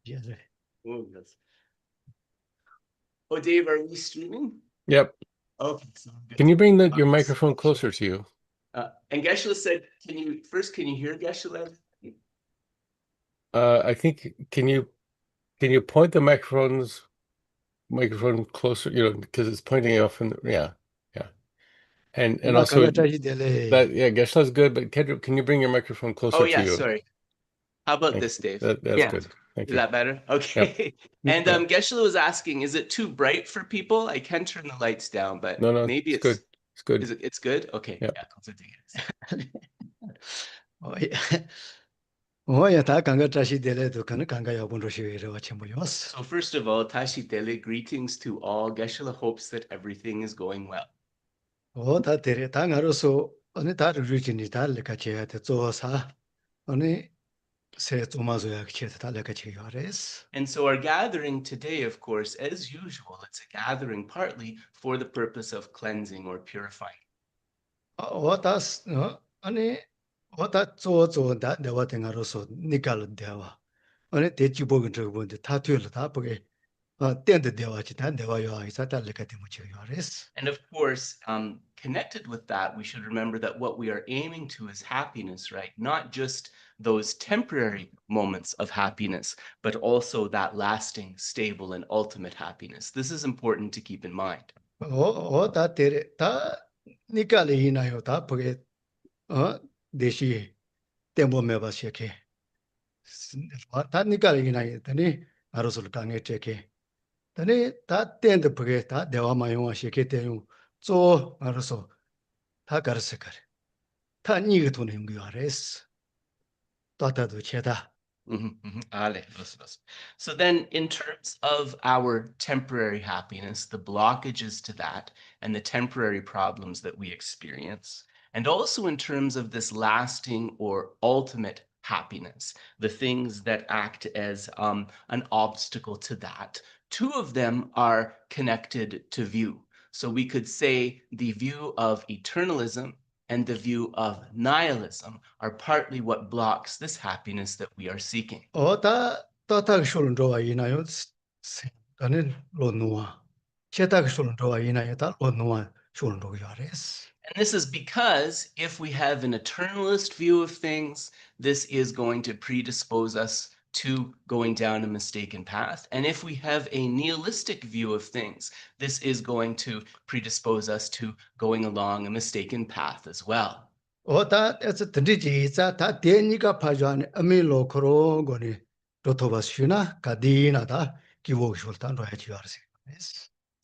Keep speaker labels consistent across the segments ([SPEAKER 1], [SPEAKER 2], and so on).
[SPEAKER 1] Yes.
[SPEAKER 2] Oh, yes. Oh, Dave, are we streaming?
[SPEAKER 3] Yep.
[SPEAKER 2] Okay.
[SPEAKER 3] Can you bring your microphone closer to you?
[SPEAKER 2] And Geshe said, can you hear Geshe?
[SPEAKER 3] I think can you point the microphone closer, because it's pointing off and yeah. And also that Geshe's good, but can you bring your microphone closer to you?
[SPEAKER 2] Sorry. How about this, Dave?
[SPEAKER 3] That's good. Thank you.
[SPEAKER 2] Is that better? Okay.
[SPEAKER 3] Yep.
[SPEAKER 2] And Geshe was asking, is it too bright for people? I can turn the lights down, but
[SPEAKER 3] No,
[SPEAKER 2] maybe
[SPEAKER 3] it's good. It's good.
[SPEAKER 2] It's good? Okay.
[SPEAKER 3] Yep.
[SPEAKER 2] So first of all, Tashi Dele, greetings to all. Geshe hopes that everything is going well. And so our gathering today, of course, as usual, it's a gathering partly for the purpose of cleansing or purifying. And of course, connected with that, we should remember that what we are aiming to is happiness, right? Not just those temporary moments of happiness, but also that lasting, stable, and ultimate happiness. This is important to keep in mind. So then in terms of our temporary happiness, the blockages to that and the temporary problems that we experience, and also in terms of this lasting or ultimate happiness, the things that act as an obstacle to that, two of them are connected to view. So we could say the view of eternalism and the view of nihilism are partly what blocks this happiness that we are seeking. And this is because if we have an eternalist view of things, this is going to predispose us to going down a mistaken path. And if we have a nihilistic view of things, this is going to predispose us to going along a mistaken path as well.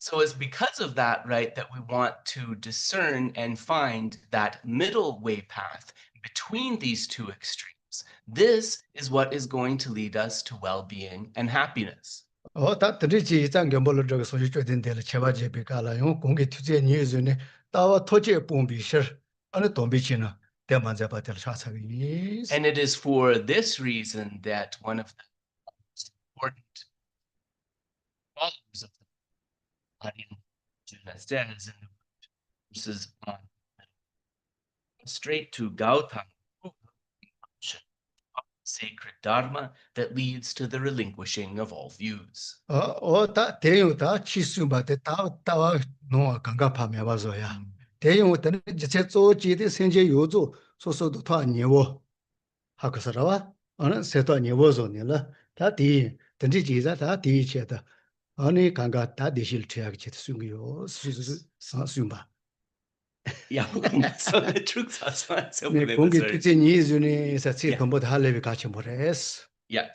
[SPEAKER 2] So it's because of that, right, that we want to discern and find that middle way path between these two extremes. This is what is going to lead us to well-being and happiness.
[SPEAKER 1] And
[SPEAKER 2] it is for this reason that one of the most important problems of the says in the verses on straight to Gautama, sacred dharma that leads to the relinquishing of all views. Yeah, so the truth is yeah.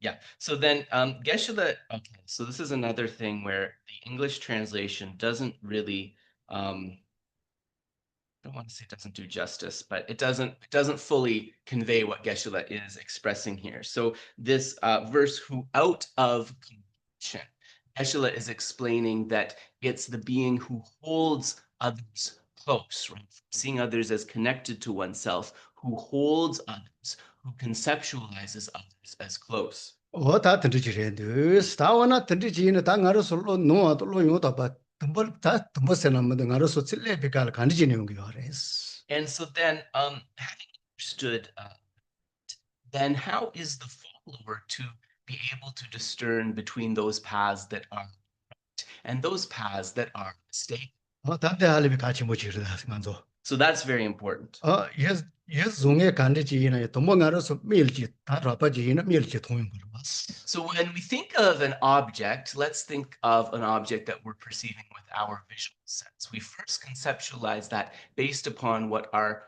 [SPEAKER 2] Yeah, so then Geshe, okay, so this is another thing where the English translation doesn't really don't want to say doesn't do justice, but it doesn't fully convey what Geshe is expressing here. So this verse, who out of compassion, Geshe is explaining that it's the being who holds others close, right? Seeing others as connected to oneself, who holds others, who conceptualizes others as close.
[SPEAKER 1] 다 던지지래도 스타워나 던지지는 다 가로서 노아도 로요도 봐 다 덤버세나면 가로서 찔레비갈 간지지는 거 알아스.
[SPEAKER 2] And so then having understood then how is the follower to be able to discern between those paths that are right and those paths that are mistaken?
[SPEAKER 1] 다때 할비 같이 못 지르다 간조.
[SPEAKER 2] So that's very important.
[SPEAKER 1] 예송의 간지지는 도망가로서 밀지 다 라빠지는 밀지 통용 거 봤어.
[SPEAKER 2] So when we think of an object, let's think of an object that we're perceiving with our visual sense. We first conceptualize that based upon what our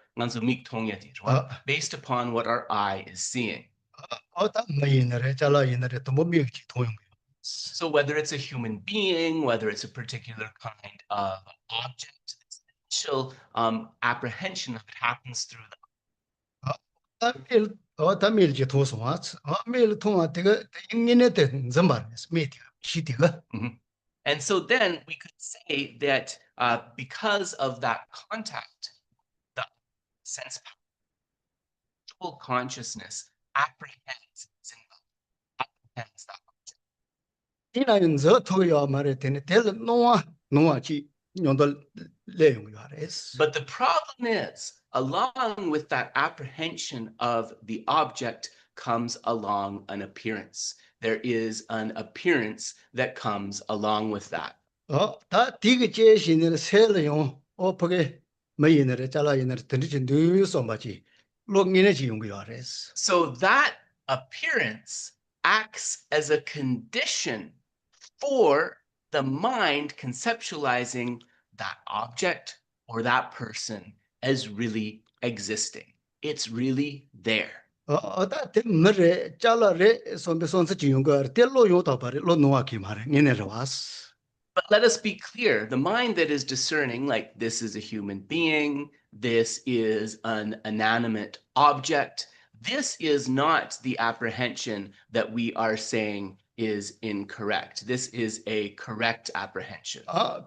[SPEAKER 2] based upon what our eye is seeing. So whether it's a human being, whether it's a particular kind of object, this initial apprehension of it happens through the And so then we could say that because of that contact, the sense consciousness apprehends that But the problem is, along with that apprehension of the object comes along an appearance. There is an appearance that comes along with that. So that appearance acts as a condition for the mind conceptualizing that object or that person as really existing. It's really there.
[SPEAKER 1] But
[SPEAKER 2] let us be clear, the mind that is discerning, like this is a human being, this is an inanimate object, this is not the apprehension that we are saying is incorrect. This is a correct apprehension. The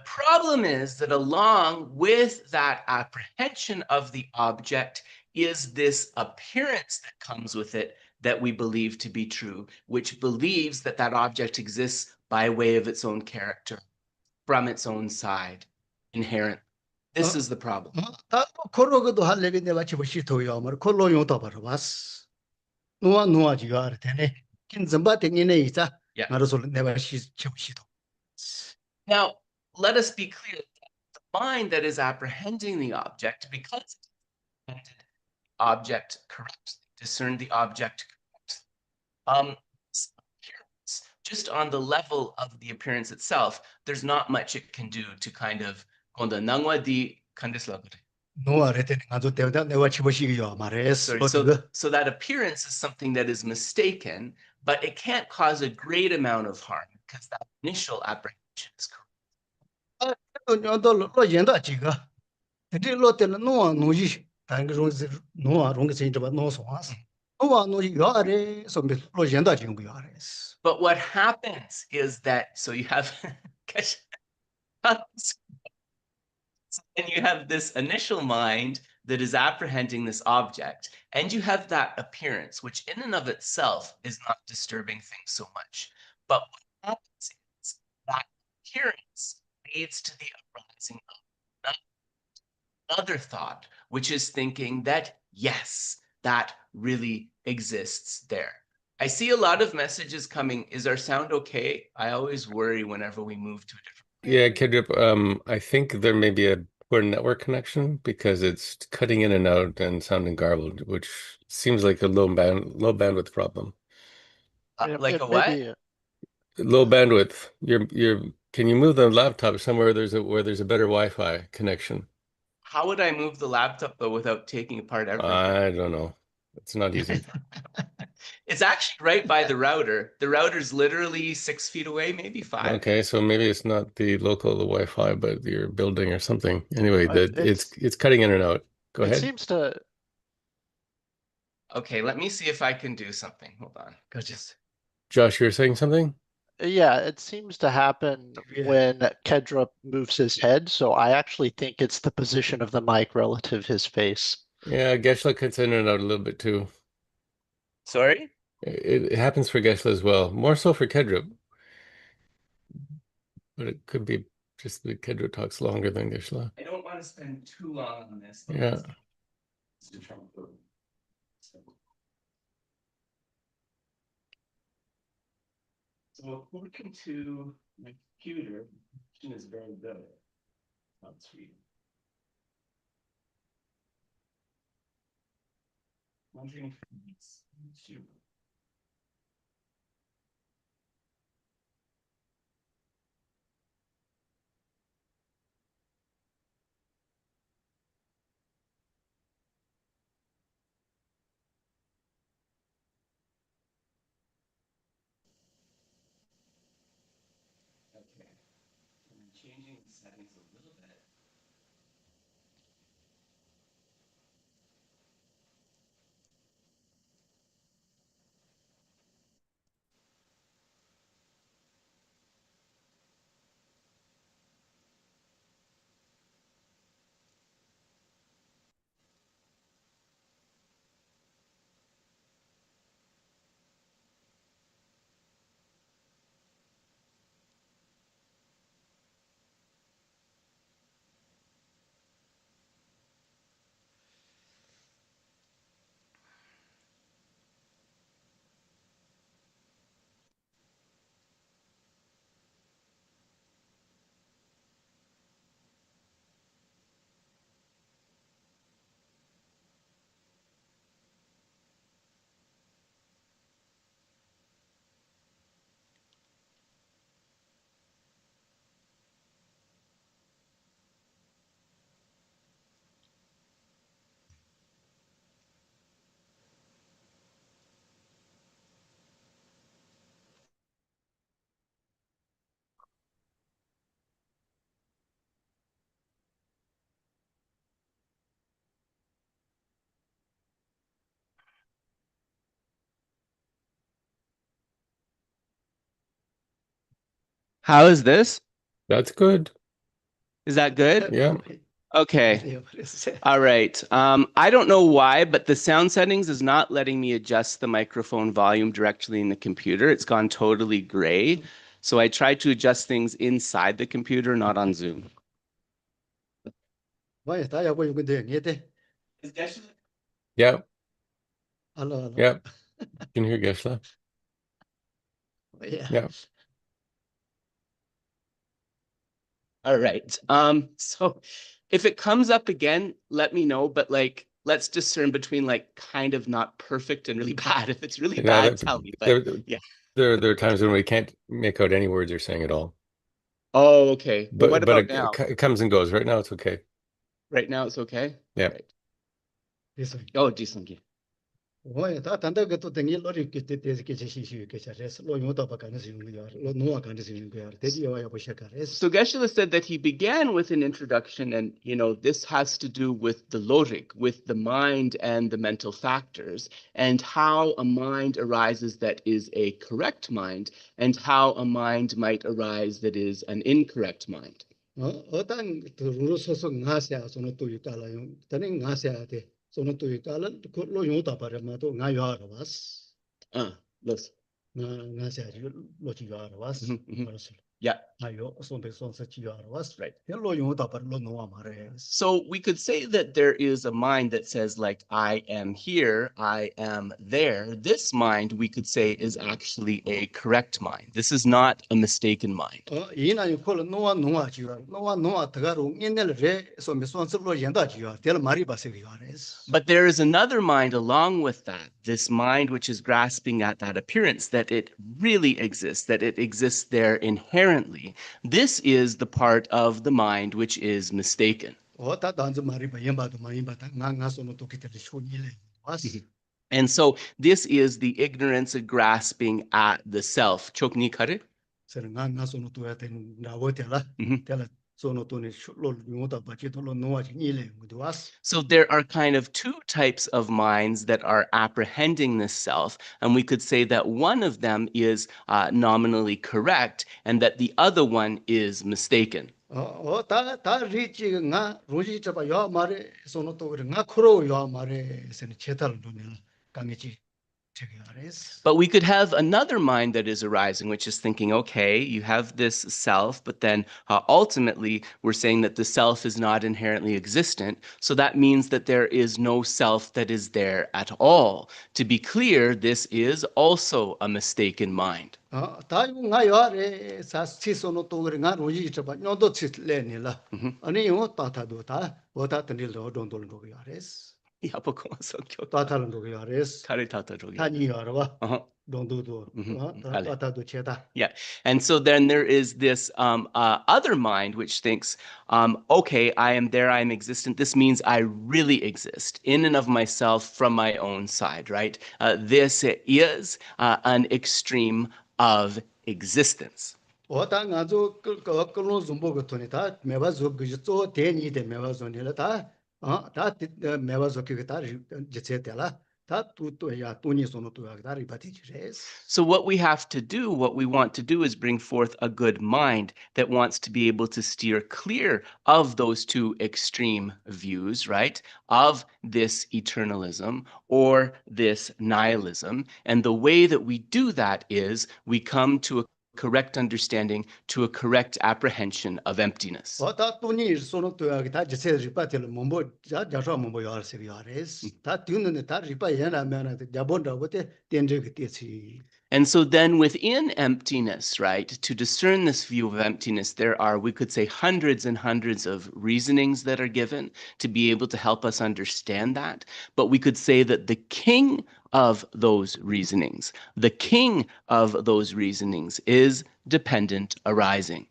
[SPEAKER 2] problem is that along with that apprehension of the object is this appearance that comes with it that we believe to be true, which believes that that object exists by way of its own character, from its own side, inherent. This is the problem. Yeah. Now, let us be clear. The mind that is apprehending the object, because it apprehended the object correctly, discerned the object correctly, just on the level of the appearance itself, there's not much it can do to kind of so that appearance is something that is mistaken, but it can't cause a great amount of harm because that initial apprehension is correct. But what happens is that, so you have so then you have this initial mind that is apprehending this object, and you have that appearance, which in and of itself is not disturbing things so much. But what happens is that appearance leads to the arising of another thought, which is thinking that, yes, that really exists there. I see a lot of messages coming. Is our sound okay? I always worry whenever we move to a different.
[SPEAKER 3] Yeah, Ngawang, I think there may be a poor network connection because it's cutting in and out and sounding garbled, which seems like a low bandwidth problem.
[SPEAKER 2] Like a what?
[SPEAKER 3] Low bandwidth. Can you move the laptop somewhere where there's a better Wi-Fi connection?
[SPEAKER 2] How would I move the laptop though without taking apart everything?
[SPEAKER 3] I don't know. It's not easy.
[SPEAKER 2] It's actually right by the router. The router's literally 6 feet away, maybe 5.
[SPEAKER 3] Okay, so maybe it's not the local Wi-Fi, but your building or something. Anyway, it's cutting in and out. Go ahead.
[SPEAKER 4] It seems to.
[SPEAKER 2] Okay, let me see if I can do something. Hold on.
[SPEAKER 3] Josh, you're saying something?
[SPEAKER 4] Yeah, it seems to happen when Ngawang moves his head. So I actually think it's the position of the mic relative his face.
[SPEAKER 3] Yeah, Geshe cuts in and out a little bit too.
[SPEAKER 2] Sorry?
[SPEAKER 3] It happens for Geshe as well, more so for Ngawang. But it could be just that Ngawang talks longer than Geshe.
[SPEAKER 2] I don't want to spend too long on this.
[SPEAKER 3] Yeah.
[SPEAKER 2] So according to my computer, it is very good. Not sweet. Wondering if it's YouTube. Okay, I'm changing the settings a little bit. How is this?
[SPEAKER 3] That's good.
[SPEAKER 2] Is that good?
[SPEAKER 3] Yeah.
[SPEAKER 2] Okay. All right. I don't know why, but the sound settings is not letting me adjust the microphone volume directly in the computer. It's gone totally gray. So I tried to adjust things inside the computer, not on Zoom.
[SPEAKER 1] Is Geshe?
[SPEAKER 3] Yeah.
[SPEAKER 1] Hello.
[SPEAKER 3] Yeah. You can hear Geshe. Yeah.
[SPEAKER 2] All right. So if it comes up again, let me know, but like let's discern between like kind of not perfect and really bad. If it's really bad, tell me. But yeah.
[SPEAKER 3] There are times when we can't make out any words you're saying at all.
[SPEAKER 2] Oh, okay.
[SPEAKER 3] But
[SPEAKER 2] what about now?
[SPEAKER 3] It comes and goes. Right now it's okay.
[SPEAKER 2] Right now it's okay?
[SPEAKER 3] Yeah.
[SPEAKER 2] Right. Oh, decent. So Geshe said that he began with an introduction, and this has to do with the logic, with the mind and the mental factors, and how a mind arises that is a correct mind, and how a mind might arise that is an incorrect mind. Yeah. Right. So we could say that there is a mind that says like, I am here, I am there. This mind, we could say, is actually a correct mind. This is not a mistaken mind. But there is another mind along with that, this mind which is grasping at that appearance, that it really exists, that it exists there inherently. This is the part of the mind which is mistaken. And so this is the ignorance of grasping at the self. Chokni kare? So there are kind of two types of minds that are apprehending the self, and we could say that one of them is nominally correct and that the other one is mistaken. But we could have another mind that is arising, which is thinking, okay, you have this self, but then ultimately we're saying that the self is not inherently existent. So that means that there is no self that is there at all. To be clear, this is also a mistaken mind. Yeah, and so then there is this other mind which thinks, okay, I am there, I am existent. This means I really exist in and of myself from my own side, right? This is an extreme of existence. So what we have to do, what we want to do is bring forth a good mind that wants to be able to steer clear of those two extreme views, right? Of this eternalism or this nihilism. And the way that we do that is we come to a correct understanding, to a correct apprehension of emptiness. And so then within emptiness, right, to discern this view of emptiness, there are, we could say, hundreds and hundreds of reasonings that are given to be able to help us understand that. But we could say that the king of those reasonings, the king of those reasonings is dependent arising.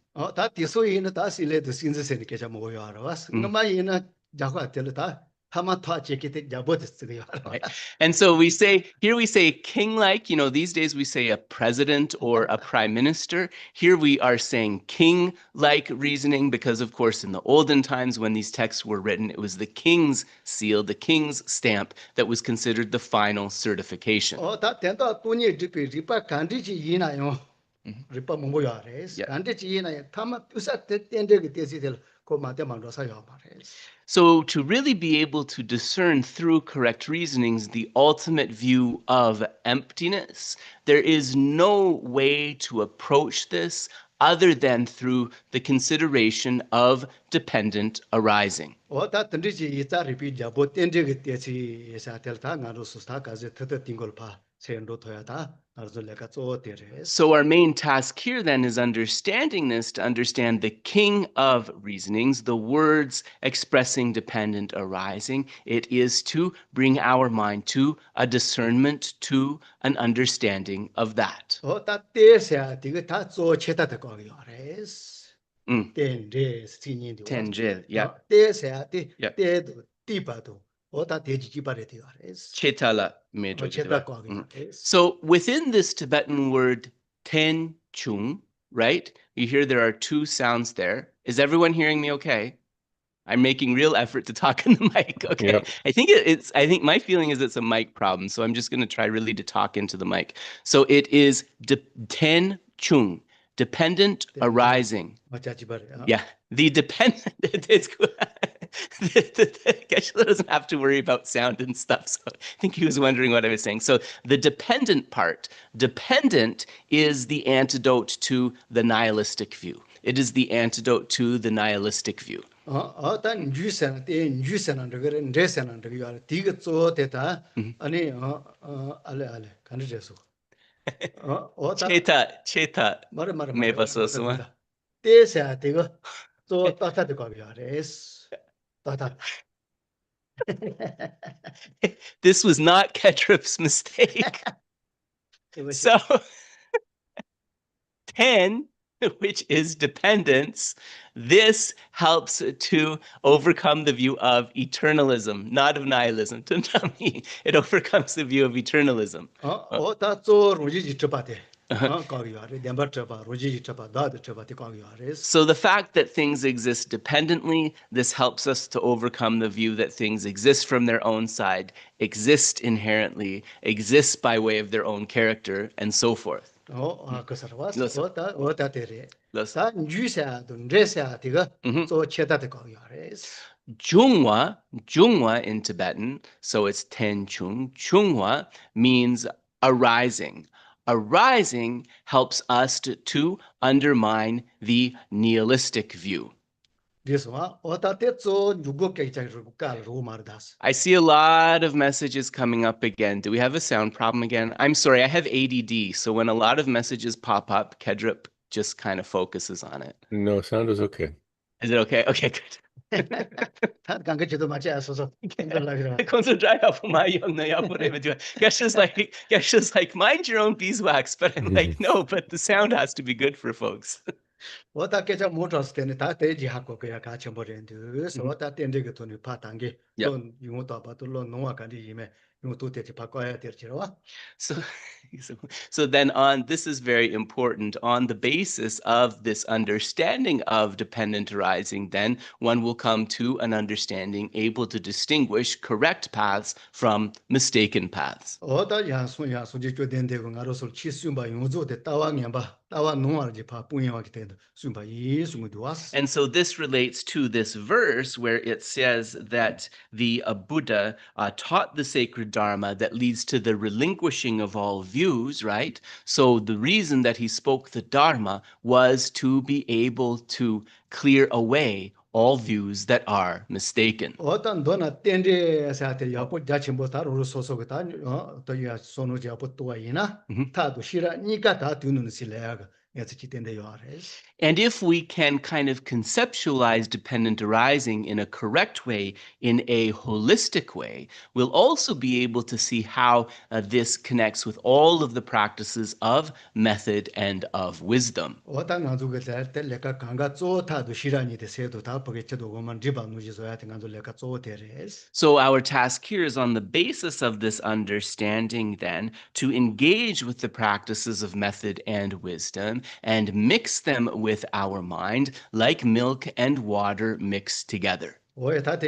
[SPEAKER 2] Right. And so we say, here we say king-like, you know, these days we say a president or a prime minister. Here we are saying king-like reasoning because, of course, in the olden times when these texts were written, it was the king's seal, the king's stamp that was considered the final certification. So to really be able to discern through correct reasonings the ultimate view of emptiness, there is no way to approach this other than through the consideration of dependent arising. So our main task here then is understanding this, to understand the king of reasonings, the words expressing dependent arising. It is to bring our mind to a discernment, to an understanding of that. Tenjel, yeah. Chetala medro. So within this Tibetan word ten chung, right? You hear there are two sounds there. Is everyone hearing me okay? I'm making real effort to talk in the mic. Okay. Yep. I think my feeling is it's a mic problem. So I'm just going to try really to talk into the mic. So it is ten chung, dependent arising. Yeah. The dependent, it's good. Geshe doesn't have to worry about sound and stuff. So I think he was wondering what I was saying. So the dependent part, dependent is the antidote to the nihilistic view. It is the antidote to the nihilistic view. Cheta me pasó suma. This was not Ngodrup's mistake. So 10 which is dependence, this helps to overcome the view of eternalism, not of nihilism. It overcomes the view of eternalism. So the fact that things exist dependently, this helps us to overcome the view that things exist from their own side, exist inherently, exist by way of their own character, and so forth. Jungwa in Tibetan, so it's ten chung. Jungwa means arising. Arising helps us to undermine the nihilistic view. I see a lot of messages coming up again. Do we have a sound problem again? I'm sorry, I have ADD, so when a lot of messages pop up, Ngawang just kind of focuses on it.
[SPEAKER 3] No, sound is okay.
[SPEAKER 2] Is it okay? Okay, good. Geshe's like, mind your own beeswax, but I'm like, no, but the sound has to be good for folks. So then this is very important. On the basis of this understanding of dependent arising, then one will come to an understanding able to distinguish correct paths from mistaken paths. And so this relates to this verse where it says that the Buddha taught the sacred Dharma that leads to the relinquishing of all views, right? So the reason that he spoke the Dharma was to be able to clear away all views that are mistaken. And if we can kind of conceptualize dependent arising in a correct way, in a holistic way, we'll also be able to see how this connects with all of the practices of method and of wisdom. So our task here is, on the basis of this understanding, then, to engage with the practices of method and wisdom and mix them with our mind like milk and water mixed together. So that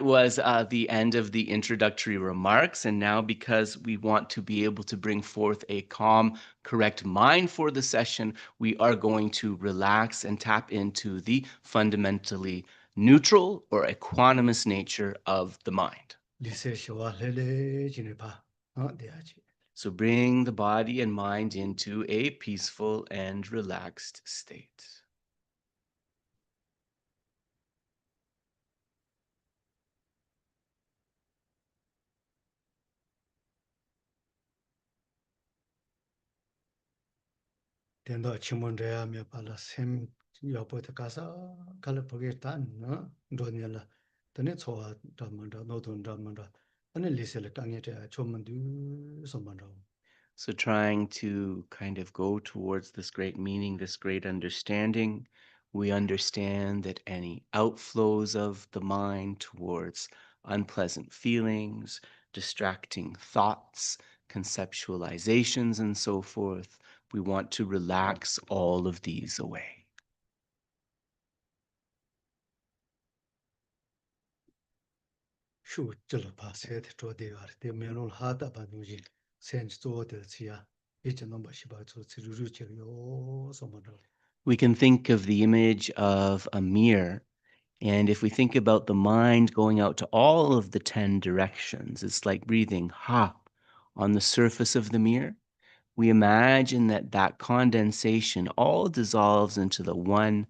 [SPEAKER 2] was the end of the introductory remarks. And now, because we want to be able to bring forth a calm, correct mind for the session, we are going to relax and tap into the fundamentally neutral or equanimous nature of the mind. So bring the body and mind into a peaceful and relaxed state. So trying to kind of go towards this great meaning, this great understanding, we understand that any outflows of the mind towards unpleasant feelings, distracting thoughts, conceptualizations, and so forth, we want to relax all of these away. We can think of the image of a mirror, and if we think about the mind going out to all of the 10 directions, it's like breathing ha on the surface of the mirror. We imagine that that condensation all dissolves into the one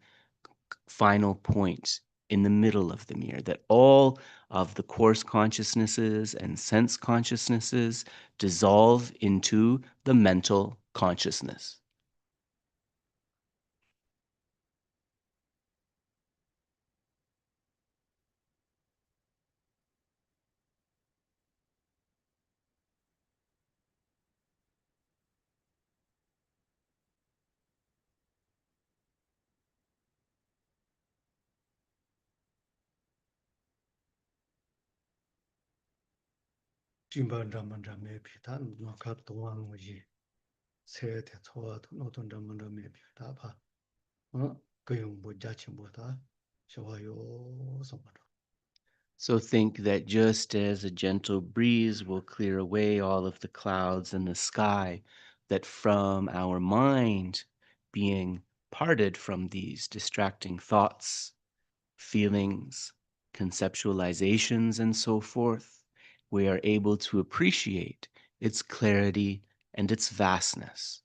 [SPEAKER 2] final point in the middle of the mirror, that all of the coarse consciousnesses and sense consciousnesses dissolve into the mental consciousness. So think that just as a gentle breeze will clear away all of the clouds in the sky, that from our mind being parted from these distracting thoughts, feelings, conceptualizations, and so forth, we are able to appreciate its clarity and its vastness.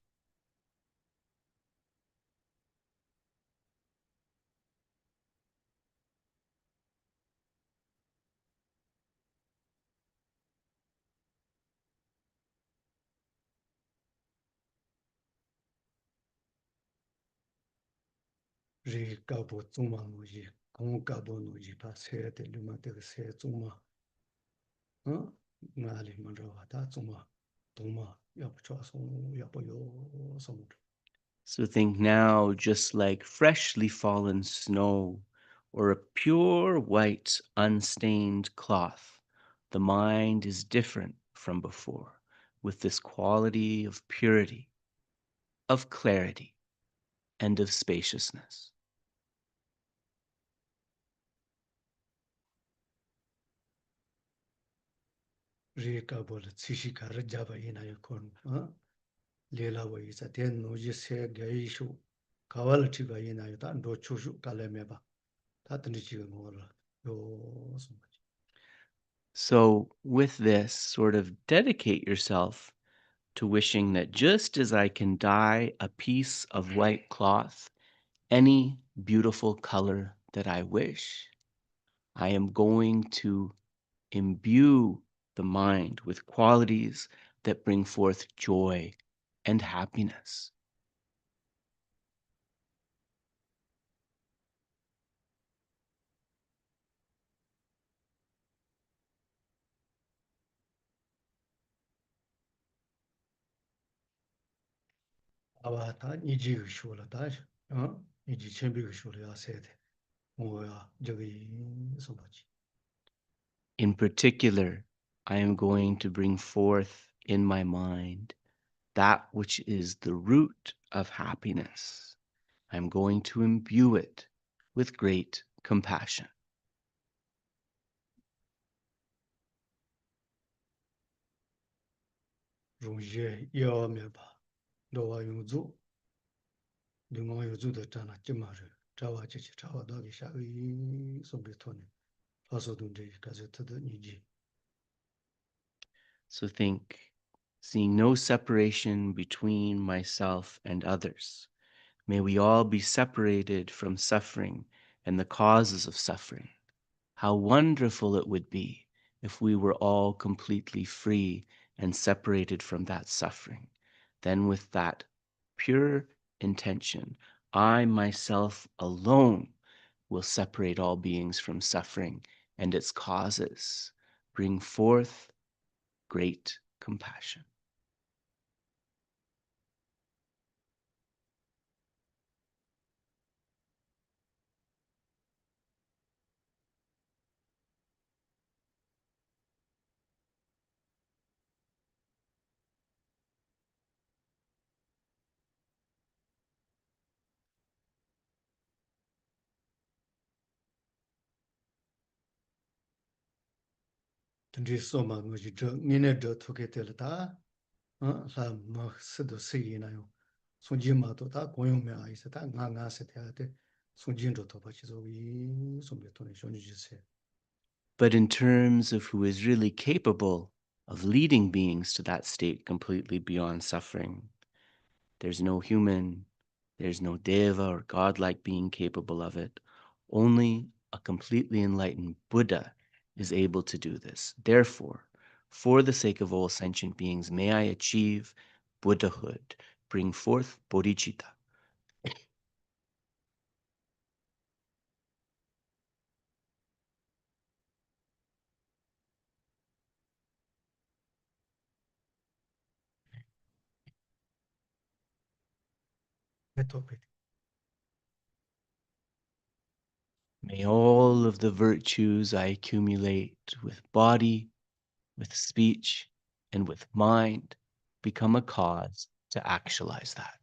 [SPEAKER 2] So think now just like freshly fallen snow or a pure white unstained cloth, the mind is different from before with this quality of purity, of clarity, and of spaciousness. So with this, sort of dedicate yourself to wishing that just as I can dye a piece of white cloth any beautiful color that I wish, I am going to imbue the mind with qualities that bring forth joy and happiness. In particular, I am going to bring forth in my mind that which is the root of happiness. I'm going to imbue it with great compassion. So think, seeing no separation between myself and others, may we all be separated from suffering and the causes of suffering. How wonderful it would be if we were all completely free and separated from that suffering. Then with that pure intention, I myself alone will separate all beings from suffering and its causes, bring forth great compassion. But in terms of who is really capable of leading beings to that state completely beyond suffering, there's no human, there's no deva or godlike being capable of it. Only a completely enlightened Buddha is able to do this. Therefore, for the sake of all sentient beings, may I achieve Buddhahood, bring forth bodhicitta. May all of the virtues I accumulate with body, with speech, and with mind become a cause to actualize that.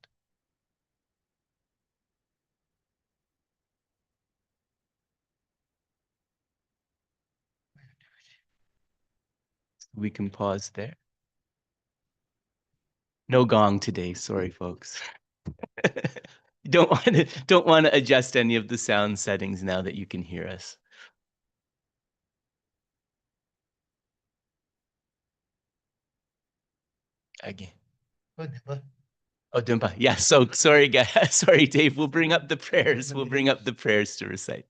[SPEAKER 2] We can pause there. No gong today, sorry folks. Don't want to adjust any of the sound settings now that you can hear us. Again. Oh, Dumpa. Yeah, so sorry guys. Sorry, Dave. We'll bring up the prayers. We'll bring up the prayers to recite.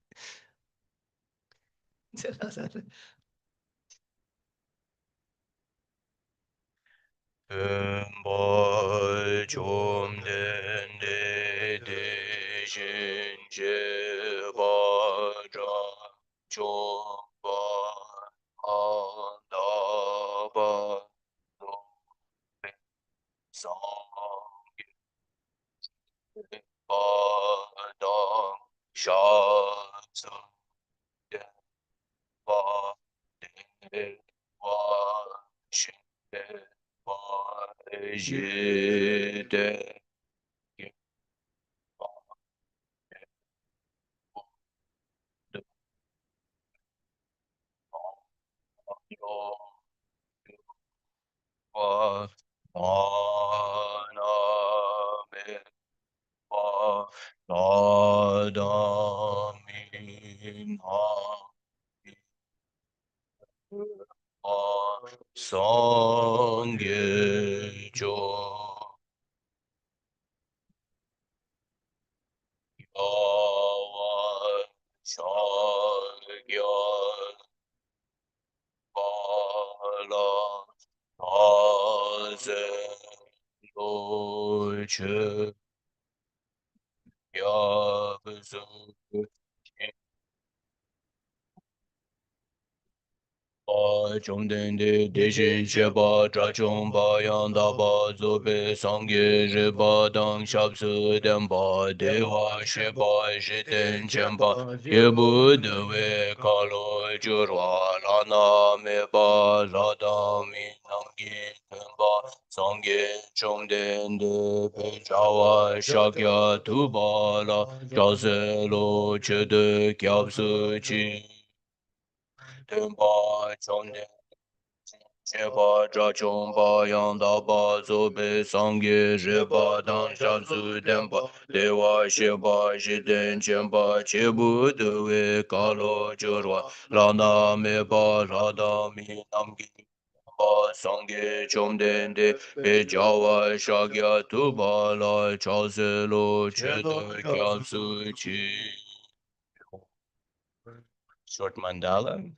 [SPEAKER 2] Short mandala.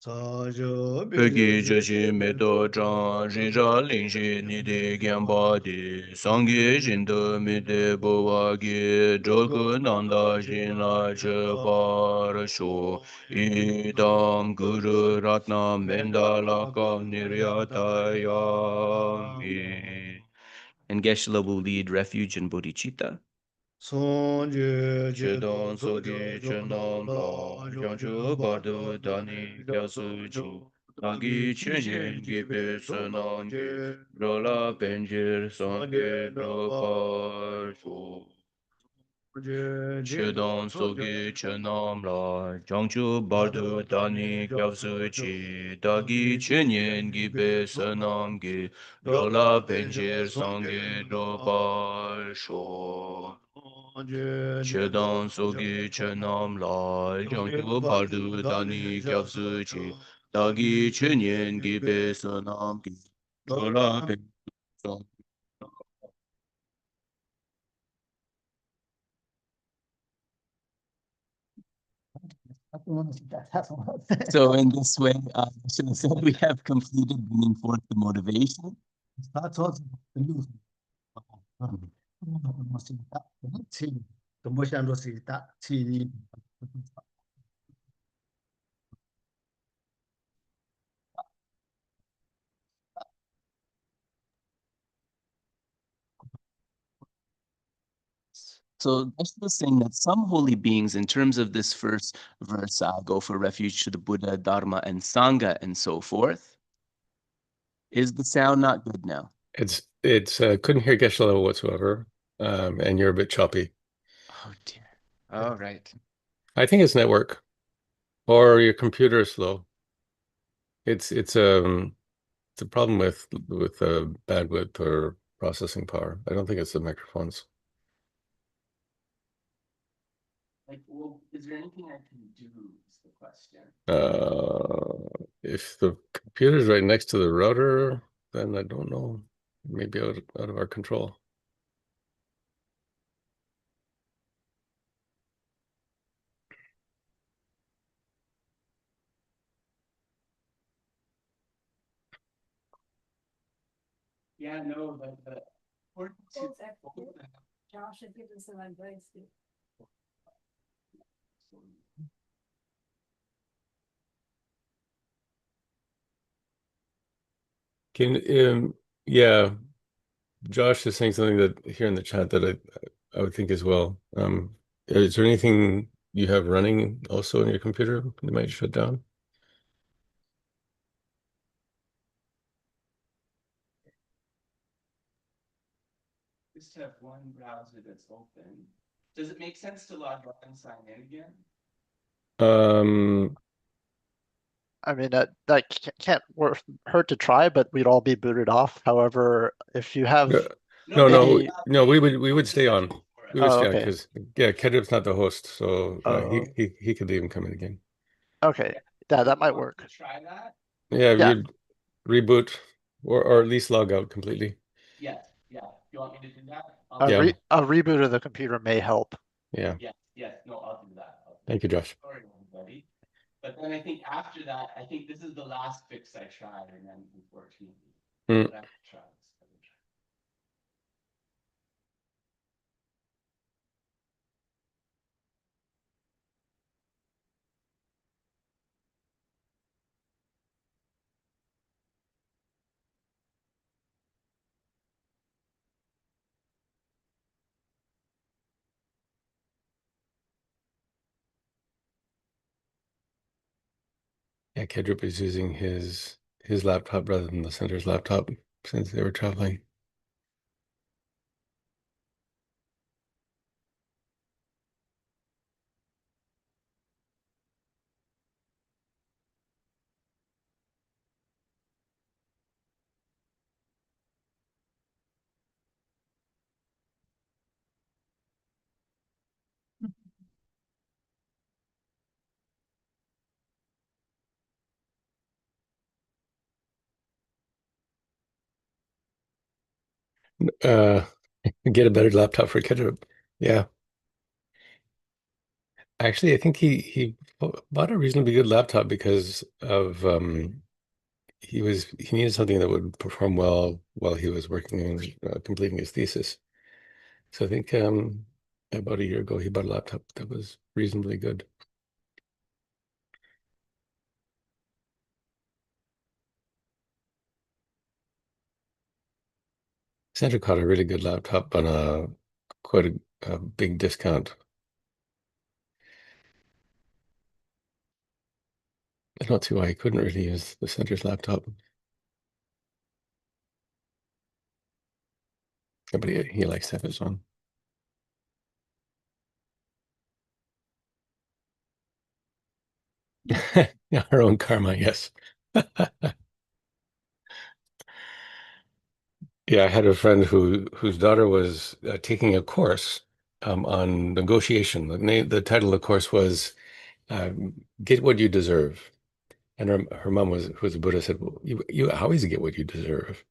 [SPEAKER 2] Peki jashi medo chan rinja lingshi nide gyamba di sangi jindo mide bowa gi jogu nanda jina che parasho idam guru ratna mendala ka niryatayami. And Geshe-la will lead refuge and bodhicitta. Chedon sogi chenam la yanchu bardu dani kyasu chi nagi chenyen gibe sunam gi rola penjir sange dropar shu. Chedon sogi chenam la yanchu bardu dani kyasu chi nagi chenyen gibe sunam gi rola penjir sange dropar shu. Chedon sogi chenam la yangyu bardu dani kyabsu chi dagi chenyen gibe sanam ki chola pe. So in this way, so we have completed bringing forth the motivation. So Geshe was saying that some holy beings, in terms of this first verse, go for refuge to the Buddha, Dharma, and Sangha, and so forth. Is the sound not good now?
[SPEAKER 3] It's couldn't hear Geshe level whatsoever, and you're a bit choppy.
[SPEAKER 2] Oh dear. All right.
[SPEAKER 3] I think it's network, or your computer is slow. It's a problem with bandwidth or processing power. I don't think it's the microphones.
[SPEAKER 2] Like, well, is there anything I can do? Is the question.
[SPEAKER 3] If the computer's right next to the router, then I don't know. Maybe out of our control.
[SPEAKER 2] Yeah, no, but
[SPEAKER 5] Josh had given some advice.
[SPEAKER 3] Yeah, Josh is saying something that here in the chat that I would think as well. Is there anything you have running also on your computer that might shut down?
[SPEAKER 2] Just have one browser that's open. Does it make sense to log out and sign in again?
[SPEAKER 4] I mean, that can't hurt to try, but we'd all be booted off. However, if you have
[SPEAKER 3] no, we would stay on. We would stay on
[SPEAKER 4] okay.
[SPEAKER 3] because Kedrip's not the host, so he could leave and come in again.
[SPEAKER 4] Okay, that might work.
[SPEAKER 2] Try that.
[SPEAKER 3] Yeah, you'd reboot or at least log out completely.
[SPEAKER 2] Yeah. You want me to do that?
[SPEAKER 4] A reboot of the computer may help.
[SPEAKER 3] Yeah.
[SPEAKER 2] Yes. No, I'll do that.
[SPEAKER 3] Thank you, Josh.
[SPEAKER 2] Sorry, everybody. But then I think after that, I think this is the last fix I tried, and then unfortunately, but I tried.
[SPEAKER 3] Yeah, Kedrup is using his laptop rather than the center's laptop since they were traveling. Get a better laptop for Kedrup. Yeah. Actually, I think he bought a reasonably good laptop because of he needed something that would perform well while he was working on completing his thesis. So I think about a year ago he bought a laptop that was reasonably good. Sandra caught a really good laptop on quite a big discount. I don't see why he couldn't really use the center's laptop. Yeah, but he likes to have his own. Yeah, our own karma, yes. Yeah, I had a friend whose daughter was taking a course on negotiation. The title of the course was "Get What You Deserve," and her mom who's a Buddha said, "Well, you always get what you deserve."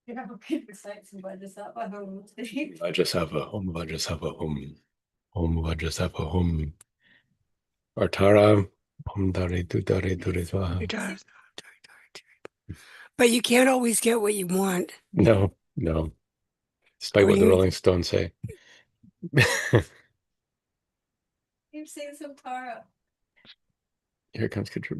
[SPEAKER 5] Yeah, okay, recite some Vajrasattva home.
[SPEAKER 3] Vajrasattva home, Vajrasattva home, home Vajrasattva home. Artara, home dare tu dare dure swaha.
[SPEAKER 6] But you can't always get what you want.
[SPEAKER 3] No. Despite what the Rolling Stones say.
[SPEAKER 5] You've seen some Tara.
[SPEAKER 3] Here comes Kadru.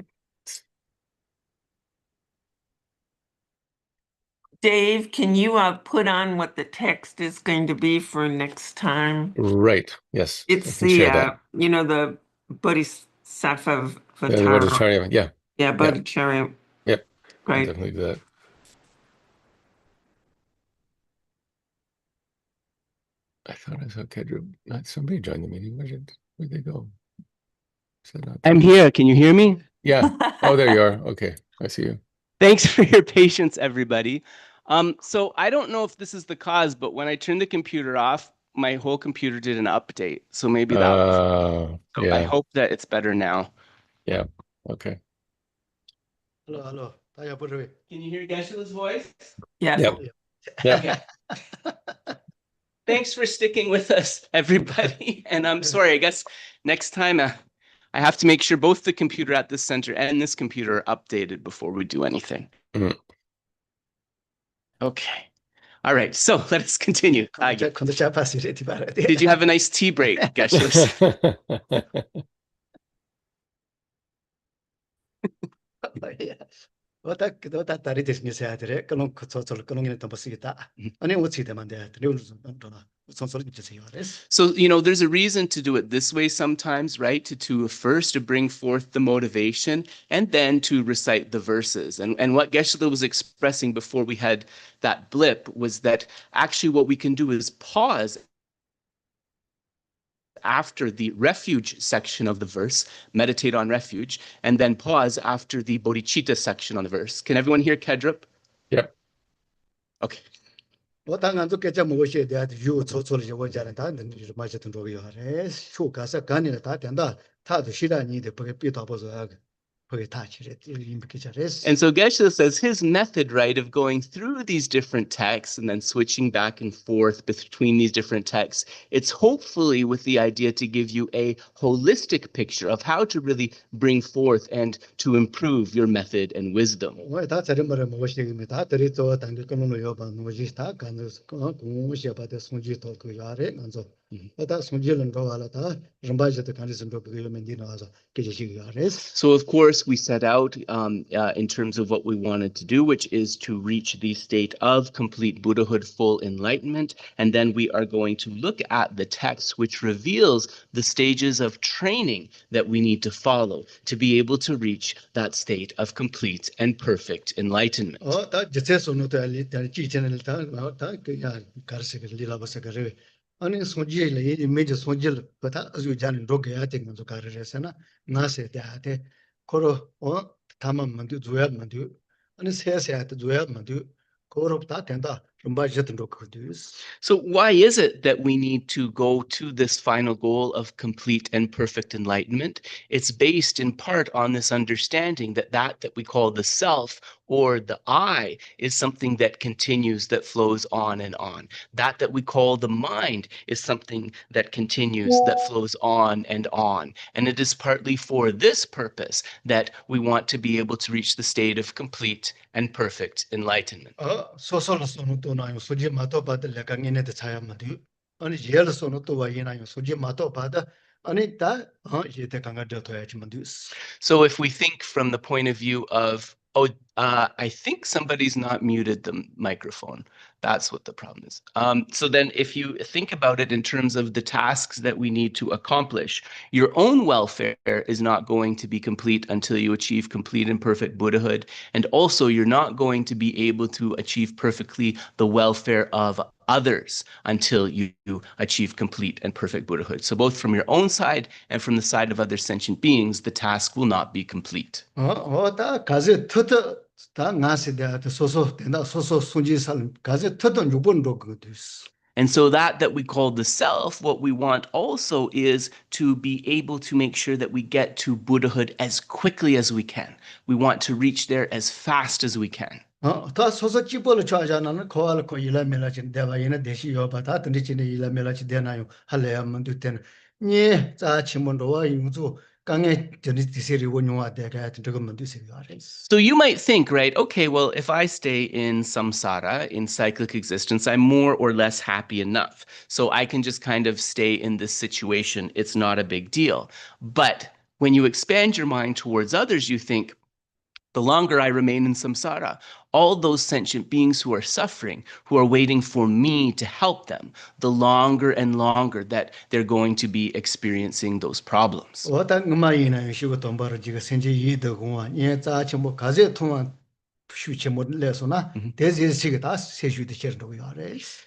[SPEAKER 7] Dave, can you put on what the text is going to be for next time?
[SPEAKER 3] Right. Yes.
[SPEAKER 7] It's the the Bodhisattva
[SPEAKER 3] Yeah,
[SPEAKER 7] Vatara.
[SPEAKER 3] yeah.
[SPEAKER 7] Yeah, Bodhicharya.
[SPEAKER 3] Yep.
[SPEAKER 7] Right.
[SPEAKER 3] Definitely do that. I thought I saw Kedra. Somebody joined the meeting. Where'd they go?
[SPEAKER 2] I'm here. Can you hear me?
[SPEAKER 3] Yeah. Oh, there you are. Okay. I see you.
[SPEAKER 2] Thanks for your patience, everybody. So I don't know if this is the cause, but when I turned the computer off, my whole computer did an update. So maybe that was it.
[SPEAKER 3] Yeah.
[SPEAKER 2] I hope that it's better now.
[SPEAKER 3] Yeah. Okay.
[SPEAKER 1] Hello.
[SPEAKER 2] Can you hear Geshe-la's voice?
[SPEAKER 7] Yeah.
[SPEAKER 3] Yep. Yeah.
[SPEAKER 2] Okay. Thanks for sticking with us, everybody. And I'm sorry, I guess next time I have to make sure both the computer at this center and this computer are updated before we do anything.
[SPEAKER 3] Mm.
[SPEAKER 2] Okay. All right. So let us continue. Did
[SPEAKER 1] Did
[SPEAKER 2] you have a nice tea break, Geshe? So, there's a reason to do it this way sometimes, right? To first to bring forth the motivation and then to recite the verses. And what Geshe was expressing before we had that blip was that actually what we can do is pause after the refuge section of the verse, meditate on refuge, and then pause after the bodhicitta section on the verse. Can everyone hear Ngodrup?
[SPEAKER 3] Yep.
[SPEAKER 2] Okay. And so Geshe says his method, right, of going through these different texts and then switching back and forth between these different texts, it's hopefully with the idea to give you a holistic picture of how to really bring forth and to improve your method and wisdom. So of course we set out in terms of what we wanted to do, which is to reach the state of complete Buddhahood, full enlightenment. And then we are going to look at the text which reveals the stages of training that we need to follow to be able to reach that state of complete and perfect enlightenment.
[SPEAKER 1] 아니 소지를 이미지 소지를 보다 아주 잘 로게야 되는 거 가르래서나 나세 대한테 거로 담아만도 조야만도 아니 세세한테 조야만도 거로다 된다 좀 봐주던 거 그두스.
[SPEAKER 2] So why is it that we need to go to this final goal of complete and perfect enlightenment? It's based in part on this understanding that we call the self or the I is something that continues, that flows on and on. That we call the mind is something that continues, that flows on and on. And it is partly for this purpose that we want to be able to reach the state of complete and perfect enlightenment.
[SPEAKER 1] 소설로서는 또 나요 소지 마도 받을 레강인에 차야만도 아니 예로서는 또 와이나요 소지 마도 받아 아니 다 이제 강가도 돼야지만도.
[SPEAKER 2] So if we think from the point of view of I think somebody's not muted the microphone. That's what the problem is. So then if you think about it in terms of the tasks that we need to accomplish, your own welfare is not going to be complete until you achieve complete and perfect Buddhahood. And also you're not going to be able to achieve perfectly the welfare of others until you achieve complete and perfect Buddhahood. So both from your own side and from the side of other sentient beings, the task will not be complete.
[SPEAKER 1] 다 가제 터터 다 나세다 소소 된다 소소 순지살 가제 터던 6번도 그거です.
[SPEAKER 2] And so that we call the self, what we want also is to be able to make sure that we get to Buddhahood as quickly as we can. We want to reach there as fast as we can.
[SPEAKER 1] 다 소소 집어를 좋아하잖아는 코알코 일라멜라진 대바이나 대시 요바다 든지네 일라멜라지 되나요 할래야만 되는 예 자치문도와 용주 강에 전이 디세리 원용화 대가 저것만 되세요.
[SPEAKER 2] So you might think, right, okay, well, if I stay in samsara, in cyclic existence, I'm more or less happy enough. So I can just kind of stay in this situation. It's not a big deal. But when you expand your mind towards others, you think, the longer I remain in samsara, all those sentient beings who are suffering, who are waiting for me to help them, the longer and longer that they're going to be experiencing those problems.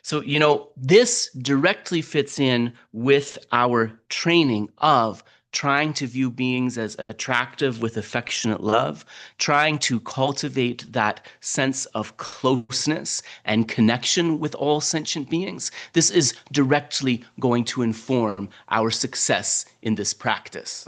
[SPEAKER 2] So, you know, this directly fits in with our training of trying to view beings as attractive with affectionate love, trying to cultivate that sense of closeness and connection with all sentient beings. This is directly going to inform our success in this practice.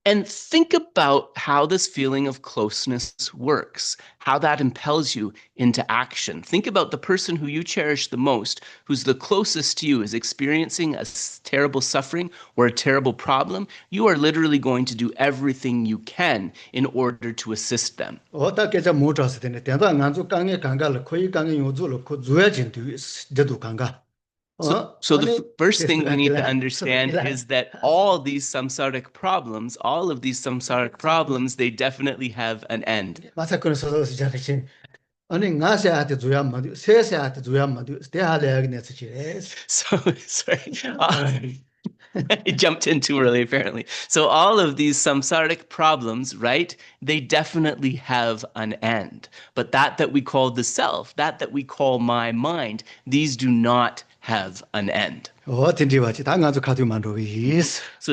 [SPEAKER 2] And think about how this feeling of closeness works, how that impels you into action. Think about the person who you cherish the most, who's the closest to you, is experiencing a terrible suffering or a terrible problem. You are literally going to do everything you can in order to assist them. So the first thing we need to understand is that all these samsaric problems, they definitely have an end. So, sorry. I jumped in too early, apparently. So all of these samsaric problems, right, they definitely have an end. But that we call the self, that we call my mind, these do not have an end. So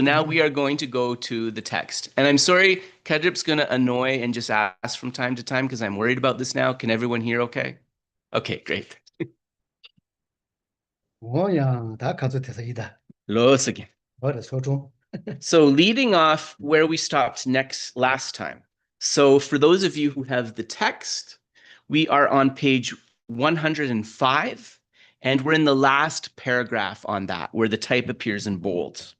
[SPEAKER 2] now we are going to go to the text. And I'm sorry, Kedrip's going to annoy and just ask from time to time because I'm worried about this now. Can everyone hear okay? Okay, great. So leading off where we stopped last time. So for those of you who have the text, we are on page 105. And we're in the last paragraph on that, where the type appears in bold.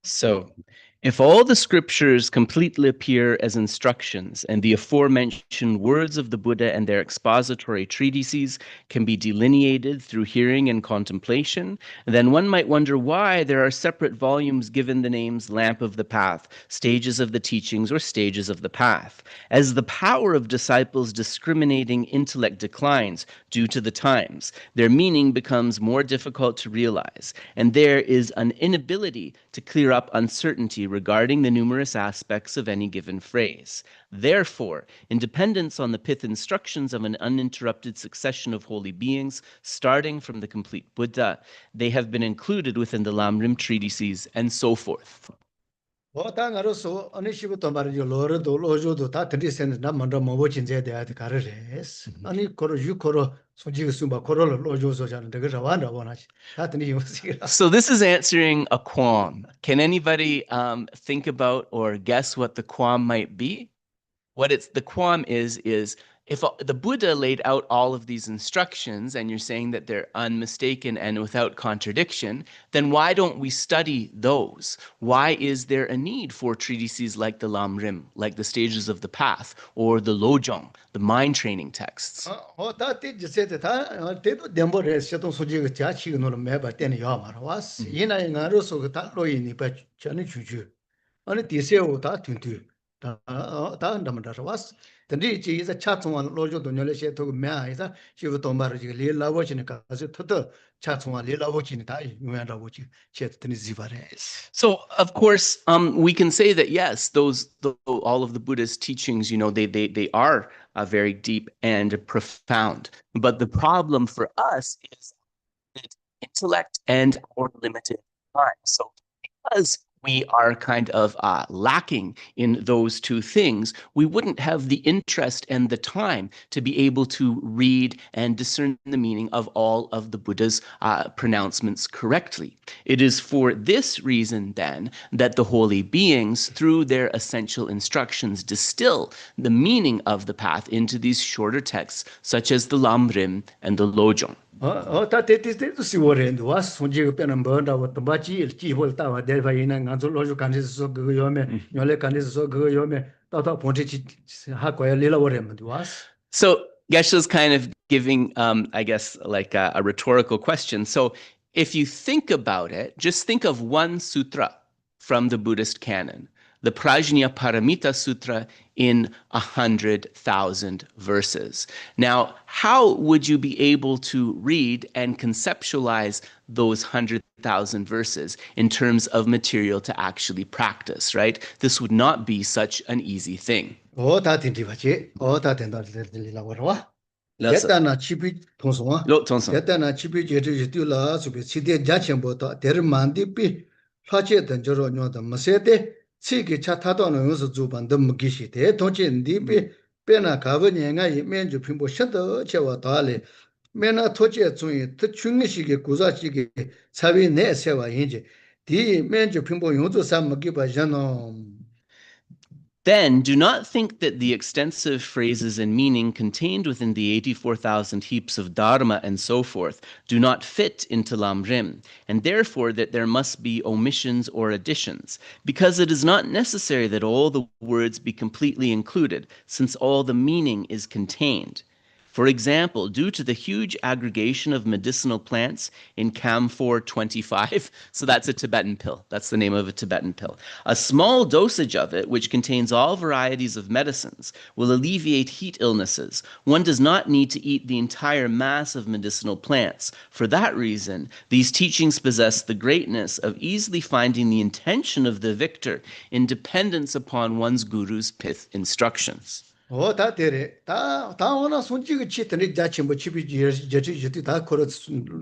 [SPEAKER 2] So, if all the scriptures completely appear as instructions, and the aforementioned words of the Buddha and their expository treatises can be delineated through hearing and contemplation, then one might wonder why there are separate volumes given the names Lamp of the Path, Stages of the Teachings, or Stages of the Path. As the power of disciples' discriminating intellect declines due to the times, their meaning becomes more difficult to realize, and there is an inability to clear up uncertainty regarding the numerous aspects of any given phrase. Therefore, in dependence on the pith instructions of an uninterrupted succession of holy beings, starting from the complete Buddha, they have been included within the Lam Rim treatises and so forth. So this is answering a qualm. Can anybody think about or guess what the qualm might be? The qualm is if the Buddha laid out all of these instructions and you're saying that they're unmistaken and without contradiction, then why don't we study those? Why is there a need for treatises like the Lam Rim, like the Stages of the Path, or the Lojong, the mind training texts? So, of course, we can say that yes, all of the Buddha's teachings, they are very deep and profound. But the problem for us is that intellect and our limited time. So, because we are kind of lacking in those two things, we wouldn't have the interest and the time to be able to read and discern the meaning of all of the Buddha's pronouncements correctly. It is for this reason, then, that the holy beings, through their essential instructions, distill the meaning of the path into these shorter texts, such as the Lam Rim and the Lojong.
[SPEAKER 1] 다 대티스 시월에도 와 손지가 빼는 뭐다 왔다 바지 일지월 따와 대바이나 간조 로주 간지서 그거 요매 열레 간지서 그거 요매 따다 본지 하고야 리라워레면 와.
[SPEAKER 2] So Geshe's kind of giving, I guess, like a rhetorical question. So if you think about it, just think of one sutra from the Buddhist canon, the Prajnaparamita Sutra in 100,000 verses. Now, how would you be able to read and conceptualize those 100,000 verses in terms of material to actually practice, right? This would not be such an easy thing.
[SPEAKER 1] Yatana chipi tonswa. Yatana chipi jetula subi side jachemboto der mandipi plache danjoro nyoda masete Tsiki chatado no yusu zuban de mugishi te tonchi ndibi pena kawa nyenga yi menju pimbo shendo chewa dali mena toche zunyi te chungi shiki guza shiki sabi ne sewa yinji di menju pimbo yunzu sa mugiba jano.
[SPEAKER 2] Then do not think that the extensive phrases and meaning contained within the 84,000 heaps of dharma and so forth do not fit into Lam Rim, and therefore that there must be omissions or additions, because it is not necessary that all the words be completely included, since all the meaning is contained. For example, due to the huge aggregation of medicinal plants in Camphor 25, so that's a Tibetan pill, that's the name of a Tibetan pill, a small dosage of it, which contains all varieties of medicines, will alleviate heat illnesses. One does not need to eat the entire mass of medicinal plants. For that reason, these teachings possess the greatness of easily finding the intention of the victor in dependence upon one's guru's pith instructions.
[SPEAKER 1] 다 되래. 다 오나 손지가 치더니 자침뭐 치비 제지 다 걸어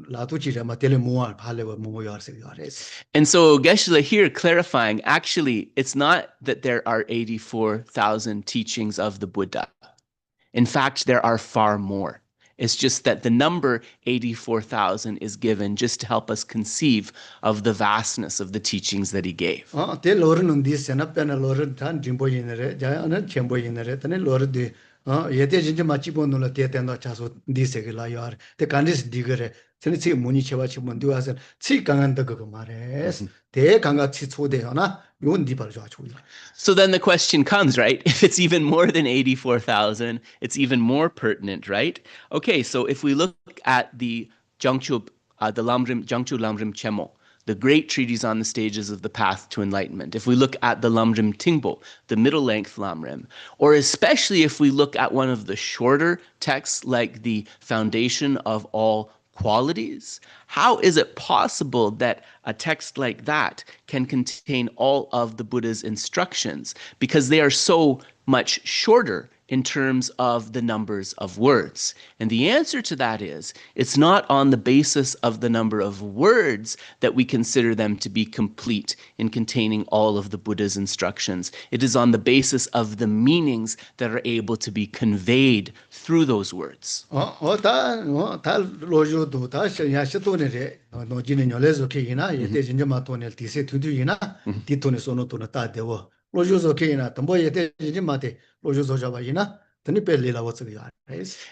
[SPEAKER 1] 라도지라 마텔레 모알 발레와 모여서 요레스.
[SPEAKER 2] And so Geshe here clarifying, actually, it's not that there are 84,000 teachings of the Buddha. In fact, there are far more. It's just that the number 84,000 is given just to help us conceive of the vastness of the teachings that he gave.
[SPEAKER 1] 대 로르는 디스나 페나 로르 단 짐보이네레 자는 쳔보이네레 tane 로르디 예대 진짜 마치본노라 대대노 차소 디세글라요. 대 간디스 디거레 tane 치 문이 쳐바치 문디와서 치 강한다 그거 말레스. 대 강같이 초대하나 요건 디발 좋아죠.
[SPEAKER 2] So then the question comes, right? If it's even more than 84,000, it's even more pertinent, right? Okay, so if we look at the Jiangchu, the Lam Rim, Jiangchu Lam Rim Chemo, the great treatise on the stages of the path to enlightenment, if we look at the Lam Rim Tingbo, the middle-length Lam Rim, or especially if we look at one of the shorter texts like the Foundation of All Qualities, how is it possible that a text like that can contain all of the Buddha's instructions? Because they are so much shorter in terms of the numbers of words. And the answer to that is, it's not on the basis of the number of words that we consider them to be complete in containing all of the Buddha's instructions. It is on the basis of the meanings that are able to be conveyed through those words.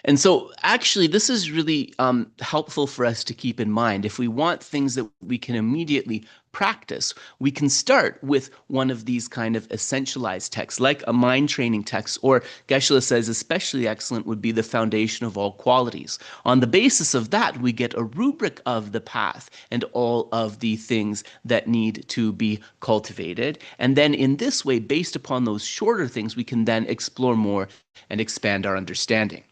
[SPEAKER 2] And so actually this is really helpful for us to keep in mind. If we want things that we can immediately practice, we can start with one of these kind of essentialized texts, like a mind training text, or Geshe says especially excellent would be the Foundation of All Qualities. On the basis of that, we get a rubric of the path and all of the things that need to be cultivated. And then in this way, based upon those shorter things, we can then explore more and expand our understanding.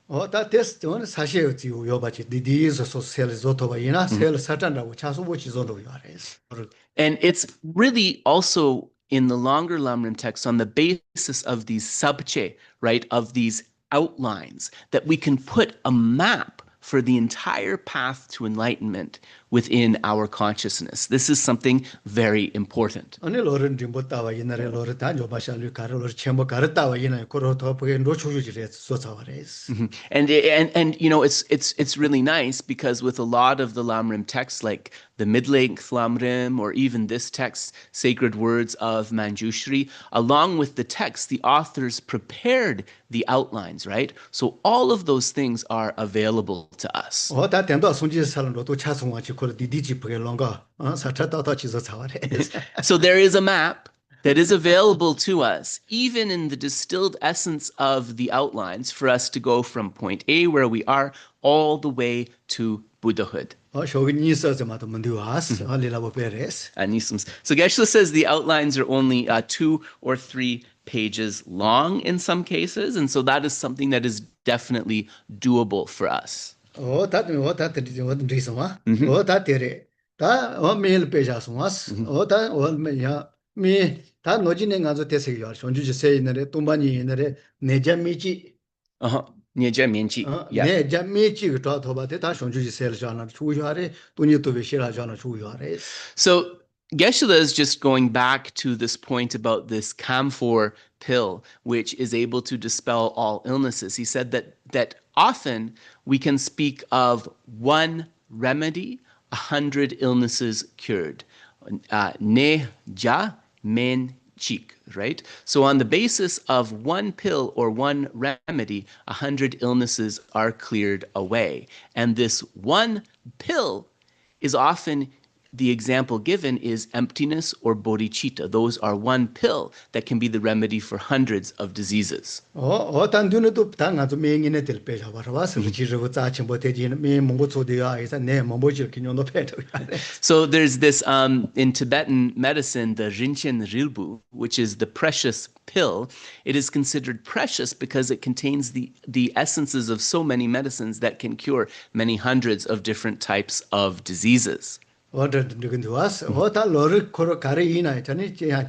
[SPEAKER 2] And it's really also in the longer Lam Rim texts on the basis of these sabche, right, of these outlines, that we can put a map for the entire path to enlightenment within our consciousness. This is something very important.
[SPEAKER 1] 아니 로른 림보타와 이나레 로르 단조 바샬류 가르 로르 쳔보 가르타와 이나 코로 토프게 노추주지레 소차와레스.
[SPEAKER 2] And you know, it's really nice because with a lot of the Lam Rim texts, like the mid-length Lam Rim, or even this text, Sacred Words of Mañjuśrī, along with the text, the authors prepared the outlines, right? So all of those things are available to us.
[SPEAKER 1] 다 된도 손지 살로도 차송와치 코르 디디지 부게 롱가 사차다다 치서 차와레스.
[SPEAKER 2] So there is a map that is available to us, even in the distilled essence of the outlines, for us to go from point A, where we are, all the way to Buddhahood.
[SPEAKER 1] 쇼기 니서즈마도 문디와스 알리라보 베레스.
[SPEAKER 2] So Geshe says the outlines are only 2 or 3 pages long in some cases, and so that is something that is definitely doable for us.
[SPEAKER 1] 다 리스마. 다 데레. 다 메일 페이지아스마스. 다 메야 다 노진에 가서 대세요. 손주지 세이너레 똥바니 이너레 내자미지.
[SPEAKER 2] Nyeja-mienchi, yeah.
[SPEAKER 1] 내자미지 더 더바데 다 손주지 세르잖아. 추요하레 돈이 또 베시라잖아. 추요하레.
[SPEAKER 2] So Geshe is just going back to this point about this camphor pill, which is able to dispel all illnesses. He said that often we can speak of one remedy, 100 illnesses cured. Ne-ja men-chik, right? So on the basis of one pill or one remedy, 100 illnesses are cleared away. And this one pill is often, the example given is emptiness or bodhicitta. Those are one pill that can be the remedy for hundreds of diseases.
[SPEAKER 1] 어떤 눈에도 당아도 맹인에 될 빼자 와서 지르고 짜친 못해지는 매 몽고초대야 해서 내 몽고질 기념도 패도.
[SPEAKER 2] So there's this in Tibetan medicine, the Rinchen rilbu, which is the precious pill. It is considered precious because it contains the essences of so many medicines that can cure many hundreds of different types of diseases.
[SPEAKER 1] 어다 로르 코로 가르이나 전에 제가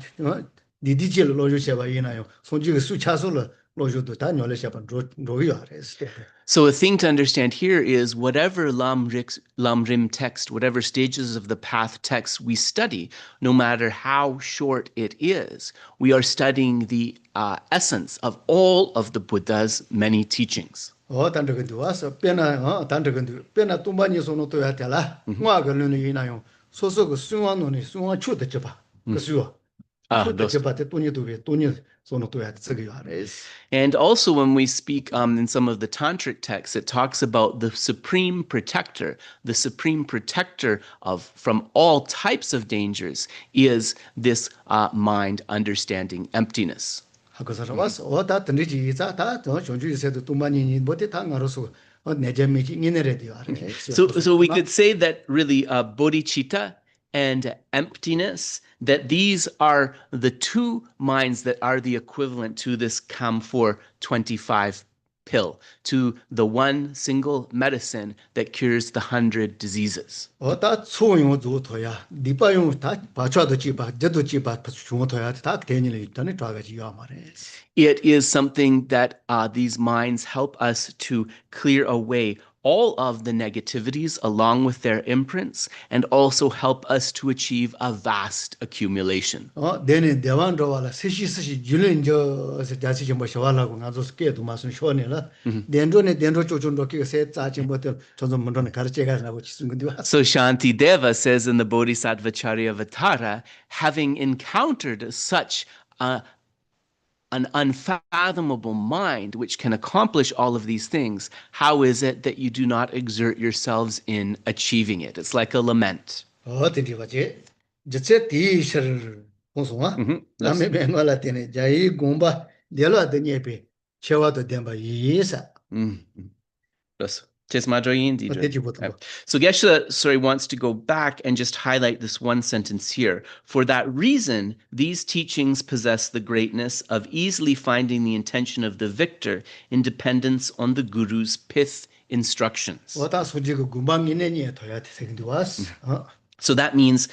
[SPEAKER 1] 디디젤 로주셔봐 이나요. 손지가 수차솔로 로주도 다 놀래셔봐 로요아레스.
[SPEAKER 2] So a thing to understand here is whatever Lam Rim text, whatever stages of the path text we study, no matter how short it is, we are studying the essence of all of the Buddha's many teachings.
[SPEAKER 1] 단적은도 와서 단적은도 빼나 똥바니 손으로 또야 되라. 뭐가는 이나요. 소소 그 수완노니 수완 추도 줘봐. 그 수와.
[SPEAKER 2] And also when we speak in some of the tantric texts, it talks about the supreme protector from all types of dangers is this mind understanding emptiness.
[SPEAKER 1] So
[SPEAKER 2] we could say that really bodhicitta and emptiness, that these are the two minds that are the equivalent to this camphor 25 pill, to the one single medicine that cures the 100 diseases. It is something that these minds help us to clear away all of the negativities along with their imprints, and also help us to achieve a vast accumulation. So Shanti Deva says in the Bodhisattva Charyavatara, having encountered such an unfathomable mind which can accomplish all of these things, how is it that you do not exert yourselves in achieving it? It's like a lament. So Geshe wants to go back and just highlight this one sentence here. For that reason, these teachings possess the greatness of easily finding the intention of the victor in dependence on the guru's pith instructions. So that means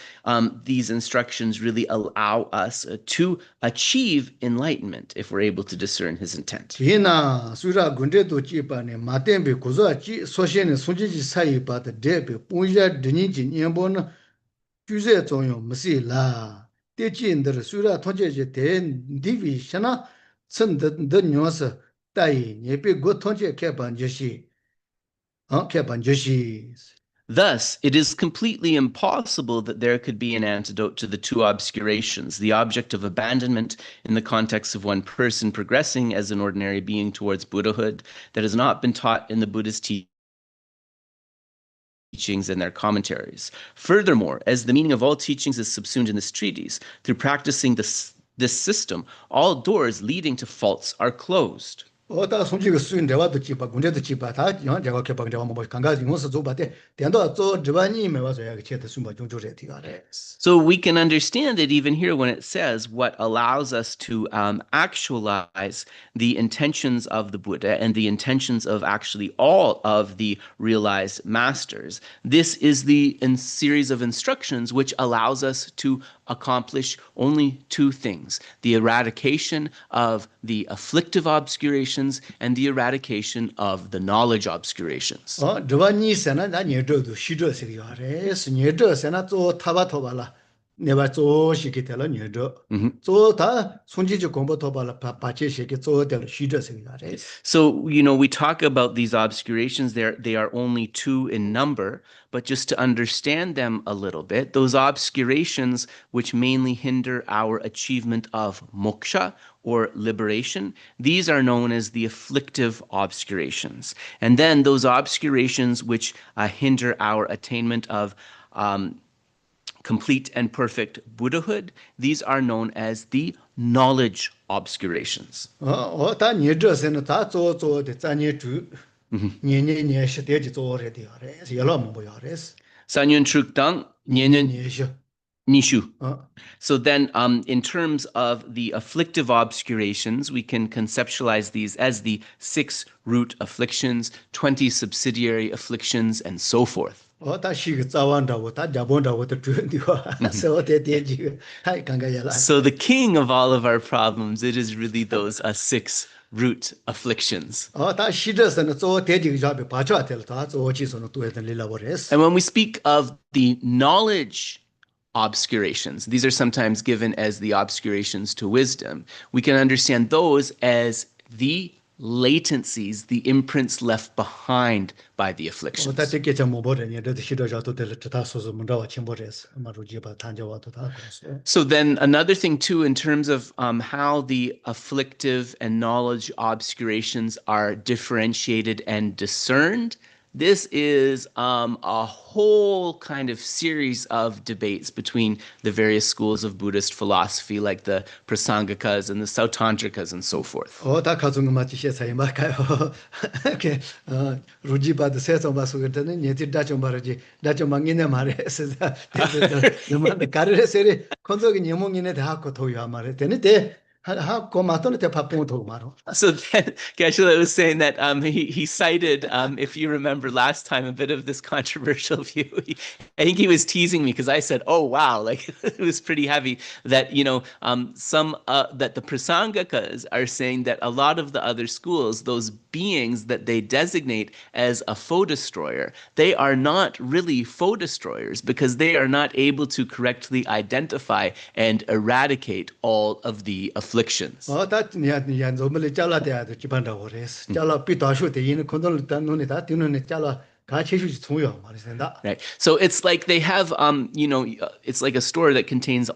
[SPEAKER 2] these instructions really allow us to achieve enlightenment if we're able to discern his intent. Thus, it is completely impossible that there could be an antidote to the two obscurations, the object of abandonment in the context of one person progressing as an ordinary being towards Buddhahood that has not been taught in the Buddhist teachings and their commentaries. Furthermore, as the meaning of all teachings is subsumed in this treatise, through practicing this system, all doors leading to faults are closed. So we can understand it even here when it says what allows us to actualize the intentions of the Buddha and the intentions of actually all of the realized masters. This is the series of instructions which allows us to accomplish only two things: the eradication of the afflictive obscurations and the eradication of the knowledge obscurations. So, we talk about these obscurations, they are only two in number, but just to understand them a little bit, those obscurations which mainly hinder our achievement of moksha, or liberation, these are known as the afflictive obscurations. And then those obscurations which hinder our attainment of complete and perfect Buddhahood, these are known as the knowledge obscurations. Sanyun Trukdang, Nyenyen Nishu. So then in terms of the afflictive obscurations, we can conceptualize these as the 6 root afflictions, 20 subsidiary afflictions, and so forth. So the king of all of our problems, it is really those 6 root afflictions. And when we speak of the knowledge obscurations, these are sometimes given as the obscurations to wisdom, we can understand those as the latencies, the imprints left behind by the afflictions. So then another thing too, in terms of how the afflictive and knowledge obscurations are differentiated and discerned, this is a whole kind of series of debates between the various schools of Buddhist philosophy, like the Prasangakas and the Sautantrikas and so forth. So then Geshe was saying that he cited, if you remember last time, a bit of this controversial view. I think he was teasing me because I said, oh, wow, like it was pretty heavy that, that the Prasangakas are saying that a lot of the other schools, those beings that they designate as a foe destroyer, they are not really foe destroyers because they are not able to correctly identify and eradicate all of the afflictions. Right. So it's like they have, it's like a store that contains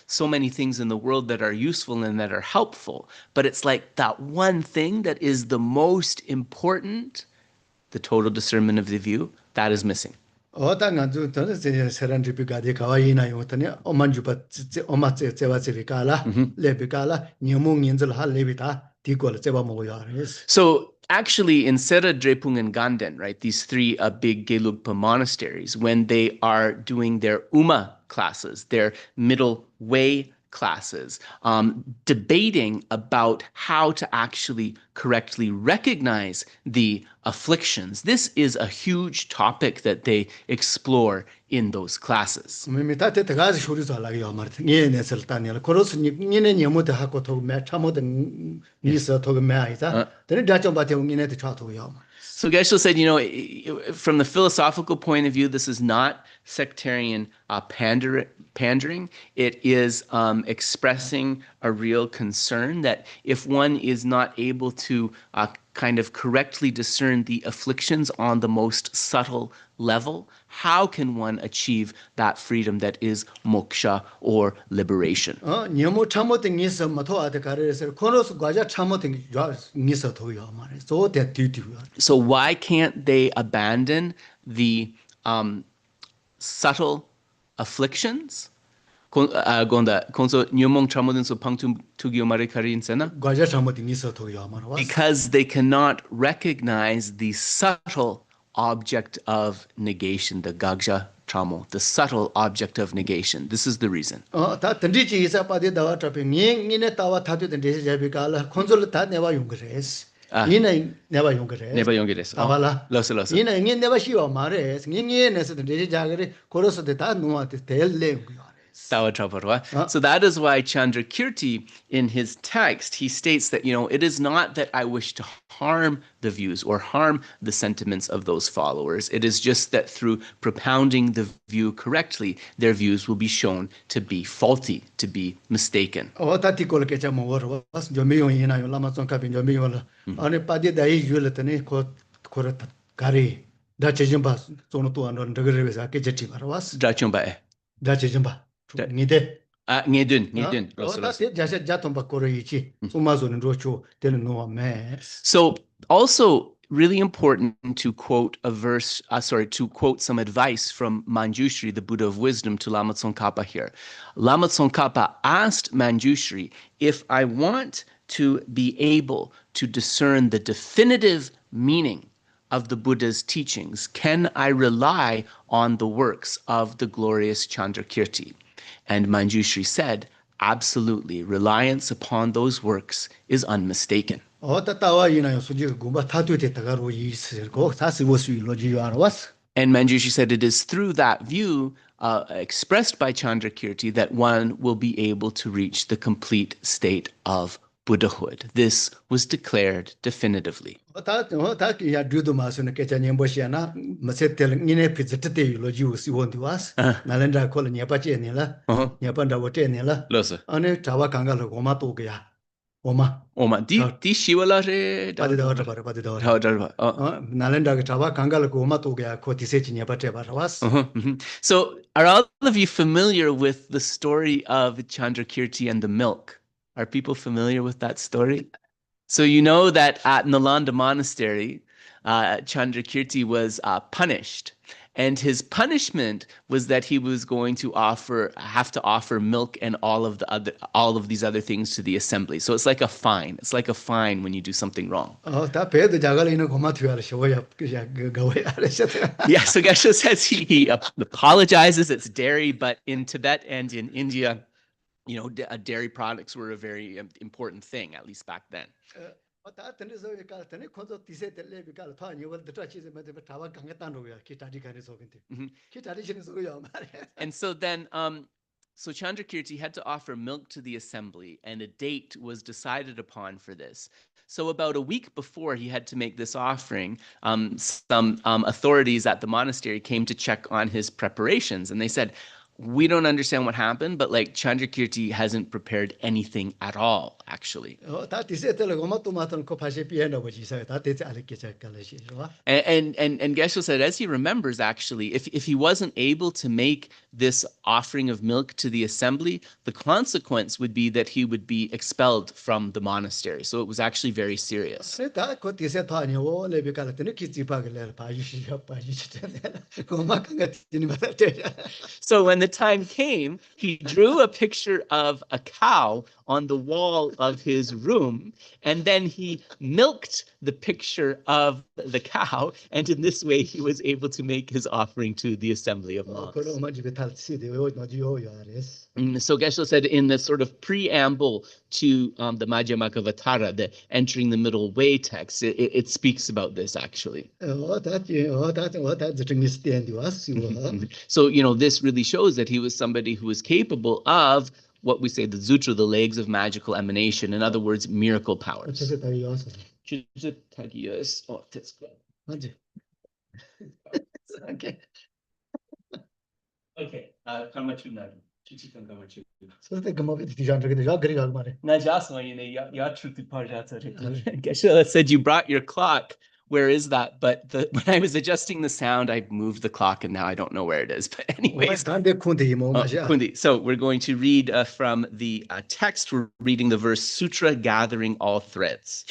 [SPEAKER 2] so many things in the world that are useful and that are helpful. But it's like that one thing that is the most important, the total discernment of the view, that is missing. So actually in Sera, Drepung, and Ganden, right, these 3 big Gelugpa monasteries, when they are doing their Uma classes, their middle way classes, debating about how to actually correctly recognize the afflictions. This is a huge topic that they explore in those classes. So Geshe said, from the philosophical point of view, this is not sectarian pandering. It is expressing a real concern that if one is not able to kind of correctly discern the afflictions on the most subtle level, how can one achieve that freedom that is moksha or liberation? So why can't they abandon the subtle afflictions? Because they cannot recognize the subtle object of negation, the gagja tramo, the subtle object of negation. This is the reason. So that is why Chandrakirti, in his text, he states that, it is not that I wish to harm the views or harm the sentiments of those followers. It is just that through propounding the view correctly, their views will be shown to be faulty, to be mistaken. So also really important to quote a verse, to quote some advice from Mañjuśrī, the Buddha of wisdom, to Lama Tsongkhapa here. Lama Tsongkhapa asked Mañjuśrī, if I want to be able to discern the definitive meaning of the Buddha's teachings, can I rely on the works of the glorious Chandrakirti? And Mañjuśrī said, absolutely, reliance upon those works is unmistaken. And Mañjuśrī said it is through that view expressed by Chandrakirti that one will be able to reach the complete state of Buddhahood. This was declared definitively. So are all of you familiar with the story of Chandrakirti and the milk? Are people familiar with that story? So you know that at Nalanda Monastery, Chandrakirti was punished. And his punishment was that he was going to have to offer milk and all of these other things to the assembly. So it's like a fine. It's like a fine when you do something wrong. Yeah, so Geshe says he apologizes. It's dairy, but in Tibet and in India, dairy products were a very important thing, at least back then. And so then, so Chandrakirti had to offer milk to the assembly, and a date was decided upon for this. So about a week before he had to make this offering, some authorities at the monastery came to check on his preparations, and they said, we don't understand what happened, but like Chandrakirti hasn't prepared anything at all, actually. And Geshe said, as he remembers, actually, if he wasn't able to make this offering of milk to the assembly, the consequence would be that he would be expelled from the monastery. So it was actually very serious. So when the time came, he drew a picture of a cow on the wall of his room, and then he milked the picture of the cow, and in this way he was able to make his offering to the assembly of monks. So Geshe said in the sort of preamble to the Madhyamakavattara, the entering the middle way text, it speaks about this actually. So, this really shows that he was somebody who was capable of what we say the Zutra, the legs of magical emanation, in other words, miracle powers. Oh, that's good. Okay. Okay. Geshe said you brought your clock. Where is that? But when I was adjusting the sound, I moved the clock, and now I don't know where it is. But anyways, Kundi. So we're going to read from the text. We're reading the verse Sutra Gathering All Threads.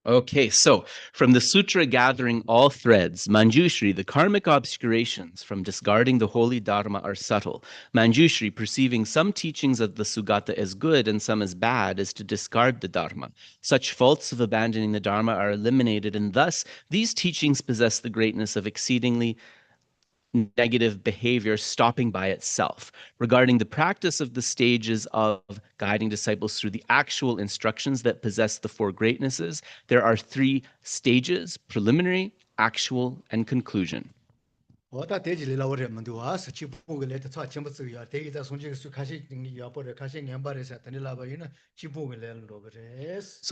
[SPEAKER 2] Okay, so from the Sutra Gathering All Threads, Mañjuśrī, the karmic obscurations from discarding the holy Dharma are subtle. Mañjuśrī, perceiving some teachings of the Sugata as good and some as bad, is to discard the Dharma. Such faults of abandoning the Dharma are eliminated, and thus these teachings possess the greatness of exceedingly negative behavior stopping by itself. Regarding the practice of the stages of guiding disciples through the actual instructions that possess the four greatnesses, there are three stages: preliminary, actual, and conclusion. So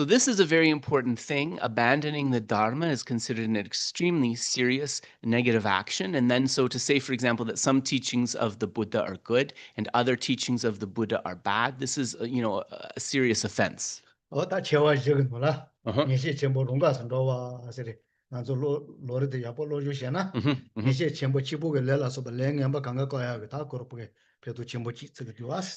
[SPEAKER 2] this is a very important thing. Abandoning the Dharma is considered an extremely serious negative action. And then so to say, for example, that some teachings of the Buddha are good and other teachings of the Buddha are bad, this is, a serious offense.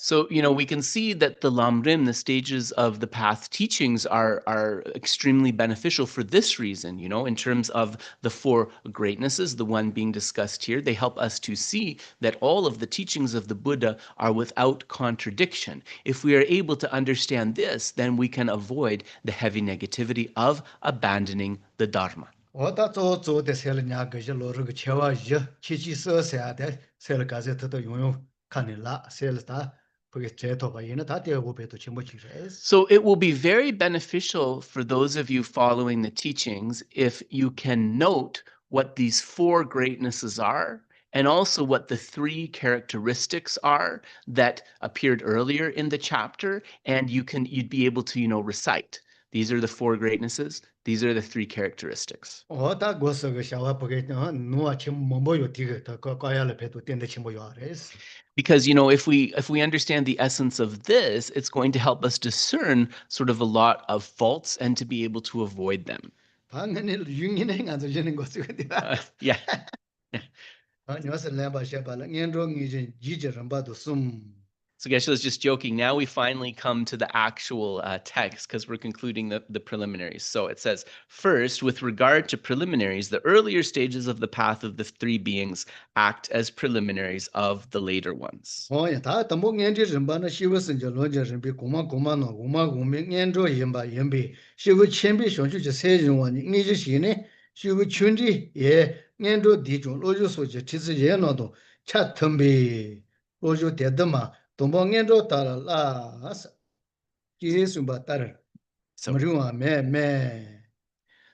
[SPEAKER 2] So, we can see that the Lam Rim, the stages of the path teachings are extremely beneficial for this reason, in terms of the four greatnesses, the one being discussed here. They help us to see that all of the teachings of the Buddha are without contradiction. If we are able to understand this, then we can avoid the heavy negativity of abandoning the Dharma. So it will be very beneficial for those of you following the teachings if you can note what these four greatnesses are, and also what the three characteristics are that appeared earlier in the chapter, and you'd be able to, recite. These are the four greatnesses. These are the three characteristics. Because, if we understand the essence of this, it's going to help us discern sort of a lot of faults and to be able to avoid them. Yeah. So Geshe was just joking. Now we finally come to the actual text because we're concluding the preliminaries. So it says, first, with regard to preliminaries, the earlier stages of the path of the three beings act as preliminaries of the later ones.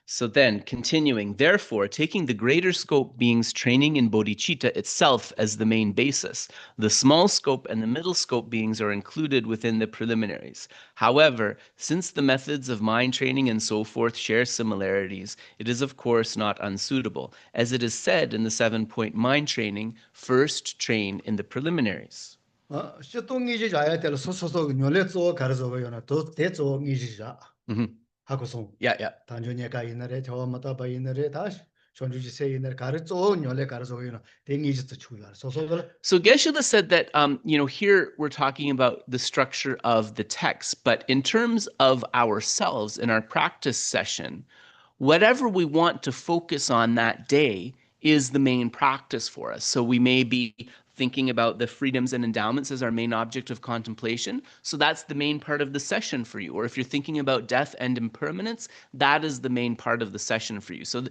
[SPEAKER 2] So then, continuing, therefore, taking the greater scope beings training in bodhicitta itself as the main basis, the small scope and the middle scope beings are included within the preliminaries. However, since the methods of mind training and so forth share similarities, it is of course not unsuitable. As it is said in the 7-point mind training, first train in the preliminaries.
[SPEAKER 1] 하고송.
[SPEAKER 2] Yeah.
[SPEAKER 1] 단조니까 이날에 저마다 바이날에 다시 전주지 세이날 가르쳐 녀래 가르쳐요. 대기지도 추야. 소소들.
[SPEAKER 2] So Geshe said that, here we're talking about the structure of the text, but in terms of ourselves in our practice session, whatever we want to focus on that day is the main practice for us. So we may be thinking about the freedoms and endowments as our main object of contemplation. So that's the main part of the session for you. Or if you're thinking about death and impermanence, that is the main part of the session for you. So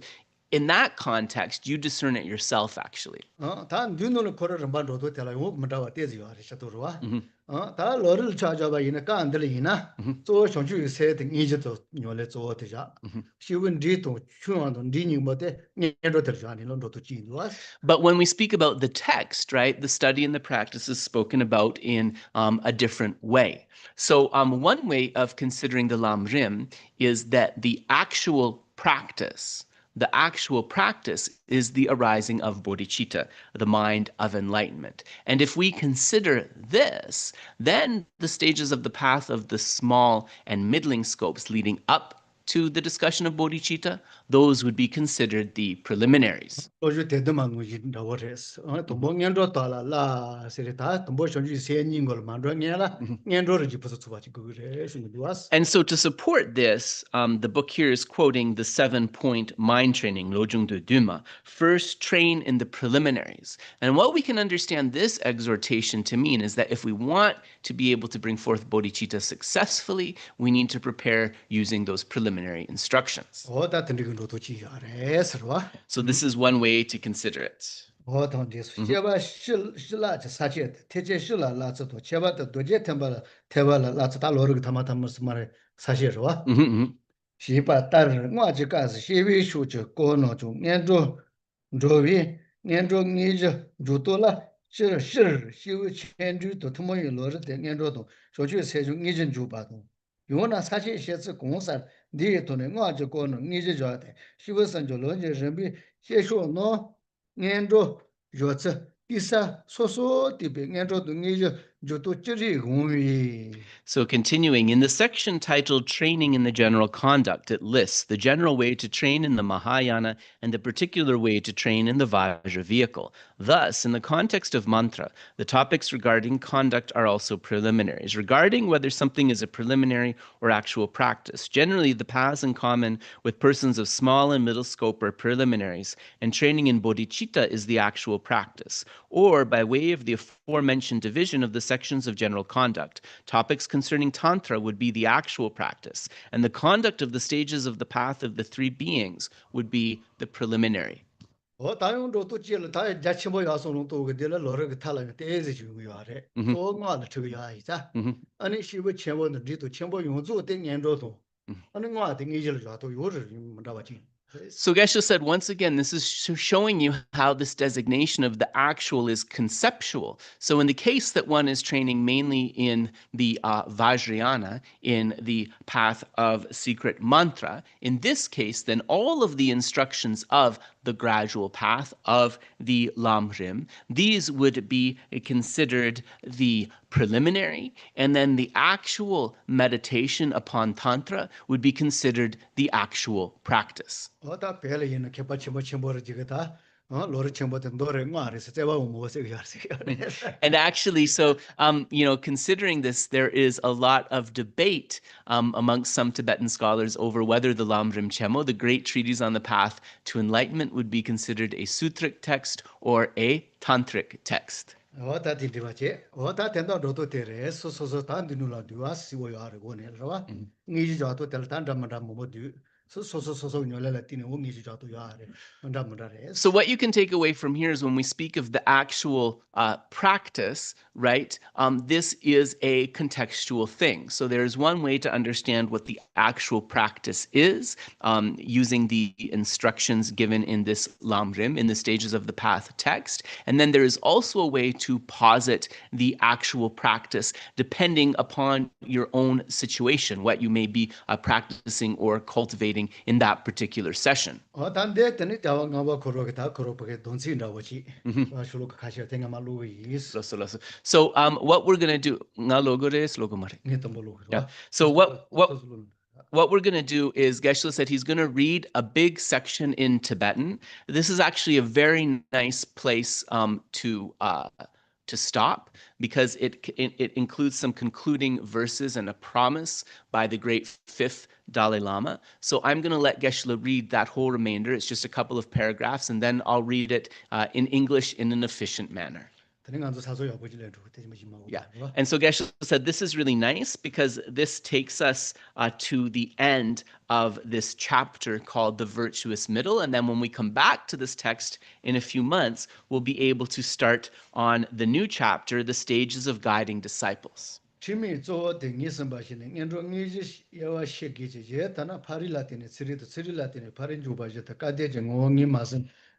[SPEAKER 2] in that context, you discern it yourself, actually.
[SPEAKER 1] 다 눈으로 걸어를 만들어도 되라. 뭐 뭐라고 되지요. 아시도로와. 다 러를 찾아봐 이나 간들이나. 또 전주 세대 이제도 녀래 저어되자. 시원 뒤도 추원도 니니 뭐데 녀도 들죠. 아니는 너도 지도와.
[SPEAKER 2] But when we speak about the text, right, the study and the practice is spoken about in a different way. So one way of considering the Lam Rim is that the actual practice is the arising of bodhicitta, the mind of enlightenment. And if we consider this, then the stages of the path of the small and middling scopes leading up to the discussion of bodhicitta, those would be considered the preliminaries. And so to support this, the book here is quoting the 7-point mind training, Lojung de Duma. First, train in the preliminaries. And what we can understand this exhortation to mean is that if we want to be able to bring forth bodhicitta successfully, we need to prepare using those preliminary instructions. So this is one way to consider it.
[SPEAKER 1] 요나 사실 셰츠 공사 니에토네 ngwa 고는 니제 줘대 시버선 조로제 르비 셰쇼노 년도 요츠 이사 소소 디베 년도도 니제 조도 찌리 공위.
[SPEAKER 2] So continuing, in the section titled Training in the General Conduct, it lists the general way to train in the Mahayana and the particular way to train in the Vajra vehicle. Thus, in the context of mantra, the topics regarding conduct are also preliminaries. Regarding whether something is a preliminary or actual practice, generally the paths in common with persons of small and middle scope are preliminaries, and training in bodhicitta is the actual practice. Or, by way of the aforementioned division of the sections of general conduct, topics concerning Tantra would be the actual practice, and the conduct of the stages of the path of the three beings would be the preliminary. So Geshe said, once again, this is showing you how this designation of the actual is conceptual. So in the case that one is training mainly in the Vajrayana, in the path of secret mantra, in this case, then all of the instructions of the gradual path of the Lam Rim, these would be considered the preliminary, and then the actual meditation upon Tantra would be considered the actual practice. And actually, so, considering this, there is a lot of debate amongst some Tibetan scholars over whether the Lam Rim Chemo, the great treatise on the path to enlightenment, would be considered a sutric text or a tantric text. So what you can take away from here is when we speak of the actual practice, right, this is a contextual thing. So there's one way to understand what the actual practice is, using the instructions given in this Lam Rim, in the stages of the path text. And then there is also a way to posit the actual practice depending upon your own situation, what you may be practicing or cultivating in that particular session. So what we're going to do, yeah. So what what we're going to do is Geshe said he's going to read a big section in Tibetan. This is actually a very nice place to stop because it includes some concluding verses and a promise by the great fifth Dalai Lama. So I'm going to let Geshe read that whole remainder. It's just a couple of paragraphs, and then I'll read it in English in an efficient manner. Yeah, and so Geshe said this is really nice because this takes us to the end of this chapter called the virtuous middle, and then when we come back to this text in a few months, we'll be able to start on the new chapter, the stages of guiding disciples.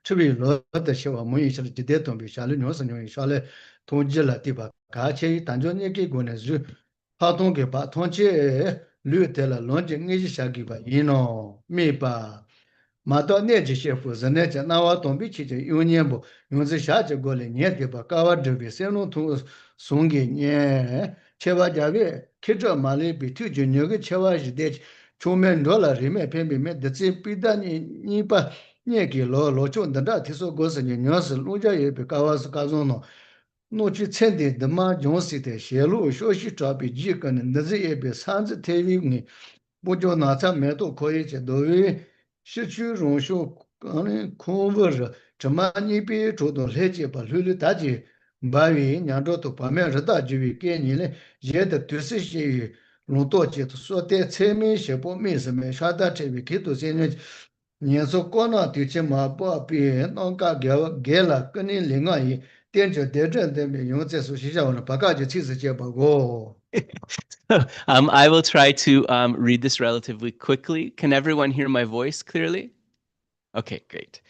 [SPEAKER 1] Chubby lo the show Mañjuśrī did to be Shali Nos and Shale Tonjilla Tiba Kache, Tanjoni Gunezu, Patonge Patonche, Lutella, Longing Shagiba, Mipa. Mato Neji chef was a net and now don't be cheated, Unionbo, Yunzi Shaja Golin, yet Kawa Dubi, Seno to Sungi, yeah, Cheva Jave, Kidra Mali, Bitu Junior, Cheva Jidej, $2 million, Rime Pembe met the Zipidani Nipa. Nieki lo chun da tiso gosa ni nyos luja ye be kawas kazono no chi chendi de ma jonsi de shelu shoshi trapi ji kan ndazi ye be sanz tevi ni bojo na cha me to koi che do wi shi chu rong shu kan konver chama ni bi cho do le je ba lu da ji ba wi nya do to pa me ra da ji wi ke ni le ye de tu si shi lo to je to so de che mi she bo mi se me sha da che wi ke to se ne Nienso Kona teaching ma Bobby, Nonka Gela, Kuni Lingai, Danger Dejan, then Yonce Sushisha on a Pakaji Chisajabago.
[SPEAKER 2] I will try to read this relatively quickly. Can everyone hear my voice clearly? Okay, great.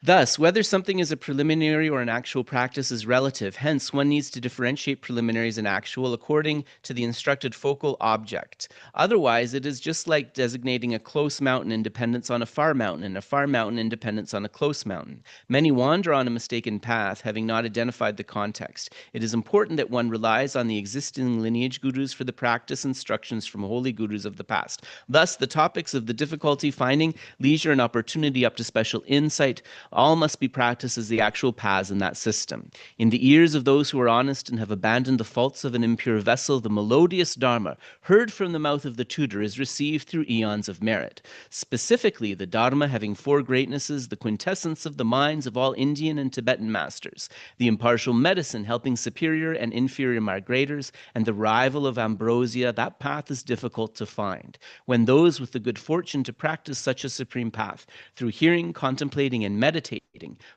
[SPEAKER 2] Thus, whether something is a preliminary or an actual practice is relative. Hence, one needs to differentiate preliminaries and actual according to the instructed focal object. Otherwise, it is just like designating a close mountain in dependence on a far mountain and a far mountain in dependence on a close mountain. Many wander on a mistaken path, having not identified the context. It is important that one relies on the existing lineage gurus for the practice instructions from holy gurus of the past. Thus, the topics of the difficulty finding, leisure, and opportunity up to special insight all must be practiced as the actual paths in that system. In the ears of those who are honest and have abandoned the faults of an impure vessel, the melodious Dharma, heard from the mouth of the tutor, is received through eons of merit. Specifically, the Dharma having four greatnesses, the quintessence of the minds of all Indian and Tibetan masters, the impartial medicine helping superior and inferior migrators, and the rival of ambrosia, that path is difficult to find. When those with the good fortune to practice such a supreme path, through hearing, contemplating, and meditating,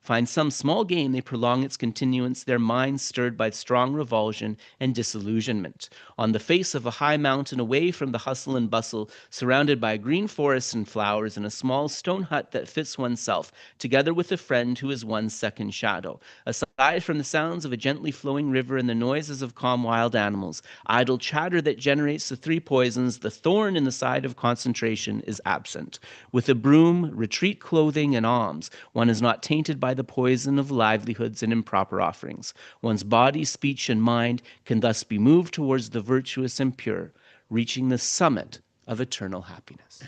[SPEAKER 2] find some small gain, they prolong its continuance, their minds stirred by strong revulsion and disillusionment. On the face of a high mountain, away from the hustle and bustle, surrounded by green forests and flowers, in a small stone hut that fits oneself, together with a friend who is one's second shadow. Aside from the sounds of a gently flowing river and the noises of calm wild animals, idle chatter that generates the three poisons, the thorn in the side of concentration is absent. With a broom, retreat clothing, and alms, one is not tainted by the poison of livelihoods and improper offerings. One's body, speech, and mind can thus be moved towards the virtuous and pure, reaching the summit of eternal happiness.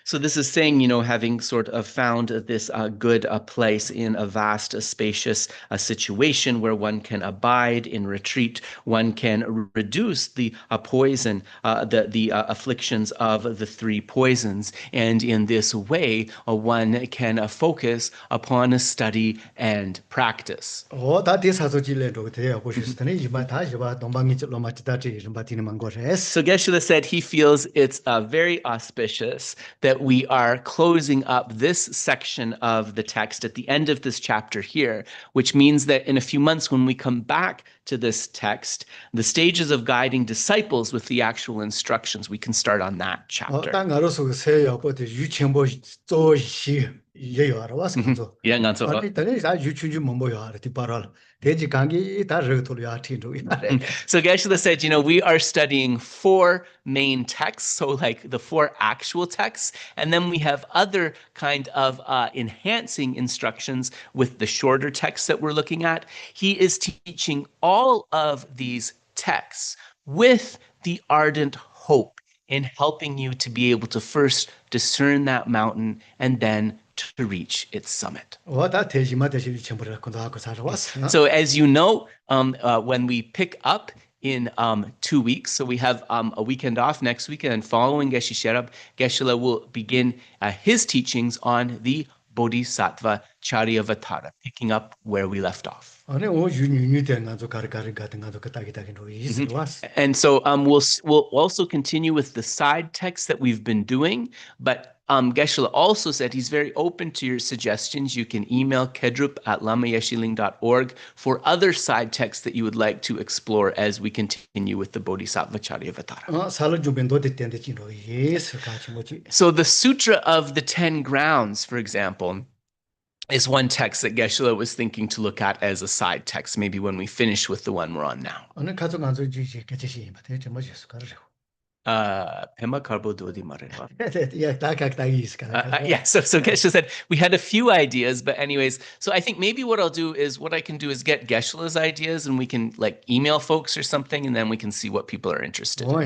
[SPEAKER 2] So this is saying, having sort of found this good place in a vast, spacious situation where one can abide in retreat, one can reduce the poison, the afflictions of the three poisons, and in this way, one can focus upon a study and practice. So Geshe said he feels it's very auspicious that we are closing up this section of the text at the end of this chapter here, which means that in a few months when we come back to this text, the stages of guiding disciples with the actual instructions. We can start on that chapter. So Geshe said, we are studying 4 main texts, so like the 4 actual texts, and then we have other kind of enhancing instructions with the shorter texts that we're looking at. He is teaching all of these texts with the ardent hope in helping you to be able to first discern that mountain and then to reach its summit. So as you know, when we pick up in 2 weeks, so we have a weekend off next week, and following Geshe Sherab, Geshe will begin his teachings on the Bodhisattva Charyavatara, picking up where we left off. And so we'll also continue with the side text that we've been doing, but Geshe also said he's very open to your suggestions. You can email kedrup@lamayeshiling.org for other side texts that you would like to explore as we continue with the Bodhisattva Charyavatara. So the Sutra of the 10 Grounds, for example, is one text that Geshe was thinking to look at as a side text, maybe when we finish with the one we're on now. Pema Karbo Dodi Marewa. Yeah, so Geshe said we had a few ideas, but anyways, so I think maybe what I can do is get Geshe's ideas and we can like email folks or something, and then we can see what people are interested in. So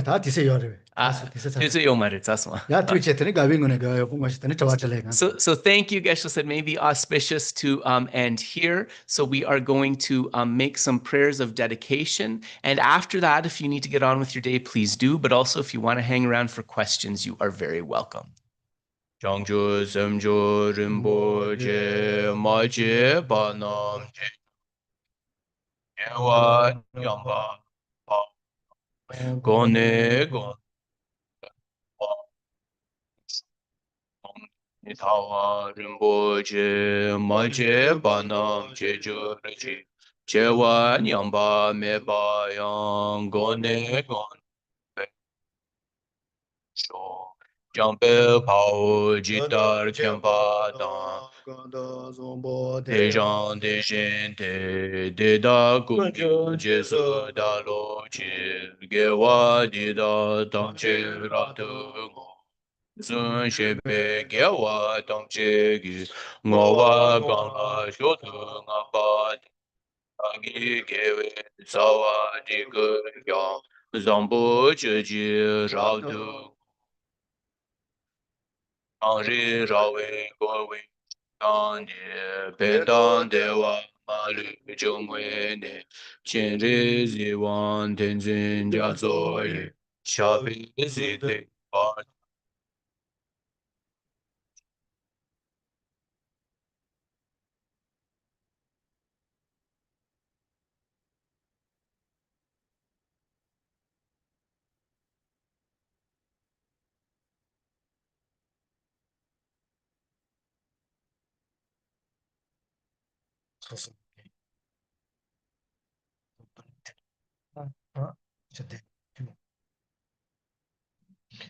[SPEAKER 2] thank you, Geshe said, maybe auspicious to end here. So we are going to make some prayers of dedication, and after that, if you need to get on with your day, please do, but also if you want to hang around for questions, you are very welcome. Jangjo Semjo Rinpoche Maje Banam Ewa Yamba Gone Gone Nitawa Rinpoche Maje Banam Jeju Rechi Chewa Yamba Meba Yang Gone Gone Sho Jampe Pao Jitar Kempa Dan Dejan Dejen De Da Gugyo Jesu Da Lo Chi Gewa Dida Tamche Ratu Sun Shebe Gewa Tamche Gi Ngowa Ganga Shotu Ngapa Agi Gewe Sawa Digu Yang Zambu Cheji Raudu Angri Rawe Gowe Anye Pedan Dewa Malu Jungwe Ne Chenri Ziwan Tenzin Gyatso Ye Shabi Zide Bar.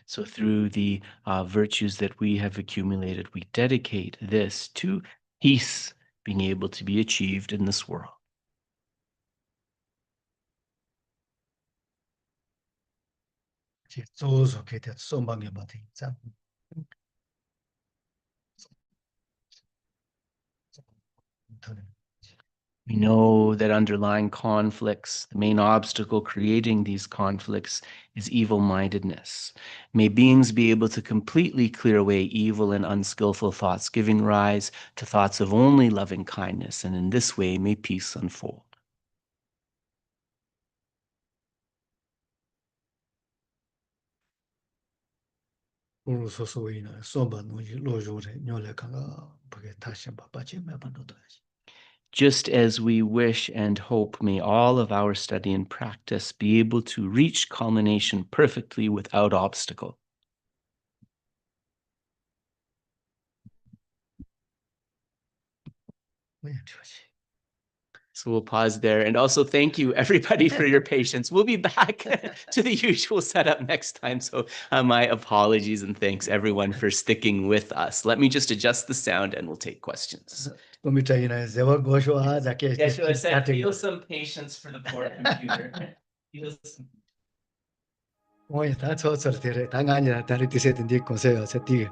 [SPEAKER 2] So through the virtues that we have accumulated, we dedicate this to peace being able to be achieved in this world. We know that underlying conflicts, the main obstacle creating these conflicts is evil-mindedness. May beings be able to completely clear away evil and unskillful thoughts, giving rise to thoughts of only loving kindness, and in this way may peace unfold. Just as we wish and hope, may all of our study and practice be able to reach culmination perfectly without obstacle. So we'll pause there. And also thank you everybody for your patience. We'll be back to the usual setup next time. So my apologies and thanks everyone for sticking with us. Let me just adjust the sound and we'll take questions. Yes, so I said, feel some patience for the poor computer. Feel some...
[SPEAKER 1] Ôi, that's all sort of it. Hang on, yeah, that is it in the conseil, c'est dit.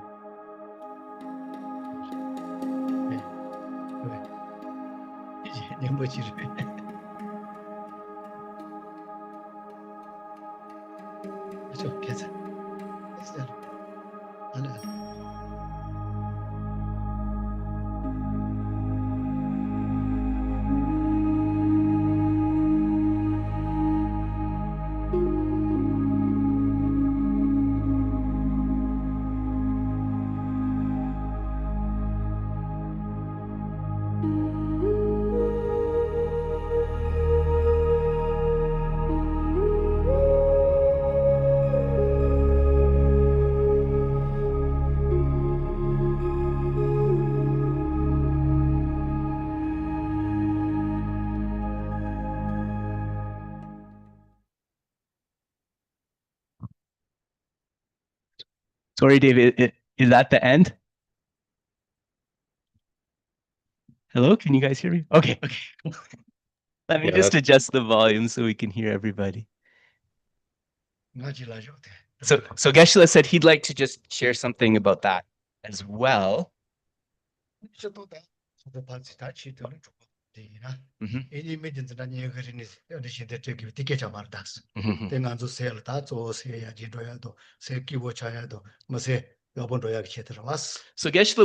[SPEAKER 2] Sorry, David, is that the end? Hello, can you guys hear me? Okay. Let me just adjust the volume so we can hear everybody. So Geshe said he'd like to just share something about that as well. So Geshe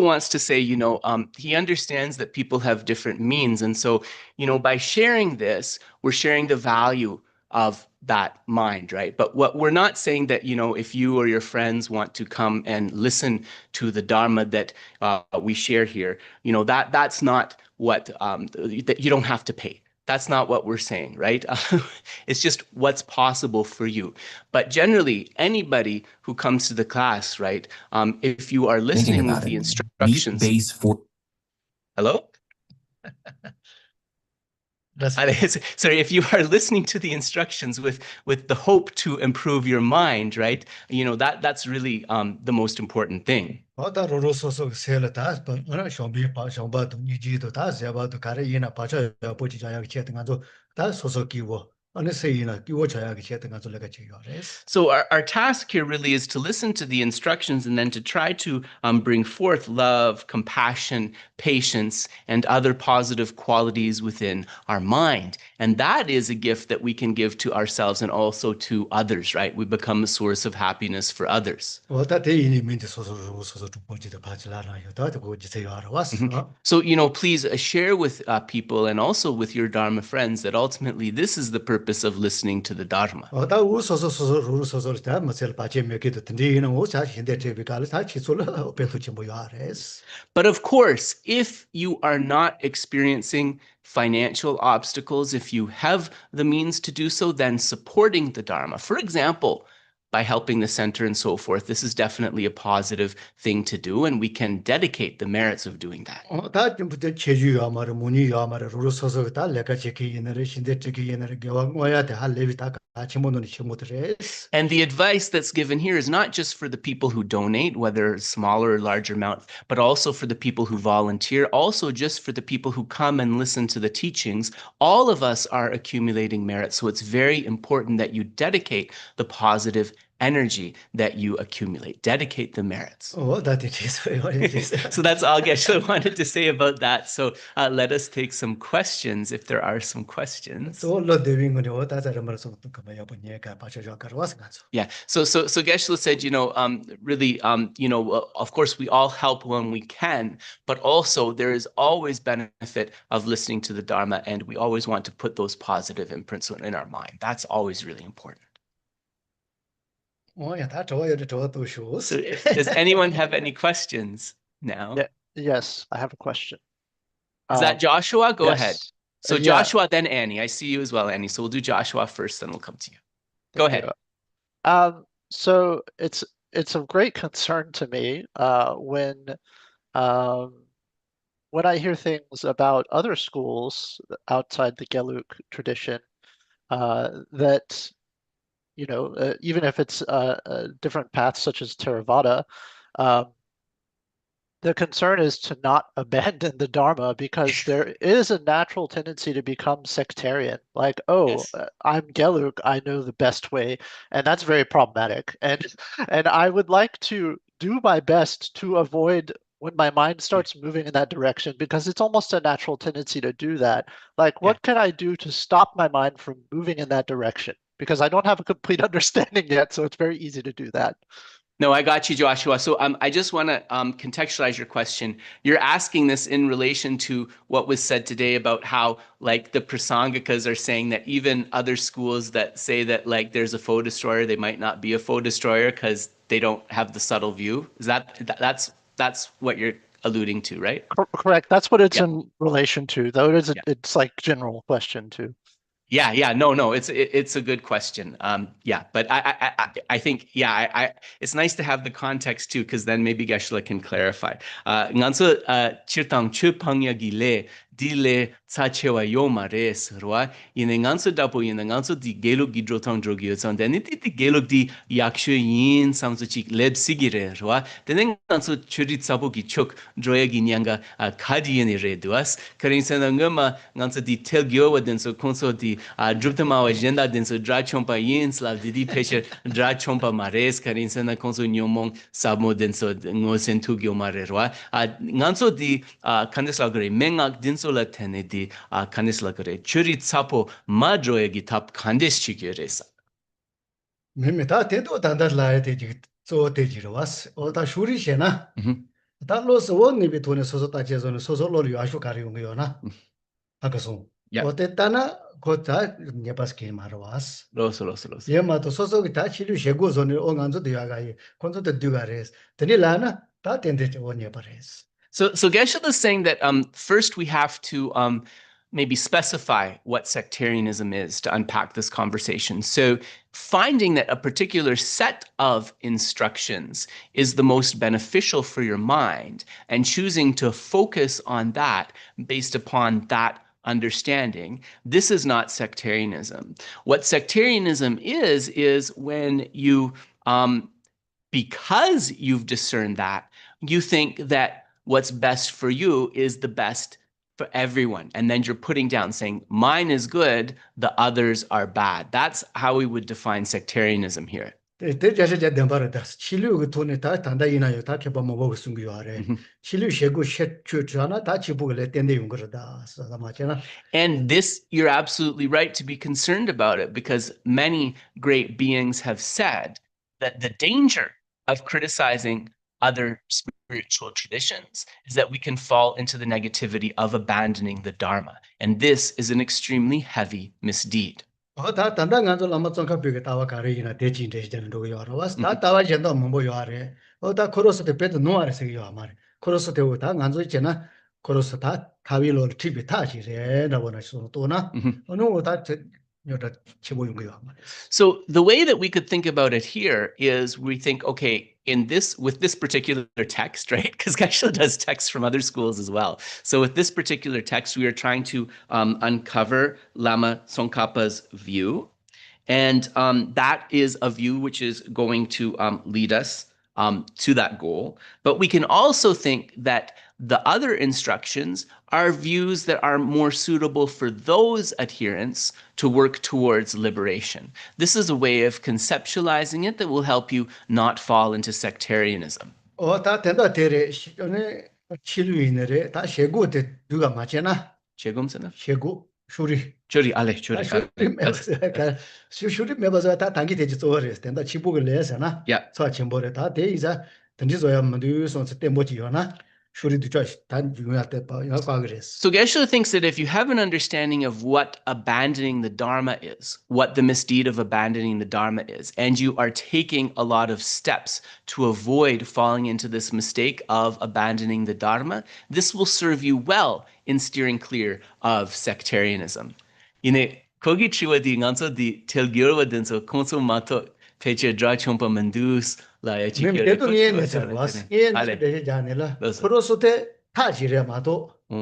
[SPEAKER 2] wants to say, he understands that people have different means. And so, by sharing this, we're sharing the value of that mind, right? But what we're not saying that, if you or your friends want to come and listen to the Dharma that we share here, that's not what, that you don't have to pay. That's not what we're saying, right? It's just what's possible for you. But generally, anybody who comes to the class, right? If you are listening with the instructions. Hello? Sorry, if you are listening to the instructions with the hope to improve your mind, right? That's really the most important thing. So our task here really is to listen to the instructions and then to try to bring forth love, compassion, patience, and other positive qualities within our mind. And that is a gift that we can give to ourselves and also to others, right? We become a source of happiness for others. So, please share with people and also with your Dharma friends that ultimately this is the purpose of listening to the Dharma. But of course, if you are not experiencing financial obstacles, if you have the means to do so, then supporting the Dharma, for example, by helping the center and so forth, this is definitely a positive thing to do, and we can dedicate the merits of doing that. And the advice that's given here is not just for the people who donate, whether smaller or larger amount, but also for the people who volunteer, also just for the people who come and listen to the teachings. All of us are accumulating merit, so it's very important that you dedicate the positive energy that you accumulate. Dedicate the merits. Oh, that it is. So that's all Geshe wanted to say about that. So let us take some questions if there are some questions. Yeah. So Geshe said, really, of course we all help when we can, but also there is always benefit of listening to the Dharma, and we always want to put those positive imprints in our mind. That's always really important. So does anyone have any questions now?
[SPEAKER 4] Yes, I have a question.
[SPEAKER 2] Is that Joshua? Go
[SPEAKER 4] yes.
[SPEAKER 2] ahead. So Joshua, then Annie. I see you as well, Annie. So we'll do Joshua first, then we'll come to you. Go ahead.
[SPEAKER 4] So it's of great concern to me when when I hear things about other schools outside the Gelug tradition, that, you know, even if it's a different path such as Theravada, the concern is to not abandon the Dharma, because there is a natural tendency to become sectarian. Like, oh,
[SPEAKER 2] Yes.
[SPEAKER 4] I'm Gelug, I know the best way, and that's very problematic. And I would like to do my best to avoid when my mind starts moving in that direction, because it's almost a natural tendency to do that. Like, what can I do to stop my mind from moving in that direction? Because I don't have a complete understanding yet, so it's very easy to do that.
[SPEAKER 2] No, I got you, Joshua. So I just want to contextualize your question. You're asking this in relation to what was said today about how, like, the Prasangikas are saying that even other schools that say that, like, there's a foe destroyer, they might not be a foe destroyer because they don't have the subtle view. Is that's what you're alluding to, right?
[SPEAKER 4] Correct. That's what it's in relation to, though. It's like general question too.
[SPEAKER 2] Yeah, no, it's a good question. But I think it's nice to have the context too, because then maybe Geshe can clarify. Nganso chirtang chupangya gile dile tsachewa yoma res rwa ine nganso dapo ine nganso di geluk gidrotang drogyo son then it di geluk di yakshu yin samso chik leb sigire rwa then nganso churi tsapo gi chuk droya gi nyanga khadi ine re duas karin sanangama nganso di telgyo waden so konso di druptama agenda den so dra chompa yin slav di peche dra chompa mares karin sana konso nyomong sabmo den so ngosen tu gyo mare rwa nganso di kandesla gre mengak din la tenedi kanisla kare churi tsapo madroya gi tap kandes chigyoresa
[SPEAKER 1] meme ta tedo tanda la te ji so te ji was o ta shuri shena ta lo so ni bi tone so ta je so so lo yu ashu kari yung yo na akaso o te tana ko ta ne pas ke mar was
[SPEAKER 2] lo
[SPEAKER 1] ye ma to so gi ta chi lu she go so ne o ngan zo de ya ga ye kon zo de du ga res te ni la na ta ten de o ne pares.
[SPEAKER 2] So Geshe is saying that first we have to maybe specify what sectarianism is to unpack this conversation. So finding that a particular set of instructions is the most beneficial for your mind and choosing to focus on that based upon that understanding, this is not sectarianism. What sectarianism is when you, because you've discerned that, you think that what's best for you is the best for everyone. And then you're putting down saying, mine is good, the others are bad. That's how we would define sectarianism here.
[SPEAKER 1] Te jase je dembara das chilu gu tone ta tanda ina yo ta kheba mo bo sung yo are chilu shegu shet chu chana ta chi bu le tende yung gur da sa ma chena.
[SPEAKER 2] And this, you're absolutely right to be concerned about it, because many great beings have said that the danger of criticizing other spiritual traditions is that we can fall into the negativity of abandoning the Dharma. And this is an extremely heavy misdeed.
[SPEAKER 1] Ta tanda nganzo Lama Tsongkhapa ge tawa kare ina de chin de den do yo was ta tawa jendo mo bo yo are o ta koros te pet no are se yo amare koros te o ta nganzo chena koros ta tawi lo tibi ta chi re na bona so to na no ta
[SPEAKER 2] So the way that we could think about it here is we think, okay, with this particular text, right? Because Geshe does texts from other schools as well. So with this particular text, we are trying to uncover Lama Tsongkhapa's view. And that is a view which is going to lead us to that goal. But we can also think that the other instructions are views that are more suitable for those adherents to work towards liberation. This is a way of conceptualizing it that will help you not fall into sectarianism.
[SPEAKER 1] Shuri.
[SPEAKER 2] Shuri, ale, shuri.
[SPEAKER 1] Shuri mebaza ta tangi teji tsohore, tenda chibu ge lesa na.
[SPEAKER 2] Yeah.
[SPEAKER 1] So chimbore ta te iza tenji zoya mandu son se tembo chi yo na. Shuri du choice tan yuya te pa ya kwagres.
[SPEAKER 2] So Geshe thinks that if you have an understanding of what abandoning the Dharma is, what the misdeed of abandoning the Dharma is, and you are taking a lot of steps to avoid falling into this mistake of abandoning the Dharma, this will serve you well in steering clear of sectarianism. Ine kogi chiwa di nganso di telgyorwa denso konso mato peche dra chompa mandus la ya
[SPEAKER 1] Mem teto nie ne se was. Ye ne de jane la. Korosote ta jire mato.
[SPEAKER 2] So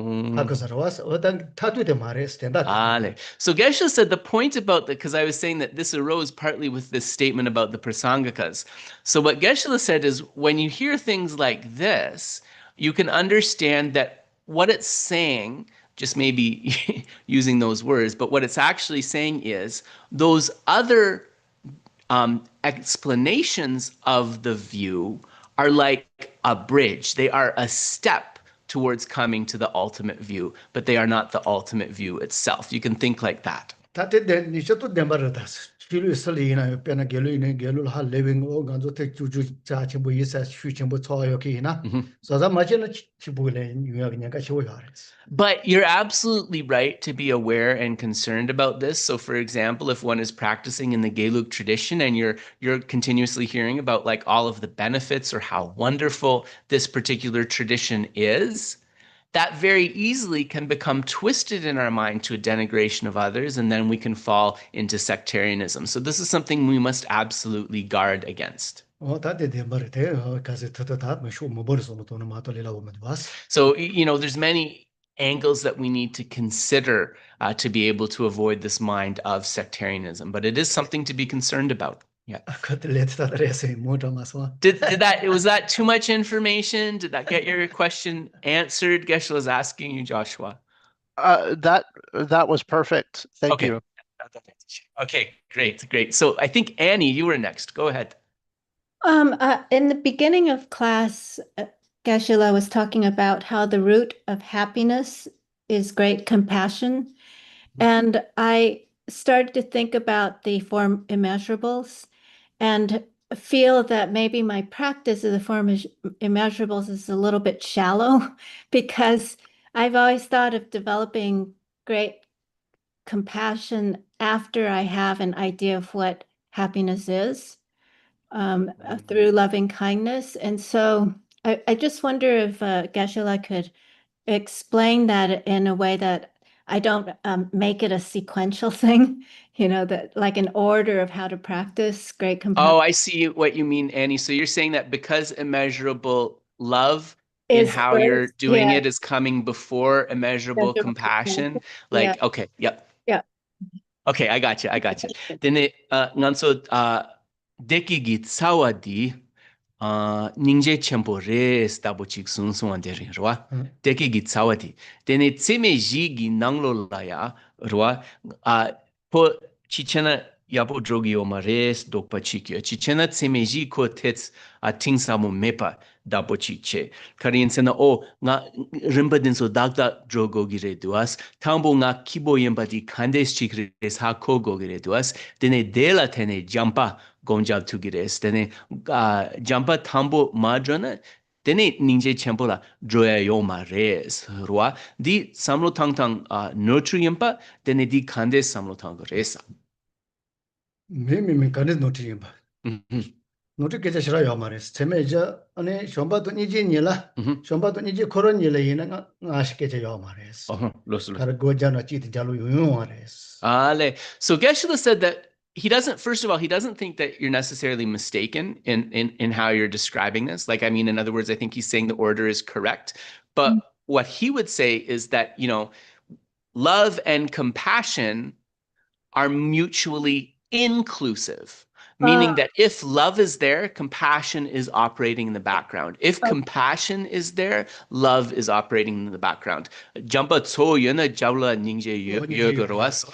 [SPEAKER 2] Geshe said the point about because I was saying that this arose partly with this statement about the prasangakas. So what Geshe said is when you hear things like this, you can understand that what it's saying, just maybe using those words, but what it's actually saying is those other explanations of the view are like a bridge. They are a step towards coming to the ultimate view, but they are not the ultimate view itself. You can think like that. But you're absolutely right to be aware and concerned about this. So for example, if one is practicing in the Gelug tradition and you're continuously hearing about like all of the benefits or how wonderful this particular tradition is, that very easily can become twisted in our mind to a denigration of others, and then we can fall into sectarianism. So this is something we must absolutely guard against. So, you know, there's many angles that we need to consider to be able to avoid this mind of sectarianism, but it is something to be concerned about. Yeah. Was that too much information? Did that get your question answered? Geshe was asking you, Joshua.
[SPEAKER 4] That was perfect. Thank you.
[SPEAKER 2] Okay, great. So I think Annie, you were next. Go ahead.
[SPEAKER 8] In the beginning of class, Geshe was talking about how the root of happiness is great compassion. And I started to think about the form immeasurables and feel that maybe my practice of the form immeasurables is a little bit shallow because I've always thought of developing great compassion after I have an idea of what happiness is through loving kindness. And so I just wonder if Geshe could explain that in a way that I don't make it a sequential thing, you know, that like an order of how to practice great compassion.
[SPEAKER 2] Oh, I see what you mean, Annie. So you're saying that because immeasurable love in how you're doing it is coming before immeasurable compassion. Like, okay, yep.
[SPEAKER 8] Yeah.
[SPEAKER 2] Okay, I got you. Then it nganso dekigi tsawadi 닝제 쳔보레스 다보직 순순한데리 로와 데케기 차와디 데네 쳔메지기 낭로라야 로와 포 치체나 야보 드로기오마레스 독파치키 치체나 쳔메지 코테츠 팅사모 메파 다보치체 카린세나 오가 림바딘소 dakta 드로고기레 두아스 탐보가 키보옌바디 칸데스 치크레스 하코고기레 두아스 데네 데라 테네 잠파 gonjab tugires tene jampa thambo madrona tene ninje chempola droya yoma res rwa di samlo tang nutrient tene di khande samlo tang resa
[SPEAKER 1] me kanes nutrient nutrient ke chira yoma res chemeja ane shomba to niji nyela shomba to niji koron nyela yina ngashke che yoma res kar gojana chit jalu yoma res
[SPEAKER 2] so Geshe said that he doesn't think that you're necessarily mistaken in how you're describing this. Like, I mean, in other words, I think he's saying the order is correct. But what he would say is that, you know, love and compassion are mutually inclusive, meaning that if love is there, compassion is operating in the background. If compassion is there, love is operating in the background. Jampa tso yena jabla ningje yogaroas.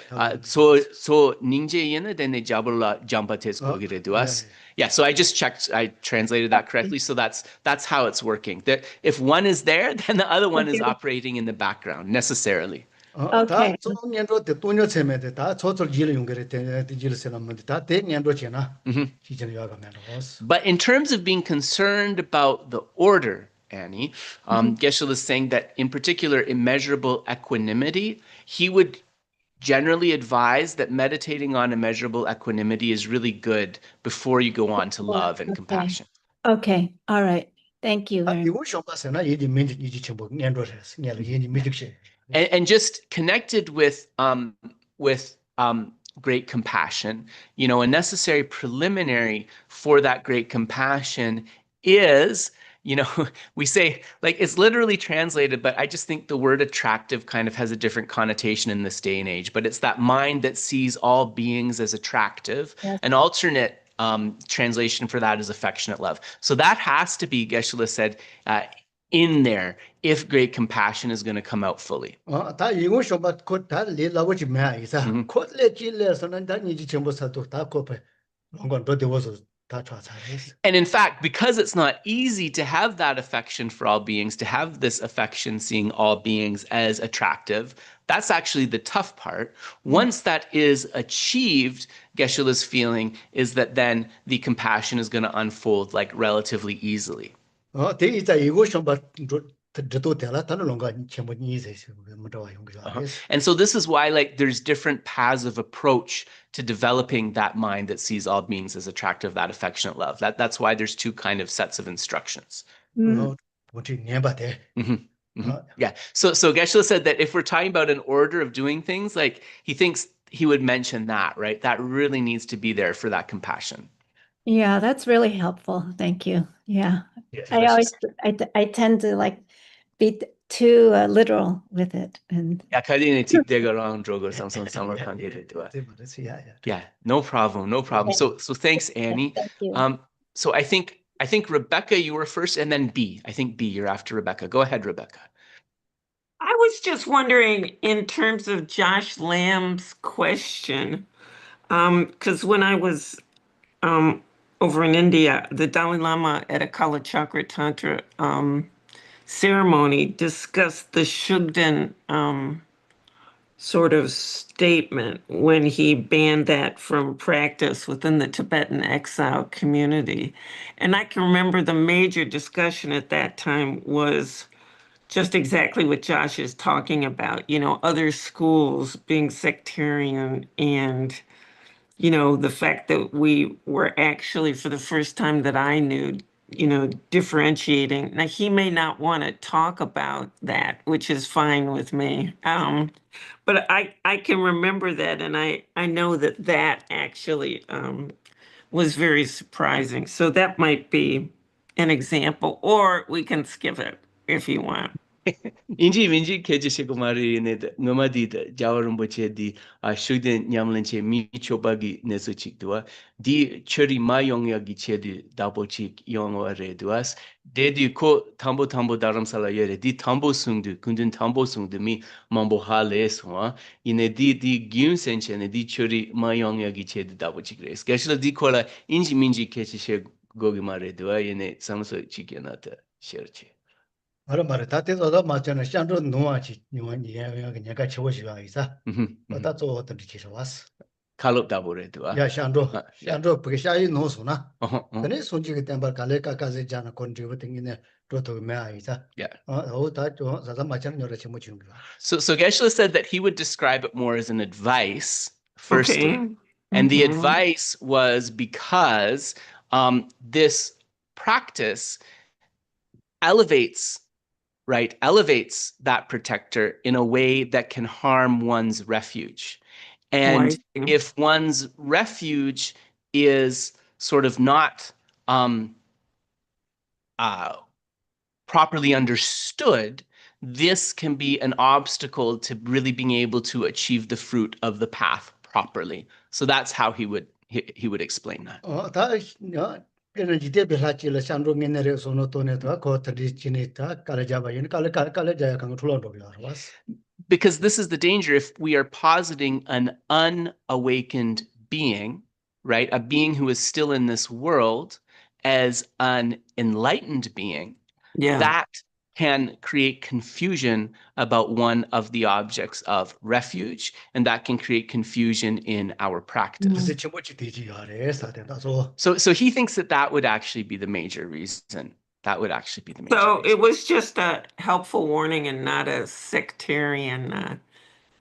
[SPEAKER 2] So ningje yena dene jabla jampa tes kogire duas. Yeah, so I just checked, I translated that correctly. So that's how it's working. That if one is there, then the other one is operating in the background necessarily.
[SPEAKER 8] Okay.
[SPEAKER 2] But in terms of being concerned about the order, Annie, Geshe is saying that in particular, immeasurable equanimity, he would generally advise that meditating on immeasurable equanimity is really good before you go on to love and compassion.
[SPEAKER 8] Okay, all right. Thank you very much.
[SPEAKER 2] And just connected with great compassion, you know, a necessary preliminary for that great compassion is we say, like, it's literally translated, but I just think the word attractive kind of has a different connotation in this day and age. But it's that mind that sees all beings as attractive.
[SPEAKER 8] Yes.
[SPEAKER 2] An alternate translation for that is affectionate love. So that has to be, Geshe said, in there if great compassion is going to come out fully. And in fact, because it's not easy to have that affection for all beings, to have this affection seeing all beings as attractive, that's actually the tough part. Once that is achieved, Geshe-la's feeling is that then the compassion is going to unfold like relatively easily. And so this is why, like, there's different paths of approach to developing that mind that sees all beings as attractive, that affectionate love. That's why there's two kind of sets of instructions.
[SPEAKER 8] Mm.
[SPEAKER 2] Yeah. So Geshe said that if we're talking about an order of doing things, like, he thinks he would mention that, right? That really needs to be there for that compassion.
[SPEAKER 8] Yeah, that's really helpful. Thank you. Yeah.
[SPEAKER 1] Yes,
[SPEAKER 8] I tend to like be too literal with it. And
[SPEAKER 2] yeah, no problem. No problem. So thanks, Annie.
[SPEAKER 8] Thank you.
[SPEAKER 2] So I think Rebecca, you were first, and then B. I think B, you're after Rebecca. Go ahead, Rebecca.
[SPEAKER 7] I was just wondering, in terms of Josh Lamb's question, because when I was over in India, the Dalai Lama at a Kala Chakra Tantra ceremony discussed the Shugden sort of statement when he banned that from practice within the Tibetan exile community. And I can remember the major discussion at that time was just exactly what Josh is talking about, other schools being sectarian and, the fact that we were actually, for the first time that I knew, differentiating. Now, he may not want to talk about that, which is fine with me. But I can remember that, and I know that actually was very surprising. So that might be an example, or we can skip it if you want.
[SPEAKER 2] Inji keje kumari ne ngamadi da jawarumboche di shuden nyamlenche mi chobagi nesu chikdua di churi mayong yagi chedi double chik yong re duas dedi ko tambo dharamsala yere di tambo sungdu kundun tambo sungdu mi mambo hale so ine di gyun senche ne di churi mayong yagi chedi double chik res Geshe di kola inji minji keje gogi mare dua ine samso chikenata sherche.
[SPEAKER 1] 말은 다때도 맞잖아. 샹도 노아지 요한이 내가 채워지와 있어. 어다 또 어떤 기서 왔어.
[SPEAKER 2] 칼롭다보레도아.
[SPEAKER 1] 야 샹도 porque 샤이 노소나. 근데 손지게 템바 칼레카까지 자나 컨트리뷰팅이네 또도 매아 있어.
[SPEAKER 2] Yeah.
[SPEAKER 1] 어다또 자자 맞잖아. 여러 채워 주는 거야.
[SPEAKER 2] So Geshe said that he would describe it more as an advice firstly.
[SPEAKER 7] Okay.
[SPEAKER 2] And the advice was because this practice elevates that protector in a way that can harm one's refuge. And if one's refuge is sort of not properly understood, this can be an obstacle to really being able to achieve the fruit of the path properly. So that's how he would explain that. Because this is the danger if we are positing an unawakened being, right? A being who is still in this world as an enlightened being, that can create confusion about one of the objects of refuge, and that can create confusion in our practice. So he thinks that would actually be the major reason. That would actually be the major reason.
[SPEAKER 7] It was just a helpful warning and not a sectarian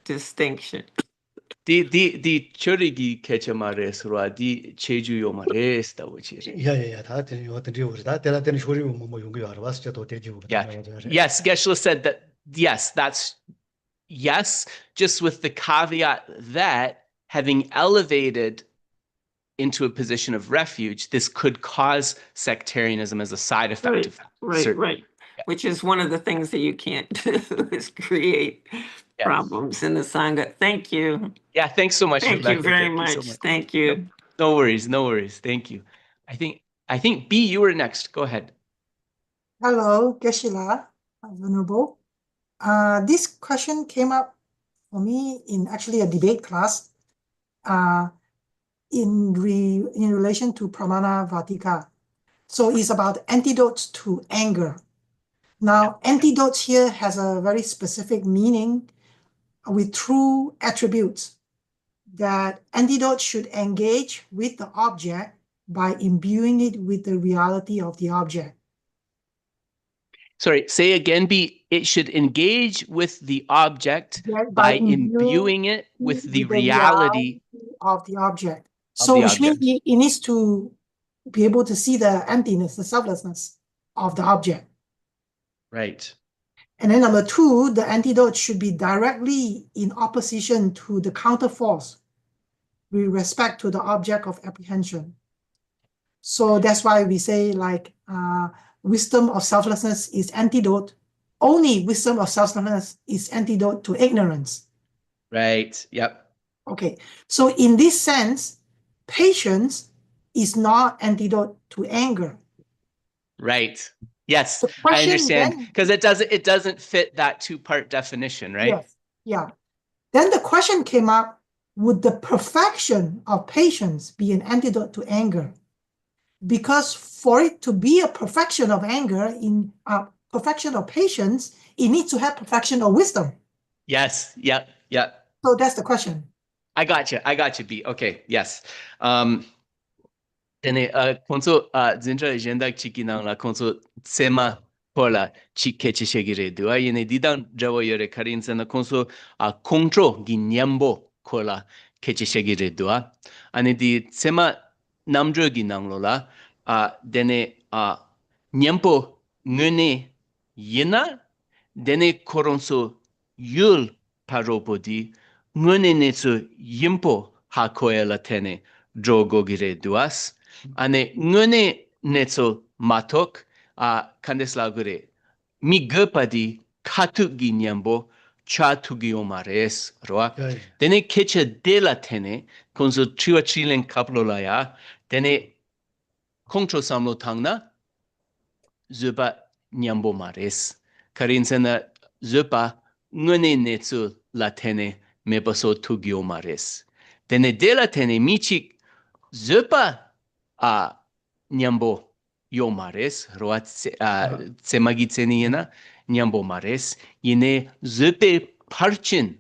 [SPEAKER 7] distinction.
[SPEAKER 2] Di chorigi kechamare sura di cheju yomare sta wuchi. Yes, Geshe said that yes, just with the caveat that having elevated into a position of refuge, this could cause sectarianism as a side effect of certain.
[SPEAKER 7] Right. Yeah. Which is one of the things that you can't do is create problems in the Sangha. Thank you.
[SPEAKER 2] Yeah, thanks so much.
[SPEAKER 7] Thank
[SPEAKER 2] Rebecca.
[SPEAKER 7] you very much. Thank you.
[SPEAKER 2] No worries. Thank you. I think B, you were next. Go ahead.
[SPEAKER 9] Hello, Geshe-la, Venerable. This question came up for me in actually a debate class in relation to Pramana Vatika. So it's about antidotes to anger. Now, antidotes here has a very specific meaning with true attributes that antidote should engage with the object by imbuing it with the reality of the object.
[SPEAKER 2] Sorry, say again, B. It should engage with the object by imbuing it with the reality
[SPEAKER 9] of the object. So which means it needs to be able to see the emptiness, the selflessness of the object.
[SPEAKER 2] Right.
[SPEAKER 9] And then number two, the antidote should be directly in opposition to the counterforce with respect to the object of apprehension. So that's why we say like wisdom of selflessness is antidote. Only wisdom of selflessness is antidote to ignorance.
[SPEAKER 2] Right. Yep.
[SPEAKER 9] Okay. So in this sense, patience is not antidote to anger.
[SPEAKER 2] Right. Yes, I understand. Because it doesn't fit that two-part definition, right?
[SPEAKER 9] Yes. Yeah. Then the question came up, would the perfection of patience be an antidote to anger? Because for it to be a perfection of anger, in perfection of patience, it needs to have perfection of wisdom.
[SPEAKER 2] Yes. Yep.
[SPEAKER 9] So that's the question.
[SPEAKER 2] I got you, B. Okay. Yes. Tene konso zinja agenda chiki la konso sema pola chike chishegire dua yene didan jawo yore karin sana konso kontro ginyambo kola kechishegire dua ane di sema namjo ginanglo la dene nyampo ngene yena dene koronso yul paropodi ngene netsu yimpo hakoela tene drogo gire duas ane ngene netsu matok kandesla gure mi gupadi katu ginyambo chatugi omares roa dene kecha de la tene konso triwa chilen kaplola ya dene kongcho samlo tangna zuba nyambo mares karinsena zuba ngene netsu la tene mebaso tugio mares dene de la tene michik zuba nyambo yo mares roa tsemagitseni yena nyambo mares yine zupe parchin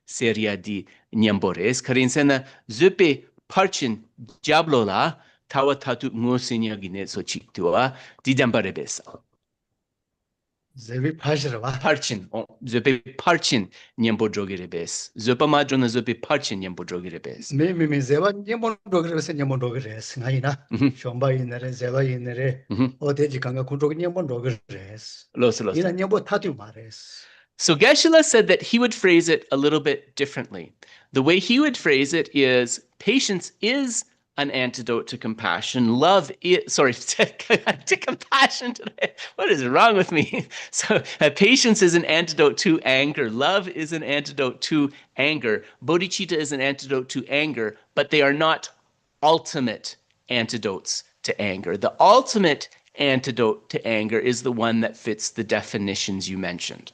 [SPEAKER 2] seria di nyambores karinsena zupe parchin jablola tawa tatu ngosinya gine so chiktua didambarebes
[SPEAKER 1] zebi phajrwa
[SPEAKER 2] parchin zupe parchin nyambo jogirebes zupa madrona zupe parchin nyambo jogirebes
[SPEAKER 1] me zeba nyambo jogirebes ngaina shomba inere zeba inere odeji kanga kunjog nyambo jogirebes ina nyambo tatu mares.
[SPEAKER 2] So Geshe said that he would phrase it a little bit differently. The way he would phrase it is patience is an antidote to compassion. Love is, to compassion today. What is wrong with me? So patience is an antidote to anger. Love is an antidote to anger. Bodhicitta is an antidote to anger, but they are not ultimate antidotes to anger. The ultimate antidote to anger is the one that fits the definitions you mentioned.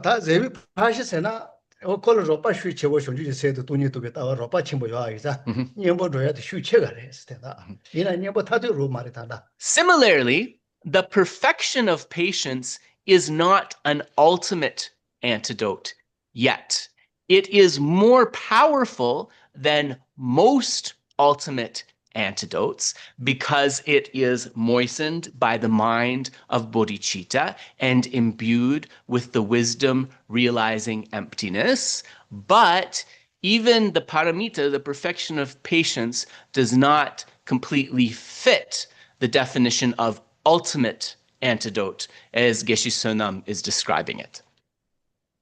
[SPEAKER 1] 다 제비 파시세나 오콜 로파 슈체고 쇼주지 세도 돈이 도게 따와 로파 침보 요아이자 녀보 줘야도 슈체가 레스테다 이나 녀보 타도 로 말이다다.
[SPEAKER 2] Similarly, the perfection of patience is not an ultimate antidote yet. It is more powerful than most ultimate antidotes because it is moistened by the mind of bodhicitta and imbued with the wisdom realizing emptiness. But even the paramita, the perfection of patience, does not completely fit the definition of ultimate antidote as Geshe Sonam is describing it.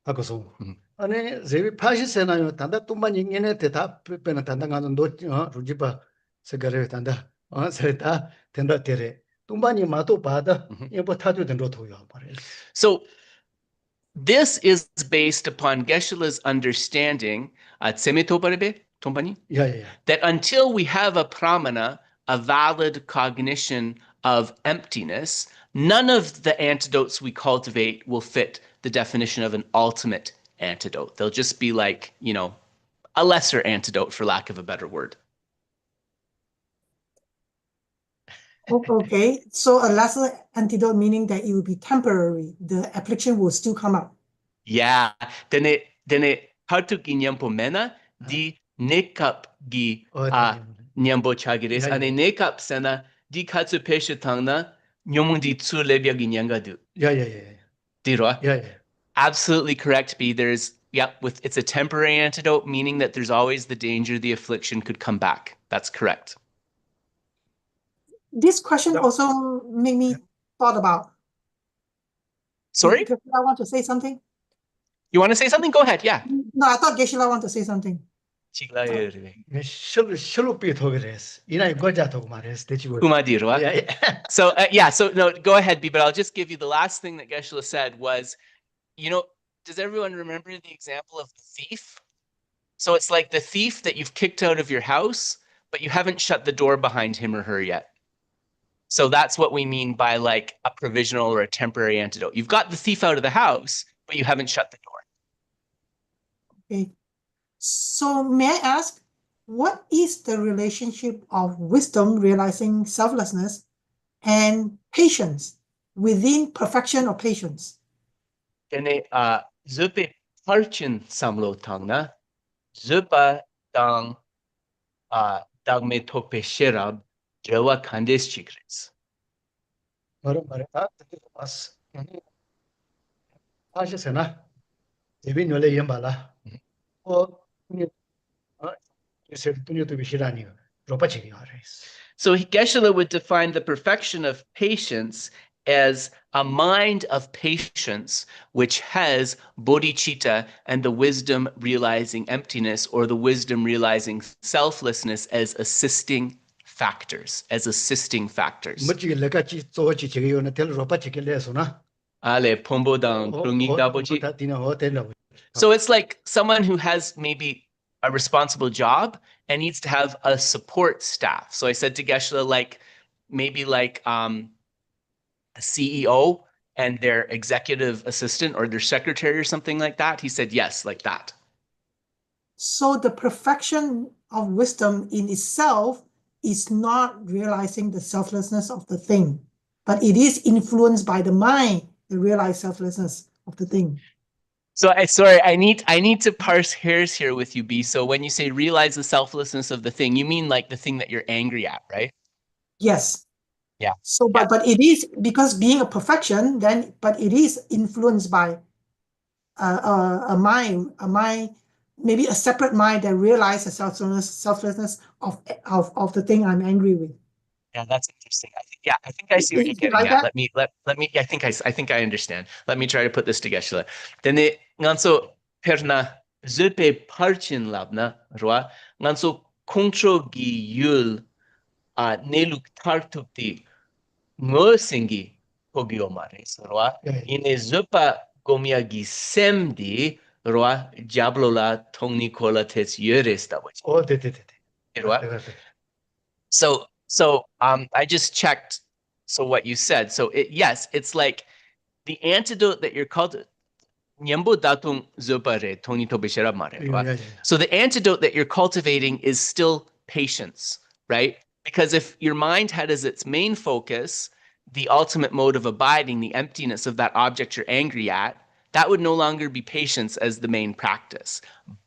[SPEAKER 1] 하고서 아니 제비 파시세나요 단다 뚱만 인연에 대다 빼는 단다 가는 노 루지바 세가레 단다 세다 된다 데레 뚱만이 마도 바다 이거 타도 된다 도요 말해.
[SPEAKER 2] So this is based upon Geshe-la's understanding at Semitobarebe Tompani that until we have a pramana, a valid cognition of emptiness, none of the antidotes we cultivate will fit the definition of an ultimate antidote. They'll just be like, you know, a lesser antidote, for lack of a better word.
[SPEAKER 9] Okay, so a lesser antidote meaning that it will be temporary. The affliction will still come up.
[SPEAKER 2] Yeah. Then it hartuk inyampo mena di nekap gi nyambo chagires ane nekap sena di katsu pesha tangna nyomung di tsu lebya gi nyangadu. Diro? Absolutely correct, B. There's it's a temporary antidote, meaning that there's always the danger the affliction could come back. That's correct.
[SPEAKER 9] This question also made me thought about.
[SPEAKER 2] Sorry?
[SPEAKER 9] I want to say something.
[SPEAKER 2] You want to say something? Go ahead. Yeah.
[SPEAKER 9] No, I thought Geshe-la want to say something.
[SPEAKER 2] So no, go ahead, B, but I'll just give you the last thing that Geshe-la said was, you know, does everyone remember the example of the thief? So it's like the thief that you've kicked out of your house, but you haven't shut the door behind him or her yet. So that's what we mean by like a provisional or a temporary antidote. You've got the thief out of the house, but you haven't shut the door.
[SPEAKER 9] Okay. So may I ask, what is the relationship of wisdom realizing selflessness and patience within perfection of patience?
[SPEAKER 2] Kene zupe parchin samlo tangna zupa dang dagme tope sherab jewa condensed chikres.
[SPEAKER 1] As Asana, Devi Nole Yambala, or
[SPEAKER 2] So Geshe-la would define the perfection of patience as a mind of patience which has bodhicitta and the wisdom realizing emptiness or the wisdom realizing selflessness as assisting factors, So it's like someone who has maybe a responsible job and needs to have a support staff. So I said to Geshe-la, like maybe like a CEO and their executive assistant or their secretary or something like that. He said, yes, like that.
[SPEAKER 9] So the perfection of wisdom in itself is not realizing the selflessness of the thing, but it is influenced by the mind to realize selflessness of the thing.
[SPEAKER 2] So I need to parse hairs here with you, B. So when you say realize the selflessness of the thing, you mean like the thing that you're angry at, right?
[SPEAKER 9] Yes.
[SPEAKER 2] Yeah.
[SPEAKER 9] So, but it is because being a perfection, but it is influenced by a mind, maybe a separate mind that realizes the selflessness of the thing I'm angry with.
[SPEAKER 2] Yeah, that's interesting. I think I see what you're getting
[SPEAKER 9] like
[SPEAKER 2] at.
[SPEAKER 9] that?
[SPEAKER 2] Let me. I think I understand. Let me try to put this to Geshe-la. Then it nganso perna zupe parchin labna roa nganso kontro gi yul neluk tartupti ngosingi kogio mares roa ine zupa gomia gi semdi roa jablola tongni kola tes yures dawoch.
[SPEAKER 1] Oh,
[SPEAKER 2] So I just checked. So what you said. So yes, it's like the antidote that you're called. So the antidote that you're cultivating is still patience, right? Because if your mind had as its main focus the ultimate mode of abiding, the emptiness of that object you're angry at, that would no longer be patience as the main practice.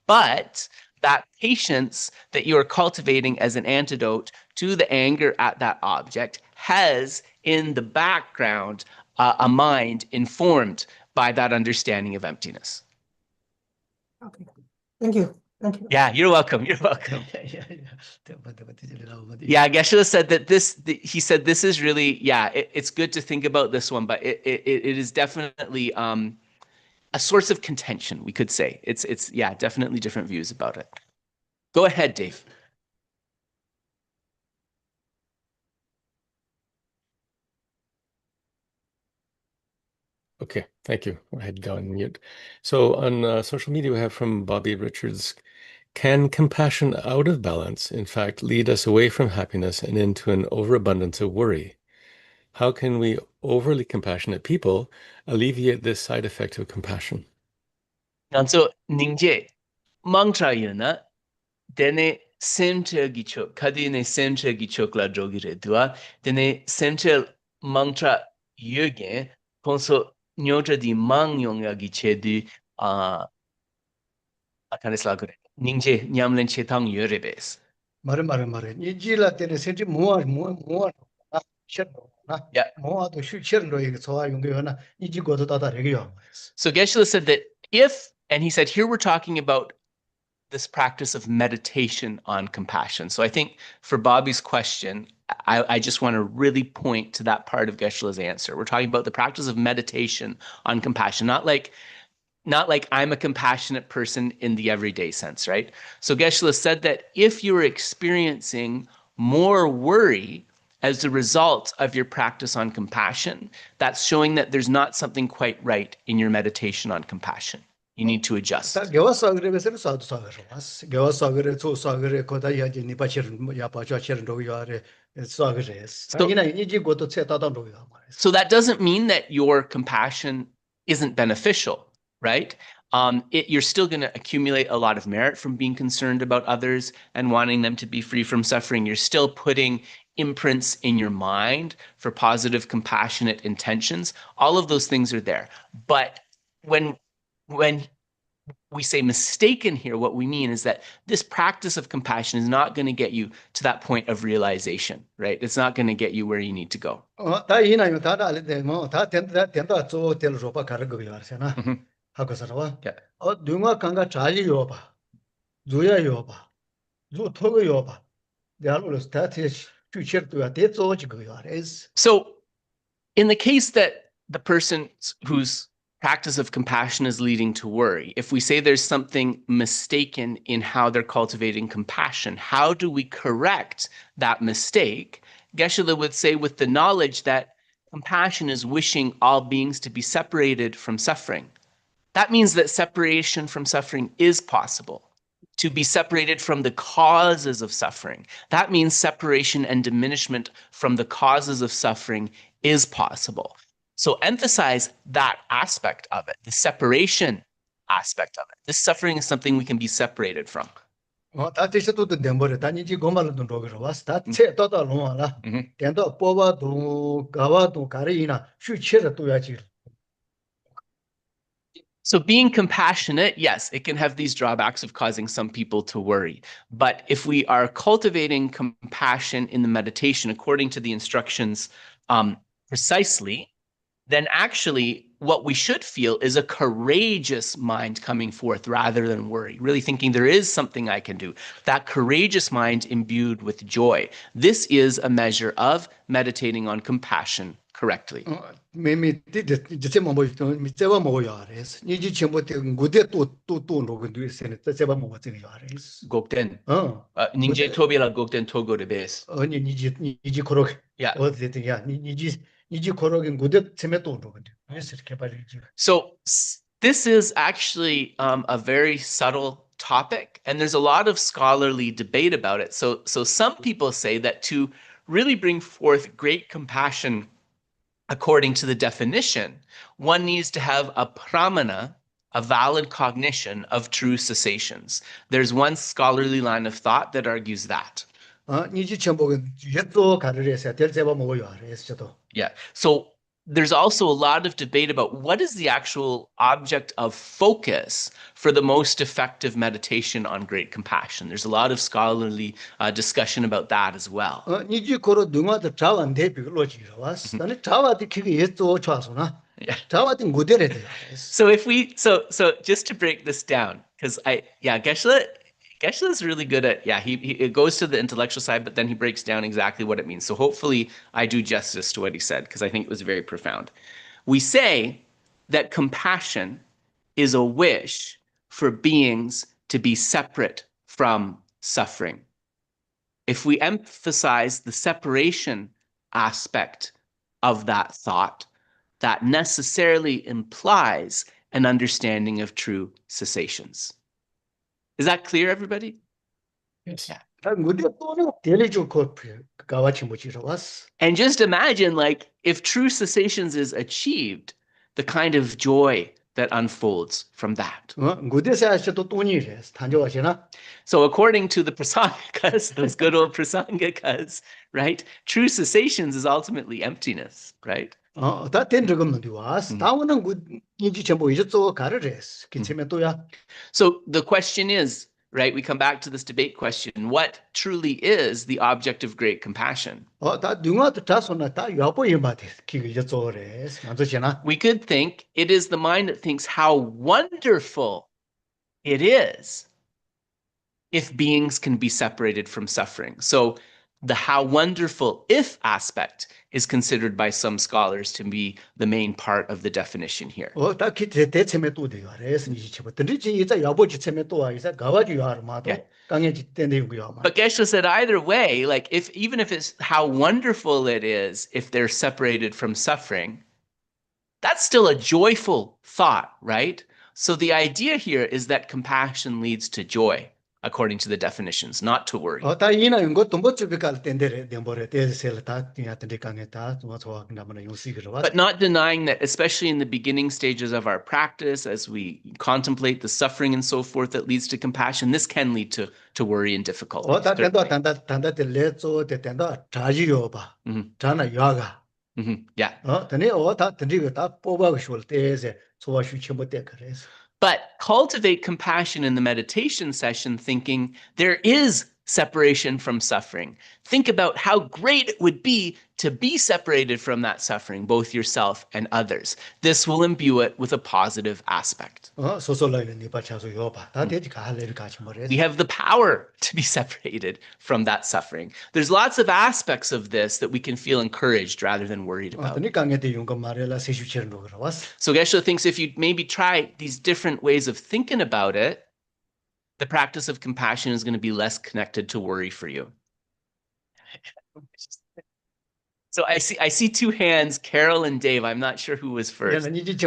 [SPEAKER 2] But that patience that you are cultivating as an antidote to the anger at that object has in the background a mind informed by that understanding of emptiness.
[SPEAKER 9] Okay, thank you.
[SPEAKER 2] Yeah, you're welcome. You're welcome. Yeah, Geshe-la said that he said this is really, it's good to think about this one, but it is definitely a source of contention, we could say. It's yeah, definitely different views about it. Go ahead, Dave.
[SPEAKER 3] Okay, thank you. I had gone mute. So on social media, we have from Bobby Richards, can compassion out of balance, in fact, lead us away from happiness and into an overabundance of worry? How can we overly compassionate people alleviate this side effect of compassion?
[SPEAKER 2] So, Ningje, mantra yuna, dene center gichok, kadine center gichok la drogire dua, dene center mantra yuge, ponso nyotra di mang yonga gichedu, akaneslagure. Ningje, nyamlen chetang yurebes.
[SPEAKER 1] Mare. Nijila tene senti mua,
[SPEAKER 2] Yeah. So Geshe said that if, and he said, here we're talking about this practice of meditation on compassion. So I think for Bobby's question, I just want to really point to that part of Geshe's answer. We're talking about the practice of meditation on compassion, not like I'm a compassionate person in the everyday sense, right? So Geshe said that if you're experiencing more worry as a result of your practice on compassion, that's showing that there's not something quite right in your meditation on compassion. You need to adjust. So that doesn't mean that your compassion isn't beneficial, right? You're still going to accumulate a lot of merit from being concerned about others and wanting them to be free from suffering. You're still putting imprints in your mind for positive, compassionate intentions. All of those things are there. But when we say mistaken here, what we mean is that this practice of compassion is not going to get you to that point of realization, right? It's not going to get you where you need to go. So in the case that the person whose practice of compassion is leading to worry, if we say there's something mistaken in how they're cultivating compassion, how do we correct that mistake? Geshe would say with the knowledge that compassion is wishing all beings to be separated from suffering. That means that separation from suffering is possible. To be separated from the causes of suffering. That means separation and diminishment from the causes of suffering is possible. So emphasize that aspect of it, the separation aspect of it. This suffering is something we can be separated from. So being compassionate, yes, it can have these drawbacks of causing some people to worry. But if we are cultivating compassion in the meditation according to the instructions precisely, then actually what we should feel is a courageous mind coming forth rather than worry, really thinking there is something I can do. That courageous mind imbued with joy. This is a measure of meditating on compassion correctly. Gokten. Ningje tobela gokten togo de base. So this is actually a very subtle topic, and there's a lot of scholarly debate about it. So some people say that to really bring forth great compassion according to the definition, one needs to have a pramana, a valid cognition of true cessations. There's one scholarly line of thought that argues that. Yeah. So there's also a lot of debate about what is the actual object of focus for the most effective meditation on great compassion. There's a lot of scholarly discussion about that as well. Yeah. So if we so just to break this down, because Geshe is really good at, he goes to the intellectual side, but then he breaks down exactly what it means. So hopefully I do justice to what he said, because I think it was very profound. We say that compassion is a wish for beings to be separate from suffering. If we emphasize the separation aspect of that thought, that necessarily implies an understanding of true cessations. Is that clear, everybody?
[SPEAKER 3] Yes.
[SPEAKER 2] Yeah. And just imagine, like, if true cessations is achieved, the kind of joy that unfolds from that. So according to the Prasangikas, those good old Prasangikas, right? True cessations is ultimately emptiness, right? So the question is, right, we come back to this debate question, what truly is the object of great compassion? We could think it is the mind that thinks how wonderful it is if beings can be separated from suffering. So the how wonderful if aspect is considered by some scholars to be the main part of the definition here. Yeah. But Geshe said either way, like even if it's how wonderful it is if they're separated from suffering, that's still a joyful thought, right? So the idea here is that compassion leads to joy, according to the definitions, not to worry. But not denying that, especially in the beginning stages of our practice, as we contemplate the suffering and so forth that leads to compassion, this can lead to worry and difficulty. Yeah. But cultivate compassion in the meditation session, thinking there is separation from suffering. Think about how great it would be to be separated from that suffering, both yourself and others. This will imbue it with a positive aspect. We have the power to be separated from that suffering. There's lots of aspects of this that we can feel encouraged rather than worried about. So Geshe thinks if you maybe try these different ways of thinking about it, the practice of compassion is going to be less connected to worry for you. So I see two hands, Carol and Dave. I'm not sure who was first. But Geshe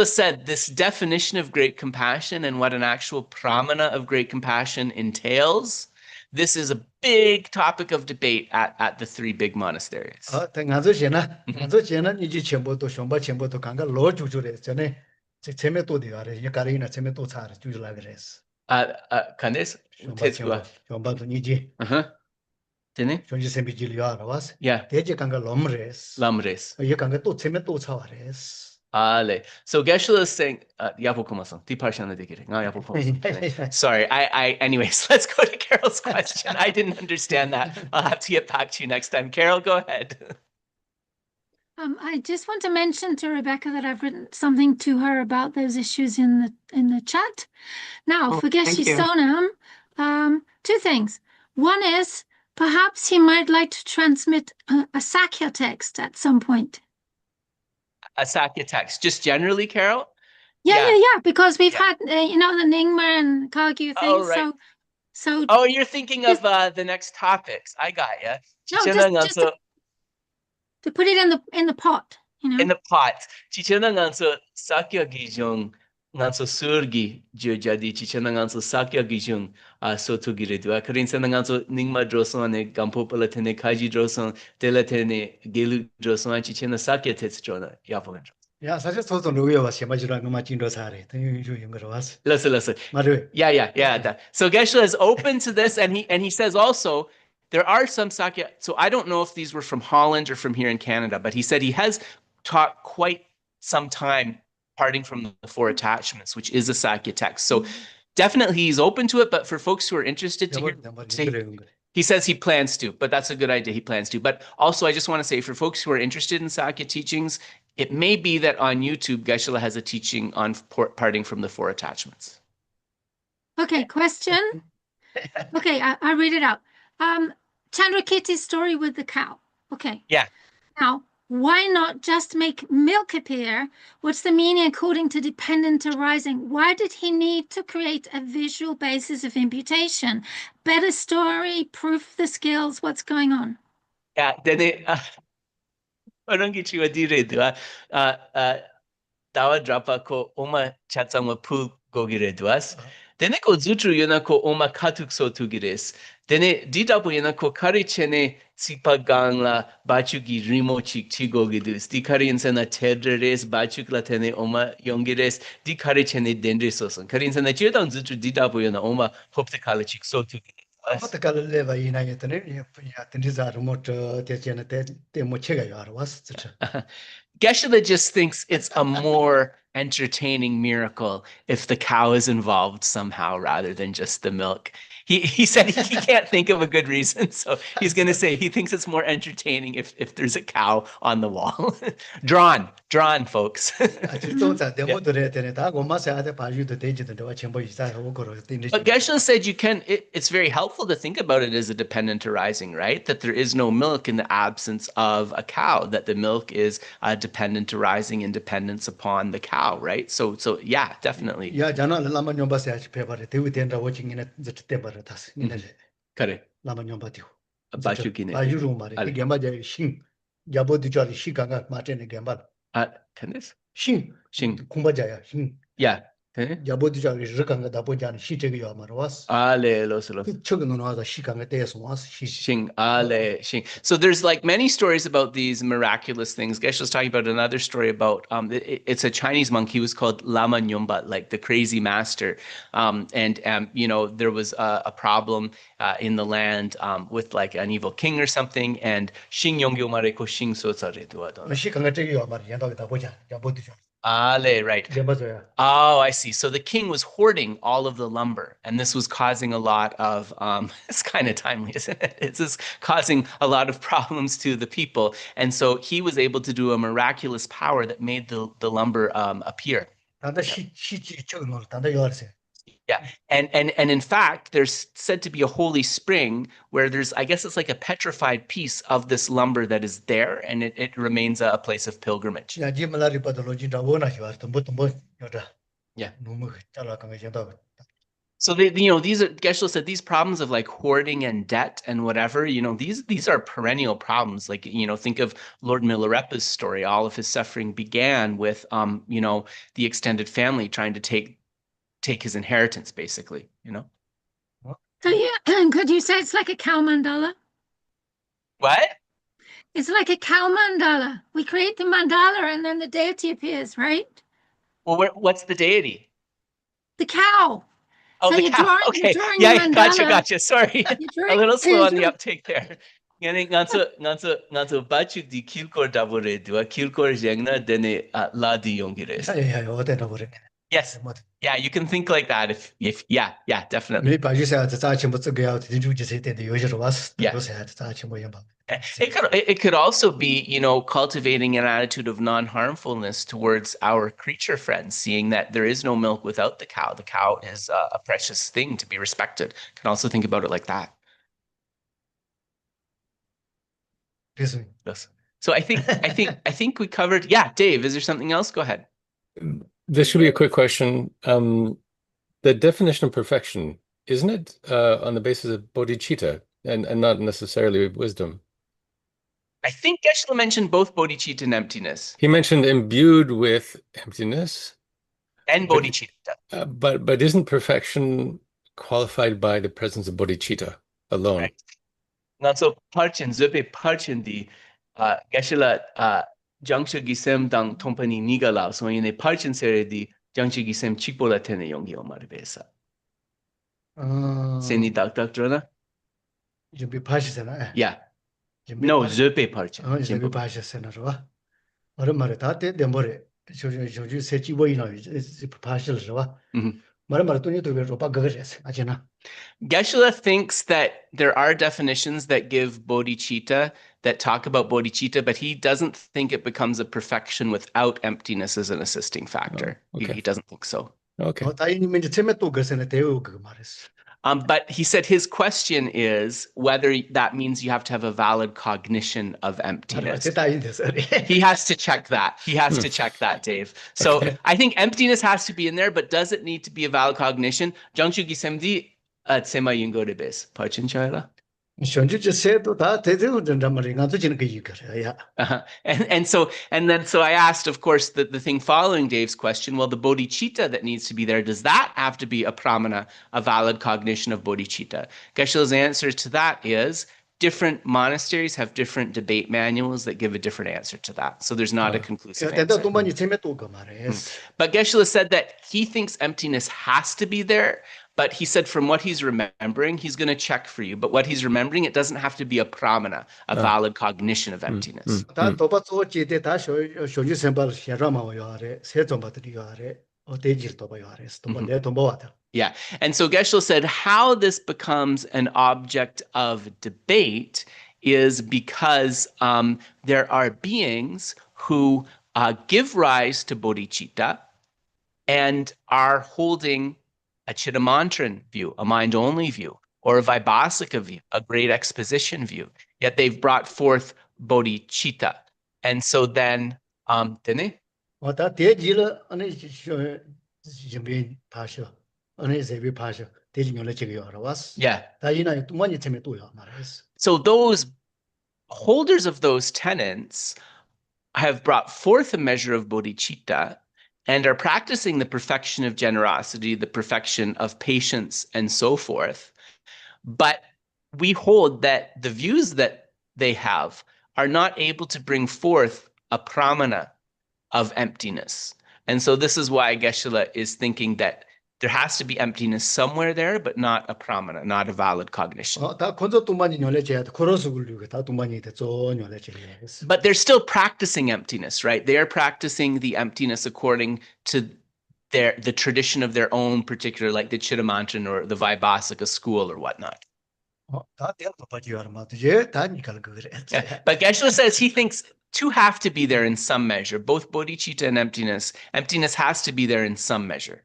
[SPEAKER 2] said this definition of great compassion and what an actual pramana of great compassion entails, this is a big topic of debate at the three big monasteries. Candice? Yeah. Lam Rim. So Geshe is saying, sorry, anyways, let's go to Carol's question. I didn't understand that. I'll have to get back to you next time. Carol, go ahead.
[SPEAKER 10] I just want to mention to Rebecca that I've written something to her about those issues in the chat. Now, for Geshe Sonam, two things. One is perhaps he might like to transmit a Sakya text at some point.
[SPEAKER 2] A Sakya text, just generally, Carol?
[SPEAKER 10] Yeah. Because we've had, the Nyingma and Kagyu things.
[SPEAKER 2] Oh, right.
[SPEAKER 10] So.
[SPEAKER 2] Oh, you're thinking of the next topics. I got you.
[SPEAKER 10] No, just to put it in the pot,
[SPEAKER 2] In the pot. Chichena nganso Sakya gijung nganso surgi jadi chichena nganso Sakya gijung sotu giredu. Karinsa nganso Nyingma droson ne Gampopa latene kaji droson delatene gelu droson chichena Sakya tetstrona yapogan.
[SPEAKER 1] Yeah, such a sort of Louis was Yamajira Numachino Sare.
[SPEAKER 2] Listen. Yeah. So Geshe is open to this, and he says also there are some Sakya. So I don't know if these were from Holland or from here in Canada, but he said he has taught quite some time parting from the four attachments, which is a Sakya text. So definitely he's open to it, but for folks who are interested to hear, he says he plans to, but that's a good idea. He plans to. But also, I just want to say for folks who are interested in Sakya teachings, it may be that on YouTube, Geshe has a teaching on parting from the four attachments.
[SPEAKER 10] Okay, question. Okay, I'll read it out. Chandrakirti's story with the cow. Okay.
[SPEAKER 2] Yeah.
[SPEAKER 10] Now, why not just make milk appear? What's the meaning according to dependent arising? Why did he need to create a visual basis of imputation? Better story, proof the skills, what's going on?
[SPEAKER 2] Yeah, then Orangichiwa diredua dawa drapa ko oma chatsangwa pu gogireduas. Dene ko zutru yona ko oma katuk so tugires. Dene didapo yona ko kari chene sipagangla bachugi rimo chik chigogidus. Di kari insana tedres bachukla tene oma yongires. Di kari chene dendre soson. Kari insana chiodang zutru didapo yona oma hopte kala chik so tugires. Geshe just thinks it's a more entertaining miracle if the cow is involved somehow rather than just the milk. He said he can't think of a good reason, so he's going to say he thinks it's more entertaining if there's a cow on the wall. Drawn, folks. But Geshe said it's very helpful to think about it as a dependent arising, right? That there is no milk in the absence of a cow, that the milk is a dependent arising in dependence upon the cow, right? So yeah, definitely. Yeah, Correct. Yeah. So there's like many stories about these miraculous things. Geshe was talking about another story about it's a Chinese monk. He was called Lama Nyomba, like the crazy master. You know, there was a problem in the land with like an evil king or something, and Shing Yongyo Mareko Shing Sotsare. Right. Oh, I see. So the king was hoarding all of the lumber, and this was causing a lot of, it's kind of timely, isn't it? It's just causing a lot of problems to the people. And so he was able to do a miraculous power that made the lumber appear. Yeah, and in fact, there's said to be a holy spring where there's, I guess it's like a petrified piece of this lumber that is there, and it remains a place of pilgrimage. Yeah. So you know, these are, Geshe said, these problems of like hoarding and debt and whatever, you know, these are perennial problems. Like, you know, think of Lord Milarepa's story. All of his suffering began with, you know, the extended family trying to take his inheritance, basically, you know.
[SPEAKER 10] So yeah, could you say it's like a cow mandala?
[SPEAKER 2] What?
[SPEAKER 10] It's like a cow mandala. We create the mandala and then the deity appears, right?
[SPEAKER 2] Well, what's the deity?
[SPEAKER 10] The cow.
[SPEAKER 2] Oh,
[SPEAKER 10] so
[SPEAKER 2] the cow. Okay. Yeah, gotcha. Sorry. A little slow on the uptake there. Yes. Yeah, you can think like that if yeah, definitely. It could also be, you know, cultivating an attitude of non-harmfulness towards our creature friends, seeing that there is no milk without the cow. The cow is a precious thing to be respected. Can also think about it like that. Yes. So I think we covered. Yeah, Dave, is there something else? Go ahead.
[SPEAKER 3] This should be a quick question. The definition of perfection, isn't it on the basis of bodhicitta and not necessarily wisdom?
[SPEAKER 2] I think Geshe mentioned both bodhicitta and emptiness.
[SPEAKER 3] He mentioned imbued with emptiness.
[SPEAKER 2] And bodhicitta.
[SPEAKER 3] But isn't perfection qualified by the presence of bodhicitta alone?
[SPEAKER 2] Right. Not so parchen, zepe parchen di Geshe Jiangshi gisem dang tompani nigala so in a parchen sere di Jiangshi gisem chikpola tene yongi omar besa. Seni dak drona?
[SPEAKER 1] Jumbi pashisena.
[SPEAKER 2] Yeah. No, zepe parchen.
[SPEAKER 1] Jumbi pashisena rwa. Ora maretate demore. Joju sechi wo ina pashil rwa.
[SPEAKER 2] Geshe thinks that there are definitions that give bodhicitta, that talk about bodhicitta, but he doesn't think it becomes a perfection without emptiness as an assisting factor.
[SPEAKER 3] Okay.
[SPEAKER 2] He doesn't think so.
[SPEAKER 3] Okay.
[SPEAKER 2] But he said his question is whether that means you have to have a valid cognition of emptiness. He has to check that. He has to check that, Dave. So I think emptiness has to be in there, but does it need to be a valid cognition? Jangchugi semdi tsema yungo debes. Pachin chayla. And so I asked, of course, the thing following Dave's question, well, the bodhicitta that needs to be there, does that have to be a pramana, a valid cognition of bodhicitta? Geshe-la's answer to that is different monasteries have different debate manuals that give a different answer to that. So there's not a conclusive answer. But Geshe-la said that he thinks emptiness has to be there, but he said from what he's remembering, he's going to check for you. But what he's remembering, it doesn't have to be a pramana, a valid cognition of emptiness. Yeah. And so Geshe said how this becomes an object of debate is because there are beings who give rise to bodhicitta and are holding a Chittamantran view, a mind-only view, or a Vaibhasika view, a great exposition view. Yet they've brought forth bodhicitta. And so then, didn't yeah. So those holders of those tenets have brought forth a measure of bodhicitta and are practicing the perfection of generosity, the perfection of patience, and so forth. But we hold that the views that they have are not able to bring forth a pramana of emptiness. And so this is why Geshe-la is thinking that there has to be emptiness somewhere there, but not a pramana, not a valid cognition. But they're still practicing emptiness, right? They are practicing the emptiness according to the tradition of their own particular, like the Chittamantran or the Vaibhasika school or whatnot. But Geshe-la says he thinks two have to be there in some measure, both bodhicitta and emptiness. Emptiness has to be there in some measure.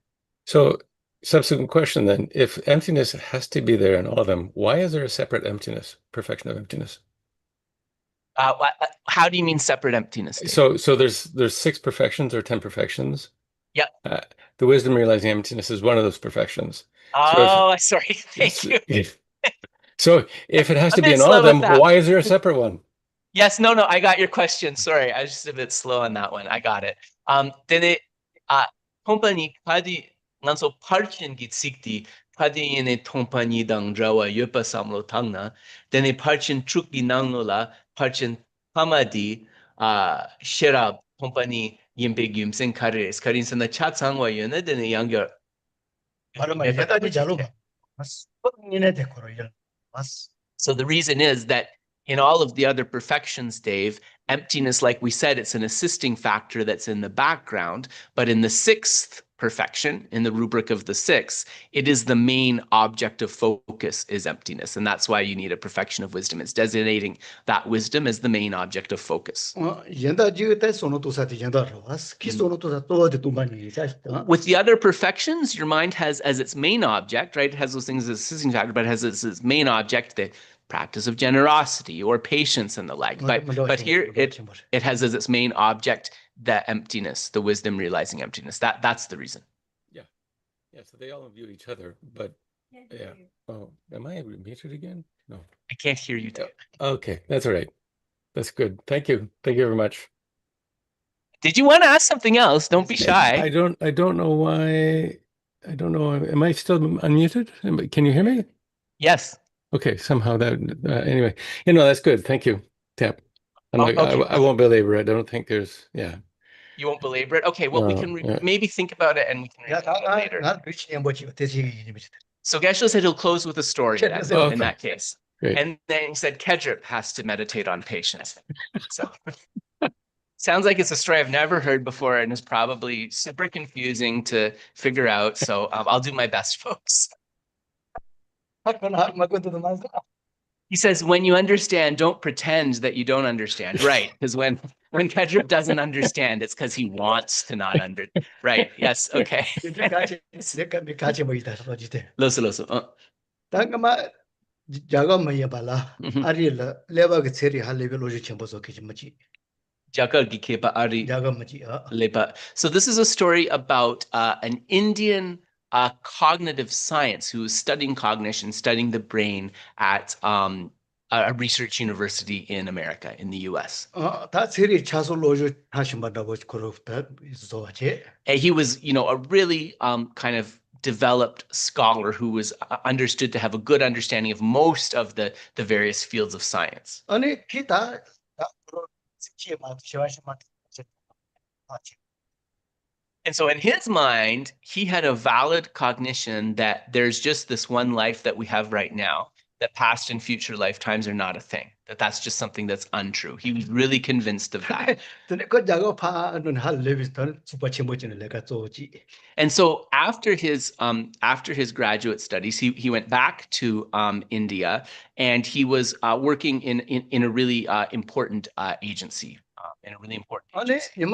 [SPEAKER 3] So, subsequent question then, if emptiness has to be there in all of them, why is there a separate emptiness, perfection of emptiness?
[SPEAKER 2] How do you mean separate emptiness, Dave?
[SPEAKER 3] So there's 6 perfections or 10 perfections.
[SPEAKER 2] Yeah.
[SPEAKER 3] The wisdom realizing emptiness is one of those perfections.
[SPEAKER 2] Oh, sorry. Thank you.
[SPEAKER 3] So if it has to be in all of them, why is there a separate one?
[SPEAKER 2] Yes, no, I got your question. Sorry, I was just a bit slow on that one. I got it. Then company kadi nanso parchin gitsikti kadi ine company dang drawa yopa samlo tangna then a parchin trukbi nangnola parchin hamadi sherab company yimbe gymsen kares karin sana chat sangwa yuna then a younger so the reason is that in all of the other perfections, Dave, emptiness, like we said, it's an assisting factor that's in the background. But in the 6th perfection, in the rubric of the 6, it is the main object of focus is emptiness. And that's why you need a perfection of wisdom. It's designating that wisdom as the main object of focus. With the other perfections, your mind has as its main object, right? It has those things as assisting factor, but it has its main object, the practice of generosity or patience and the like. But here it has as its main object the emptiness, the wisdom realizing emptiness. That's the reason.
[SPEAKER 3] Yeah. So they all view each other, but yeah. Oh, am I muted again? No.
[SPEAKER 2] I can't hear you, Dave.
[SPEAKER 3] Okay, that's all right. That's good. Thank you. Thank you very much.
[SPEAKER 2] Did you want to ask something else? Don't be shy.
[SPEAKER 3] I don't know why. I don't know. Am I still unmuted? Can you hear me?
[SPEAKER 2] Yes.
[SPEAKER 3] Okay, somehow that anyway, that's good. Thank you, Tap.
[SPEAKER 2] Okay.
[SPEAKER 3] I won't belabor it. I don't think there's
[SPEAKER 2] You won't belabor it? Okay, well, we can maybe think about it and we can read it later. So Geshe said he'll close with a story then, in that case.
[SPEAKER 3] Great.
[SPEAKER 2] And then he said Ngodrup has to meditate on patience. So sounds like it's a story I've never heard before and is probably super confusing to figure out. So I'll do my best, folks. He says, when you understand, don't pretend that you don't understand. Right. Because when Ngodrup doesn't understand, it's because he wants to not understand. Right. Yes. Okay.
[SPEAKER 1] 당가마 자가마야 발라 아리라 레바가 체리 할레벨로지 첨보서 기지마지 자가마지
[SPEAKER 2] So this is a story about an Indian cognitive science who was studying cognition, studying the brain at a research university in America, in the US. And he was, you know, a really kind of developed scholar who was understood to have a good understanding of most of the various fields of science. And so in his mind, he had a valid cognition that there's just this one life that we have right now, that past and future lifetimes are not a thing, that that's just something that's untrue. He was really convinced of that. And so after his graduate studies, he went back to India, and he was working in a really important agency. In a really important agency.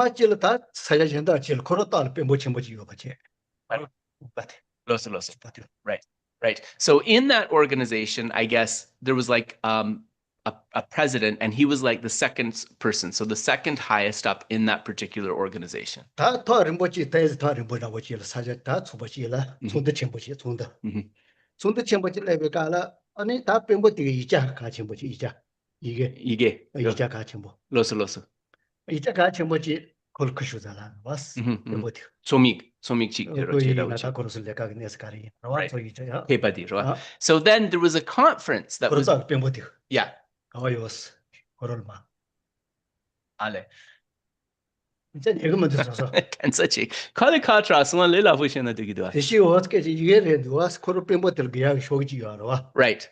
[SPEAKER 2] Right. So in that organization, I guess there was like a president, and he was like the second person, so the second highest up in that particular organization. So then there was a conference that was Right.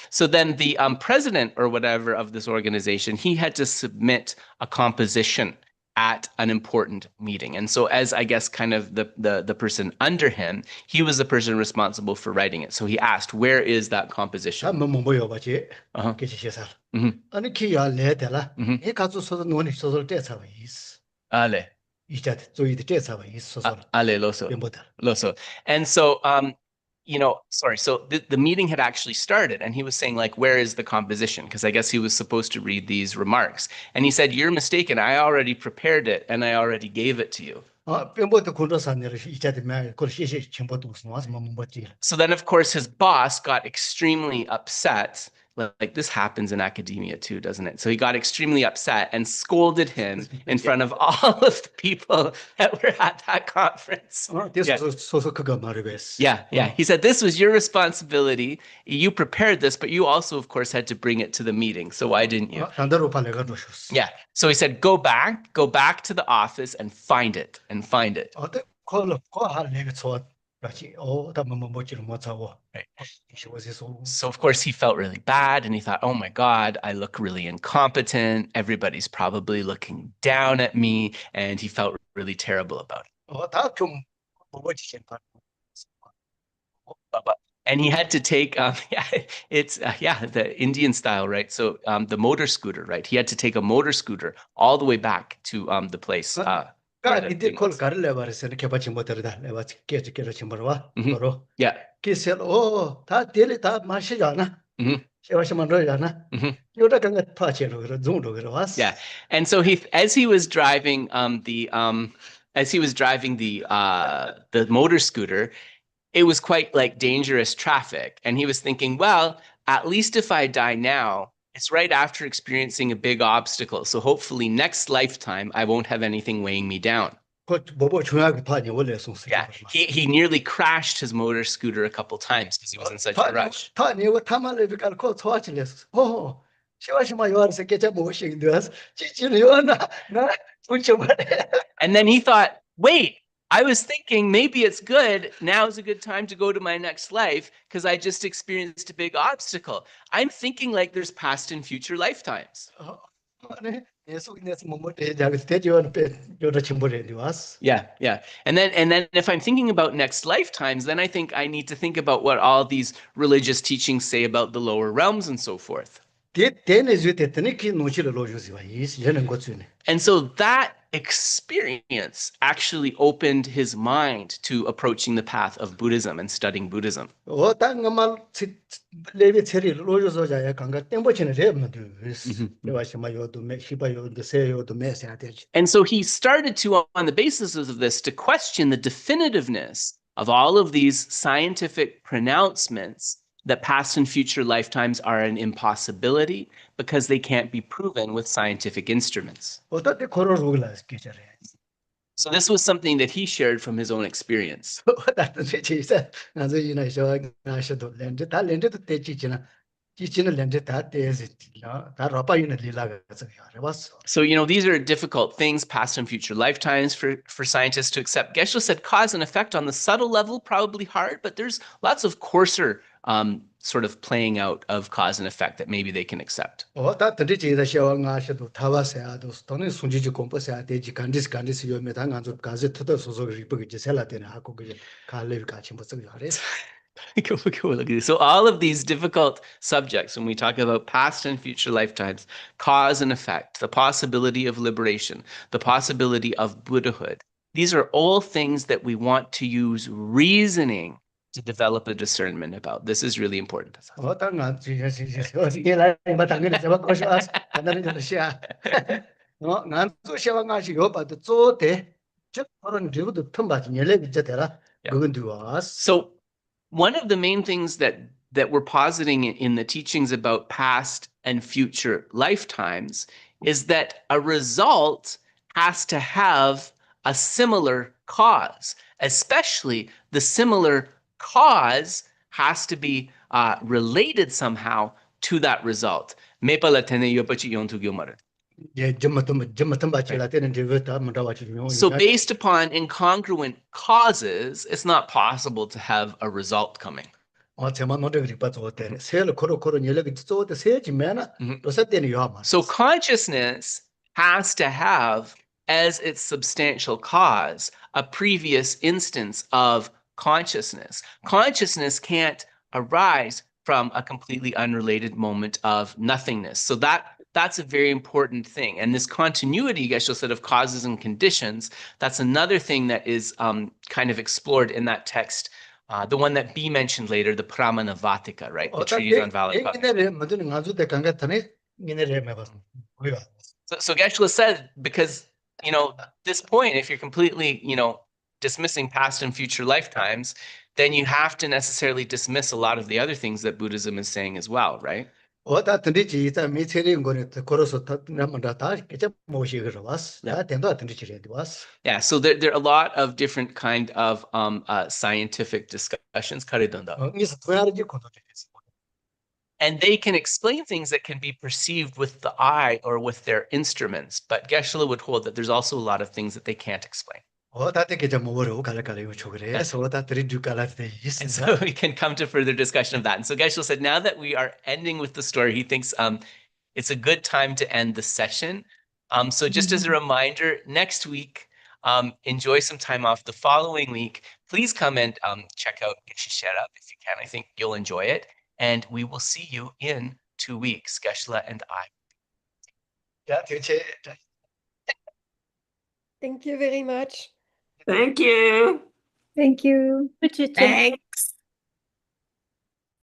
[SPEAKER 2] So then the president or whatever of this organization, he had to submit a composition at an important meeting. And so as I guess kind of the person under him, he was the person responsible for writing it. So he asked, where is that composition? And so you know, sorry, so the meeting had actually started, and he was saying, like, where is the composition? Because I guess he was supposed to read these remarks. And he said, you're mistaken. I already prepared it, and I already gave it to you. So then, of course, his boss got extremely upset. Like this happens in academia too, doesn't it? So he got extremely upset and scolded him in front of all of the people that were at that conference. Yeah. He said, this was your responsibility. You prepared this, but you also, of course, had to bring it to the meeting. So why didn't you? Yeah. So he said, go back to the office and find it. So of course he felt really bad, and he thought, oh my God, I look really incompetent. Everybody's probably looking down at me, and he felt really terrible about it. And he had to take, the Indian style, right? So the motor scooter, right? He had to take a motor scooter all the way back to the place. Yeah. And so as he was driving the motor scooter, it was quite like dangerous traffic, and he was thinking, well, at least if I die now, it's right after experiencing a big obstacle. So hopefully next lifetime, I won't have anything weighing me down. Yeah, he nearly crashed his motor scooter a couple times because he was in such a rush. And then he thought, wait, I was thinking maybe it's good. Now's a good time to go to my next life because I just experienced a big obstacle. I'm thinking like there's past and future lifetimes. Yeah. And then if I'm thinking about next lifetimes, then I think I need to think about what all these religious teachings say about the lower realms and so forth. And so that experience actually opened his mind to approaching the path of Buddhism and studying Buddhism. And so he started to, on the basis of this, to question the definitiveness of all of these scientific pronouncements that past and future lifetimes are an impossibility because they can't be proven with scientific instruments. So this was something that he shared from his own experience. So, these are difficult things, past and future lifetimes, for scientists to accept. Geshe said cause and effect on the subtle level, probably hard, but there's lots of coarser sort of playing out of cause and effect that maybe they can accept. So all of these difficult subjects, when we talk about past and future lifetimes, cause and effect, the possibility of liberation, the possibility of Buddhahood, these are all things that we want to use reasoning to develop a discernment about. This is really important. So one of the main things that we're positing in the teachings about past and future lifetimes is that a result has to have a similar cause, especially the similar cause has to be related somehow to that result. So based upon incongruent causes, it's not possible to have a result coming. So consciousness has to have as its substantial cause a previous instance of consciousness. Consciousness can't arise from a completely unrelated moment of nothingness. So that's a very important thing. And this continuity, Geshe said, of causes and conditions, that's another thing that is kind of explored in that text, the one that B mentioned later, the Pramanavartika, right? The Treatise on Valid Cause. So Geshe said, because, this point, if you're completely, dismissing past and future lifetimes, then you have to necessarily dismiss a lot of the other things that Buddhism is saying as well, right? Yeah. So there are a lot of different kind of scientific discussions. And they can explain things that can be perceived with the eye or with their instruments. But Geshe would hold that there's also a lot of things that they can't explain. And so we can come to further discussion of that. And so Geshe said, now that we are ending with the story, he thinks it's a good time to end the session. So just as a reminder, next week, enjoy some time off. The following week, please come and check out Geshe Sonam if you can. I think you'll enjoy it. And we will see you in 2 weeks, Geshe and I.
[SPEAKER 5] Thank you very much.
[SPEAKER 7] Thank you.
[SPEAKER 10] Thank you.
[SPEAKER 8] Thanks.